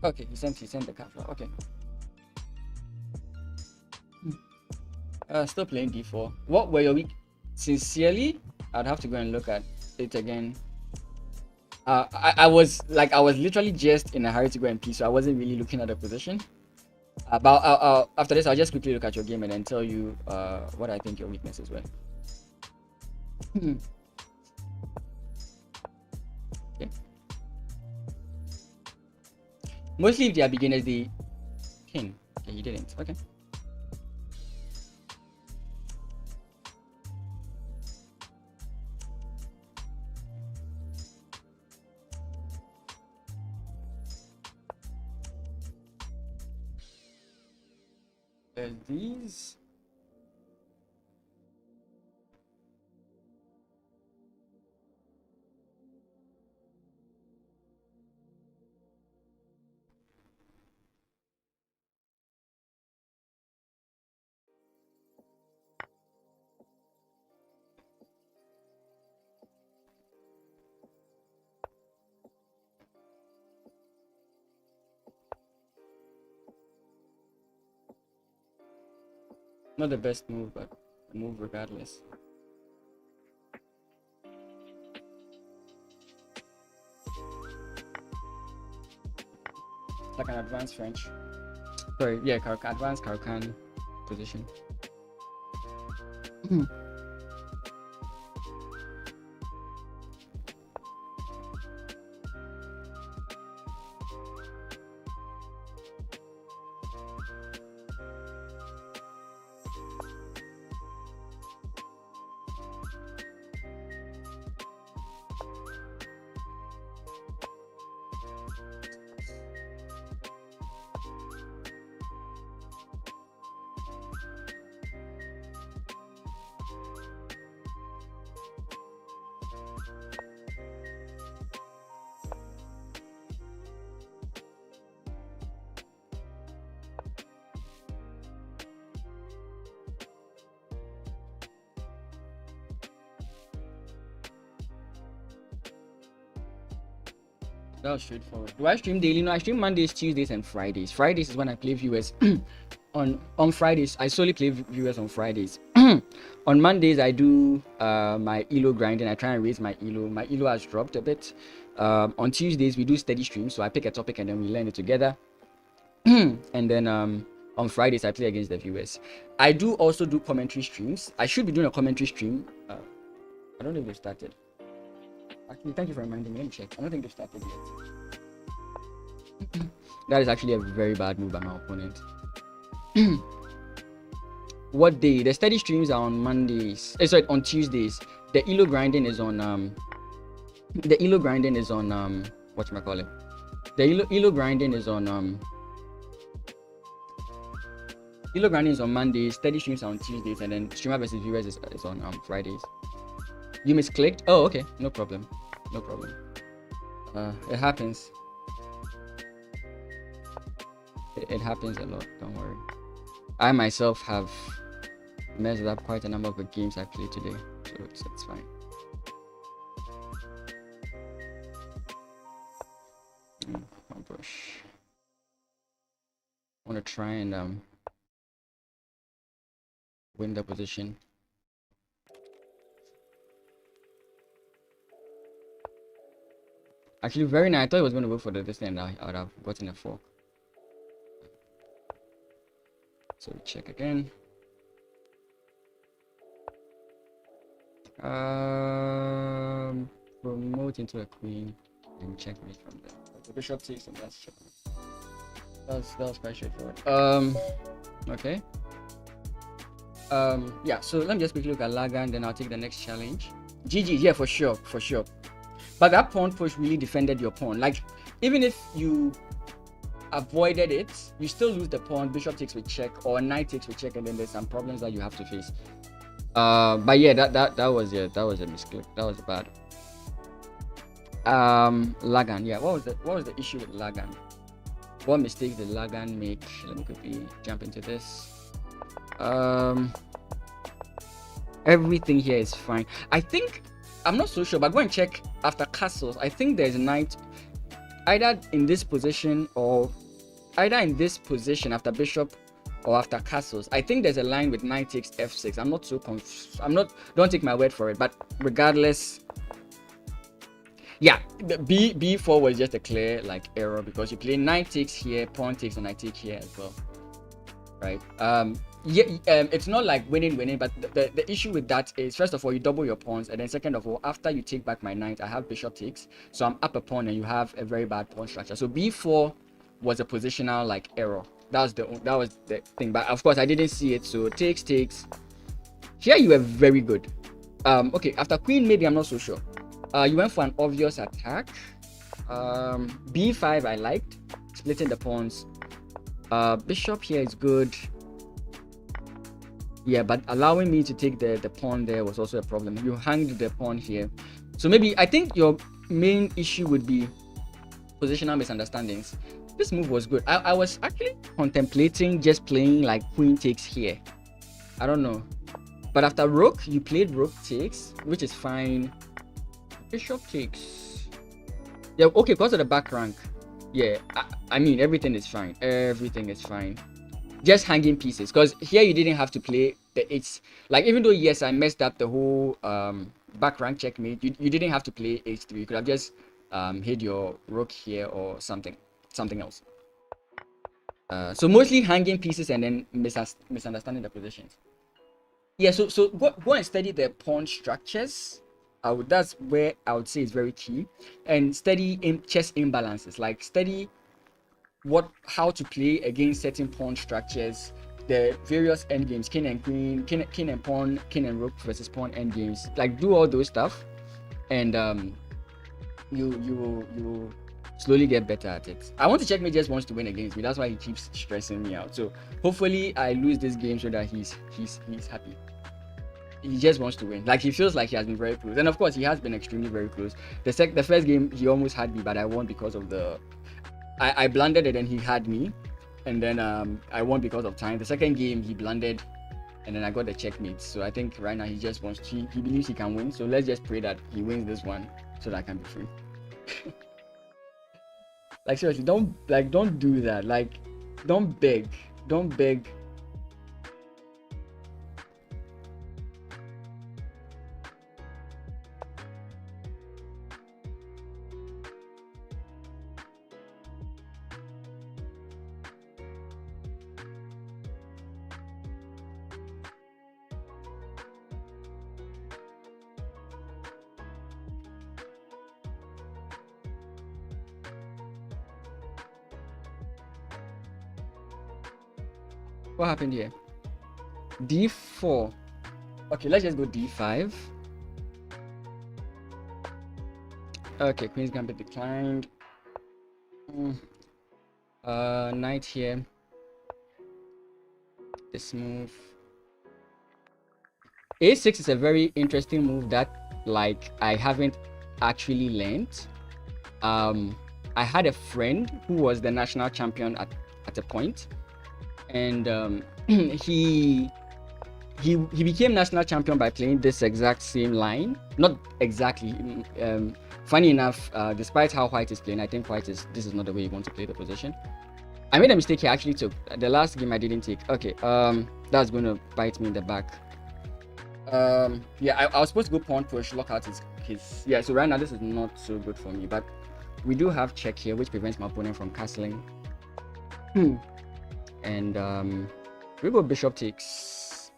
[SPEAKER 1] Okay, he sent the casual. Okay. Still playing d4. What were your weak? Sincerely, I'd have to go and look at it again. I was literally just in a hurry to go and pee, so I wasn't really looking at the position. But after this, I'll just quickly look at your game and then tell you what I think your weaknesses were. Okay. Mostly if they are beginners, they king. Okay, you didn't. Okay. These. Not the best move, but a move regardless. Like an advanced French. Sorry, yeah, advanced Caro-Kann position. That was straightforward. Do I stream daily? No, I stream Mondays, Tuesdays, and Fridays. Fridays is when I play viewers. on Fridays, I solely play viewers on Fridays. On Mondays, I do my elo grinding. I try and raise my elo. My elo has dropped a bit. On Tuesdays, we do steady streams. So I pick a topic and then we learn it together. And then on Fridays, I play against the viewers. I do also do commentary streams. I should be doing a commentary stream. I don't know if they've started. Actually, thank you for reminding me. Let me check. I don't think they've started yet. That is actually a very bad move by my opponent. What day? The steady streams are on Mondays. Sorry, on Tuesdays. The elo grinding is on whatchamacallit? The elo grinding is on elo grinding is on Mondays, steady streams are on Tuesdays, and then streamer versus viewers is on Fridays. You misclicked? Oh, okay, no problem. No problem. It happens. It happens a lot, don't worry. I myself have messed up quite a number of the games I played today, so it's fine. Oh gosh. I want to try and win the position. Actually, very nice. I thought it was going to go for the distance, and I would have gotten a fork. So we check again. Promote into a queen and checkmate from there. The bishop takes and that's checkmate. That was quite straightforward. Okay. Yeah, so let me just quickly look at Laga and then I'll take the next challenge. GG, yeah, for sure. But that pawn push really defended your pawn. Like, even if you avoided it, you still lose the pawn. Bishop takes with check, or knight takes with check, and then there's some problems that you have to face. But yeah, that was a misclick. That was bad. Lagan, yeah. What was the issue with Lagan? What mistakes did Lagan make? Let me quickly jump into this. Everything here is fine. I think, I'm not so sure, but go and check after castles. I think there's a knight either in this position after bishop or after castles. I think there's a line with knight takes f6. I'm not so confused. Don't take my word for it, but regardless, yeah, the b4 was just a clear like error because you play knight takes here, pawn takes, and I take here as well, right? It's not like winning, but the issue with that is, first of all, you double your pawns, and then second of all, after you take back my knight, I have bishop takes, so I'm up a pawn and you have a very bad pawn structure. So b4 was a positional like error. That was the thing, but of course I didn't see it. So takes. Here you were very good. Okay, after queen maybe I'm not so sure. You went for an obvious attack. b5 I liked, splitting the pawns. Bishop here is good. Yeah, but allowing me to take the pawn there was also a problem. You hanged the pawn here. So maybe, I think your main issue would be positional misunderstandings. This move was good. I was actually contemplating just playing like queen takes here. I don't know. But after rook, you played rook takes, which is fine. Bishop takes. Yeah, okay, because of the back rank. Yeah, I mean, everything is fine. Everything is fine. just hanging pieces, because here you didn't have to play the h, like even though yes I messed up the whole back rank checkmate, you didn't have to play h3. You could have just hid your rook here or something else. So mostly hanging pieces and then misunderstanding the positions. Yeah, so go and study the pawn structures. That's where I would say is very key. And study chess imbalances, like study how to play against certain pawn structures, the various endgames, king and queen, king and pawn, king and rook versus pawn endgames. Like do all those stuff, and you will slowly get better at it. I want to check me just wants to win against me. That's why he keeps stressing me out. So hopefully I lose this game so that he's happy. He just wants to win. Like he feels like he has been very close, and of course he has been extremely very close. The first game he almost had me, but I won because of I blundered it and he had me, and then I won because of time. The second game he blundered, and then I got the checkmate. So I think right now he just wants to, he believes he can win. So let's just pray that he wins this one so that I can be free. Like seriously, don't do that. Like don't beg. What happened here? D4. Okay, let's just go D5. Okay, Queen's Gambit declined. Knight here. This move. A6 is a very interesting move that like I haven't actually learned. I had a friend who was the national champion at a point, and he became national champion by playing this exact same line. Not exactly. Funny enough, despite how white is playing, I think this is not the way you want to play the position. I made a mistake here. I actually took the last game I didn't take. Okay, that's going to bite me in the back. Yeah, I was supposed to go pawn push, lock out his yeah. So right now this is not so good for me, but we do have check here, which prevents my opponent from castling. And we go bishop takes.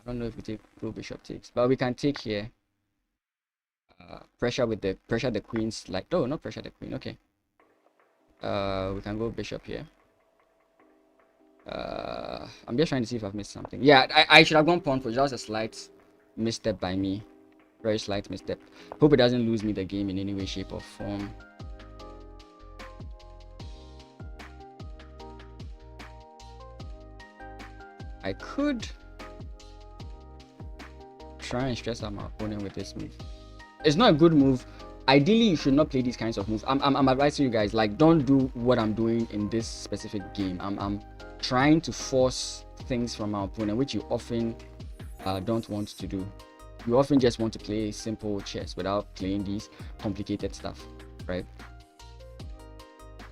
[SPEAKER 1] I don't know if we go bishop takes, but we can take here. Pressure the queens, like no, not pressure the queen. Okay. We can go bishop here. I'm just trying to see if I've missed something. Yeah, I should have gone pawn push. That was a slight misstep by me. Very slight misstep. Hope it doesn't lose me the game in any way, shape, or form. I could try and stress out my opponent with this move. It's not a good move. Ideally, you should not play these kinds of moves. I'm advising you guys, like, don't do what I'm doing in this specific game. I'm trying to force things from my opponent, which you often don't want to do. You often just want to play simple chess without playing these complicated stuff, right?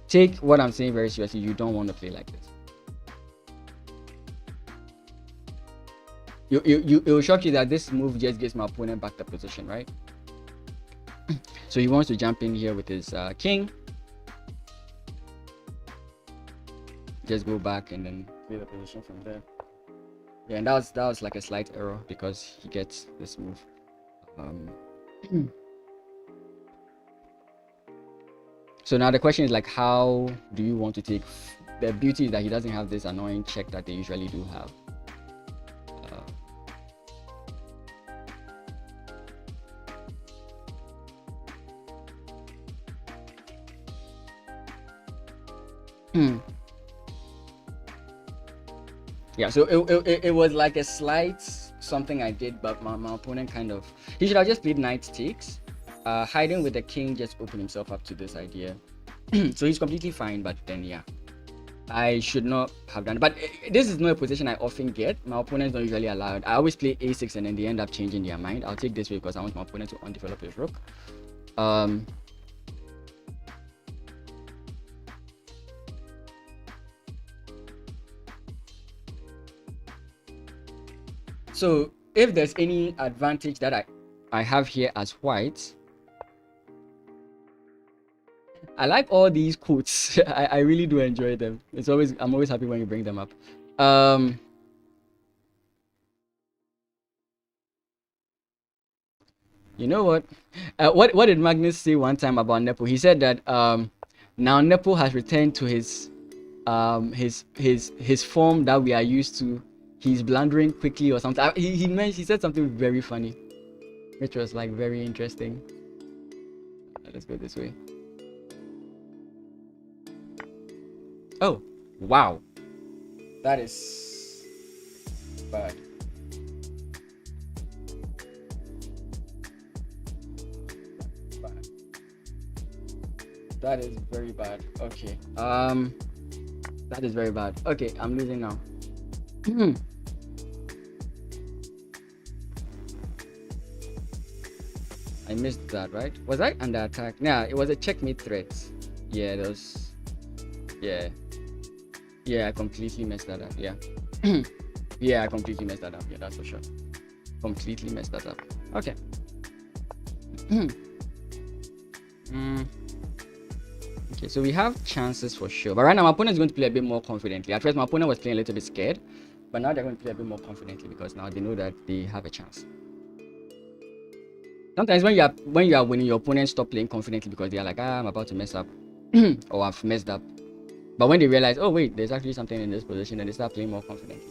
[SPEAKER 1] Take what I'm saying very seriously. You don't want to play like this. It will shock you that this move just gives my opponent back the position, right? So he wants to jump in here with his king. Just go back and then play the position from there. Yeah, and that was like a slight error because he gets this move. So now the question is like, how do you want to take? The beauty is that he doesn't have this annoying check that they usually do have. Yeah, so it was like a slight something I did, but my opponent kind of, he should have just played knight takes. Hiding with the king just opened himself up to this idea. So he's completely fine, but then yeah, I should not have done it. But this is not a position I often get. My opponents don't usually allow it. I always play a6 and then they end up changing their mind. I'll take this way because I want my opponent to undevelop his rook. So if there's any advantage that I have here as white, I like all these quotes. I really do enjoy them. I'm always happy when you bring them up. You know what? What did Magnus say one time about Nepo? He said that now Nepo has returned to his form that we are used to. He's blundering quickly or something. He said something very funny, which was like very interesting. Let's go this way. Oh, wow. That is bad. Bad. That is very bad. Okay. That is very bad. Okay, I'm losing now. I missed that, right? Was I under attack? Nah, it was a checkmate threat. Yeah, those. Yeah. Yeah, I completely messed that up. Yeah. Yeah, I completely messed that up. Yeah, that's for sure. Completely messed that up. Okay. Okay, so we have chances for sure. But right now, my opponent is going to play a bit more confidently. At first, my opponent was playing a little bit scared. But now they're going to play a bit more confidently because now they know that they have a chance. Sometimes when you are winning, your opponents stop playing confidently because they are like, I'm about to mess up. Or I've messed up. But when they realize, oh wait, there's actually something in this position, and they start playing more confidently.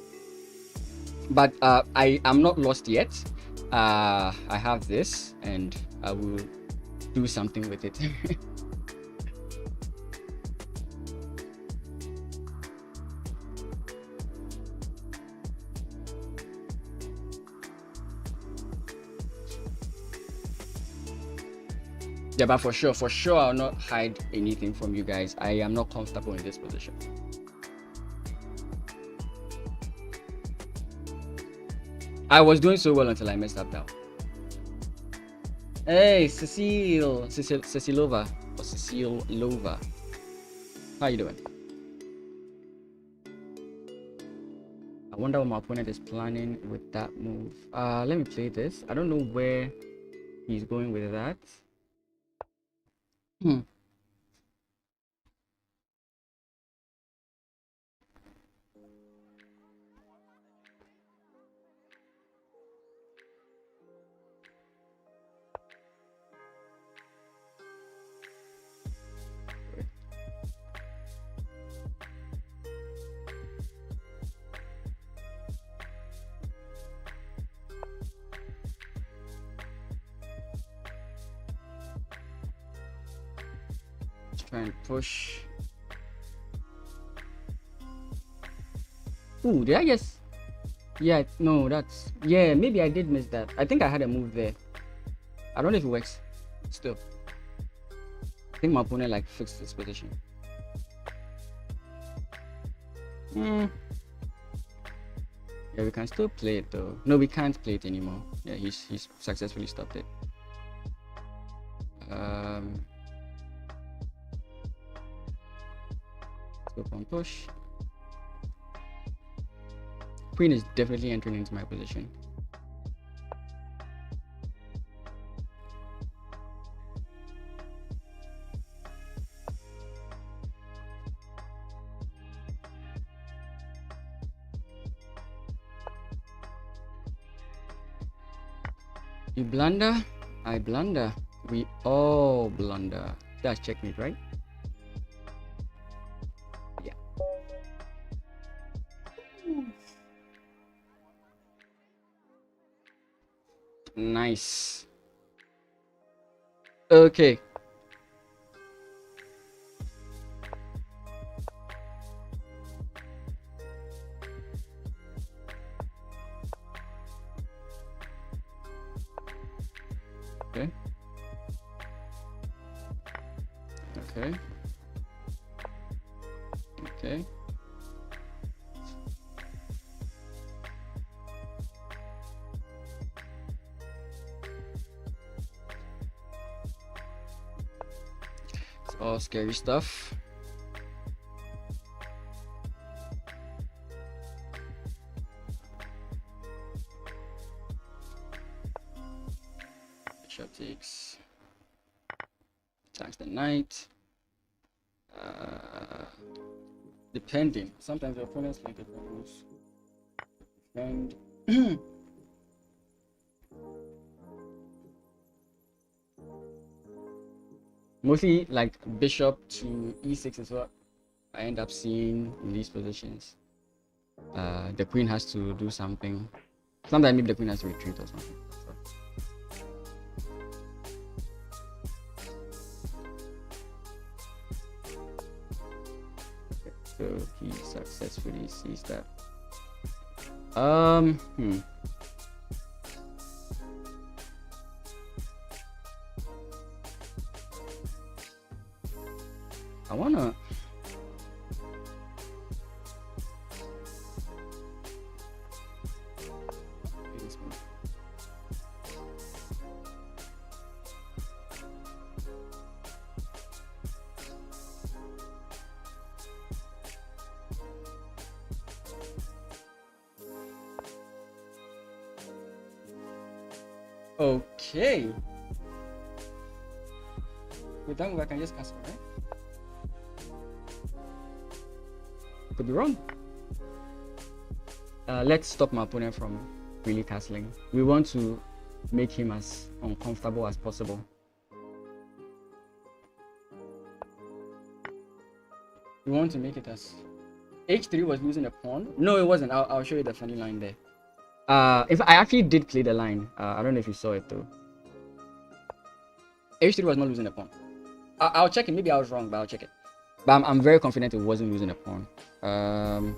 [SPEAKER 1] But I am not lost yet. I have this, and I will do something with it. Yeah, but for sure, I'll not hide anything from you guys. I am not comfortable in this position. I was doing so well until I messed up now. Hey, Cecilova, or Cecilova. How you doing? I wonder what my opponent is planning with that move. Let me play this. I don't know where he's going with that. Try and push. Ooh, did I just? Yeah, no, that's. Yeah, maybe I did miss that. I think I had a move there. I don't know if it works. Still. I think my opponent like fixed this position. Yeah, we can still play it though. No, we can't play it anymore. Yeah, he's successfully stopped it. Let's go on push. Queen is definitely entering into my position. You blunder, I blunder. We all blunder. That's checkmate, right? Yeah. Nice. Okay. Okay. Okay. Okay. It's all scary stuff. Bishop takes. Attacks the knight. Depending. Sometimes your opponents like it moves. And mostly like bishop to e6 is what I end up seeing in these positions. The queen has to do something. Sometimes maybe the queen has to retreat or something. So he successfully sees that. I wanna. Okay. With that move, I can just castle, right? Could be wrong. Let's stop my opponent from really castling. We want to make him as uncomfortable as possible. We want to make it as h3 was losing a pawn. No, it wasn't. I'll show you the funny line there. If I actually did play the line, I don't know if you saw it though. h3 was not losing a pawn. I'll check it. Maybe I was wrong, but I'll check it. But I'm very confident it wasn't losing a pawn. I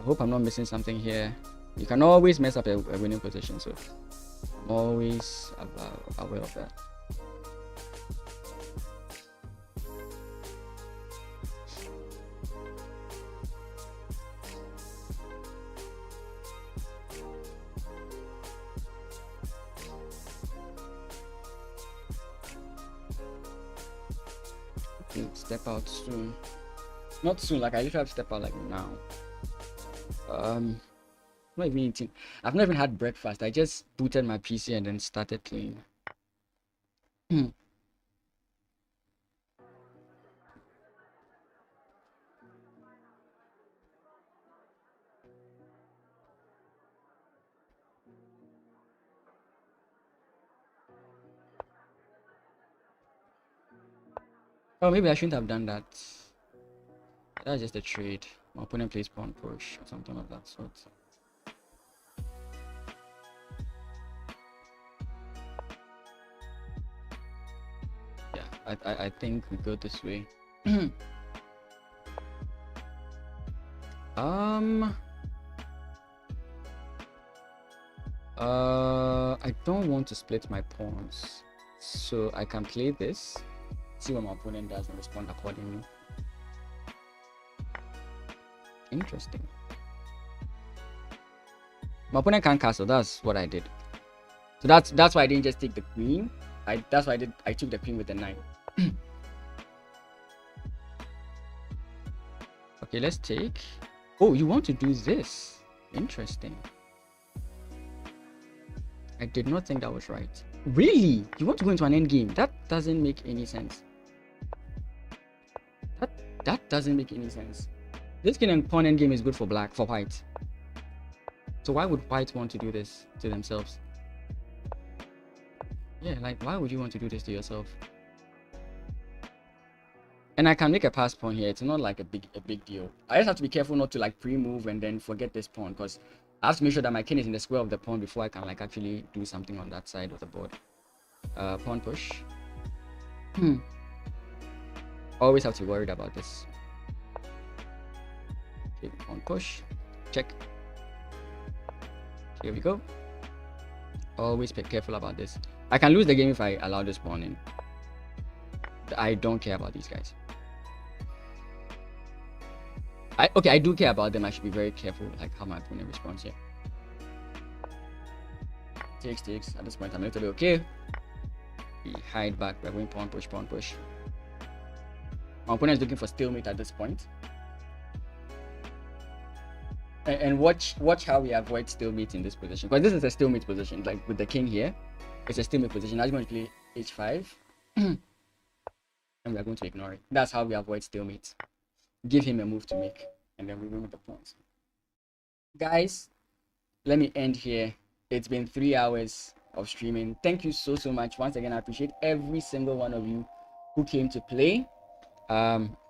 [SPEAKER 1] hope I'm not missing something here. You can always mess up a winning position, so I'm always aware of that. Step out soon. Not soon, like I literally have to step out like now. Not even eating. I've not even had breakfast. I just booted my PC and then started playing. Oh, maybe I shouldn't have done that. That's just a trade. My opponent plays pawn push or something of that sort. Yeah, I think we go this way. I don't want to split my pawns, so I can play this, see what my opponent does and respond accordingly. Interesting. My opponent can't castle. That's what I did. So that's why I didn't just take the queen. That's why I took the queen with the knight. Okay, let's take. Oh, you want to do this? Interesting. I did not think that was right. Really? You want to go into an endgame? That doesn't make any sense. That doesn't make any sense. This king and pawn endgame is good for white. So why would white want to do this to themselves? Yeah, like why would you want to do this to yourself? And I can make a pass pawn here. It's not like a big deal. I just have to be careful not to like pre-move and then forget this pawn, because I have to make sure that my king is in the square of the pawn before I can like actually do something on that side of the board. Pawn push. Always have to be worried about this. Okay, pawn push. Check. Here we go. Always be careful about this. I can lose the game if I allow this pawn in. I don't care about these guys. Okay, I do care about them. I should be very careful like how my opponent responds here. Takes. At this point, I'm a little bit okay. We hide back. We're going pawn push. My opponent is looking for stalemate at this point. And watch how we avoid stalemate in this position, because this is a stalemate position. Like with the king here, it's a stalemate position. I'm going to play h5 and we are going to ignore it. That's how we avoid stalemate. Give him a move to make, and then we win with the pawns. Guys, let me end here. It's been 3 hours of streaming. Thank you so much once again. I appreciate every single one of you who came to play.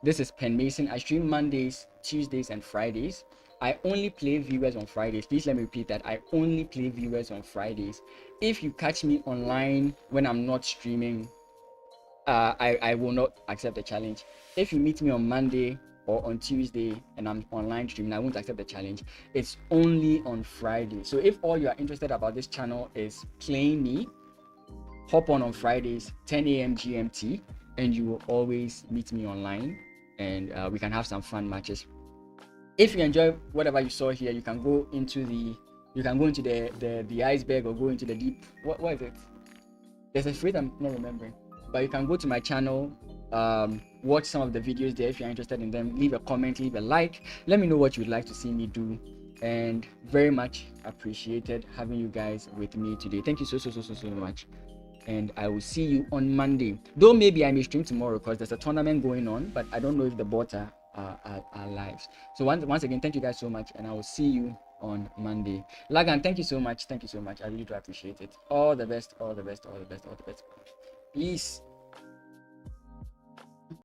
[SPEAKER 1] This is Pen Mason. I stream Mondays, Tuesdays, and Fridays. I only play viewers on Fridays. Please let me repeat that. I only play viewers on Fridays. If you catch me online when I'm not streaming, I will not accept the challenge. If you meet me on Monday or on Tuesday and I'm online streaming, I won't accept the challenge. It's only on Friday. So if all you are interested about this channel is playing me, hop on Fridays, 10 a.m. GMT, and you will always meet me online, and we can have some fun matches. If you enjoy whatever you saw here, you can go into the iceberg, or go into the deep. What is it? There's a phrase I'm not remembering, but you can go to my channel, watch some of the videos there if you're interested in them. Leave a comment, leave a like. Let me know what you'd like to see me do, and very much appreciated having you guys with me today. Thank you so much. And I will see you on Monday. Though maybe I may stream tomorrow because there's a tournament going on, but I don't know if the bots are live. So once again, thank you guys so much, and I will see you on Monday. Lagan, thank you so much. Thank you so much. I really do appreciate it. All the best, all the best, all the best, all the best. Peace.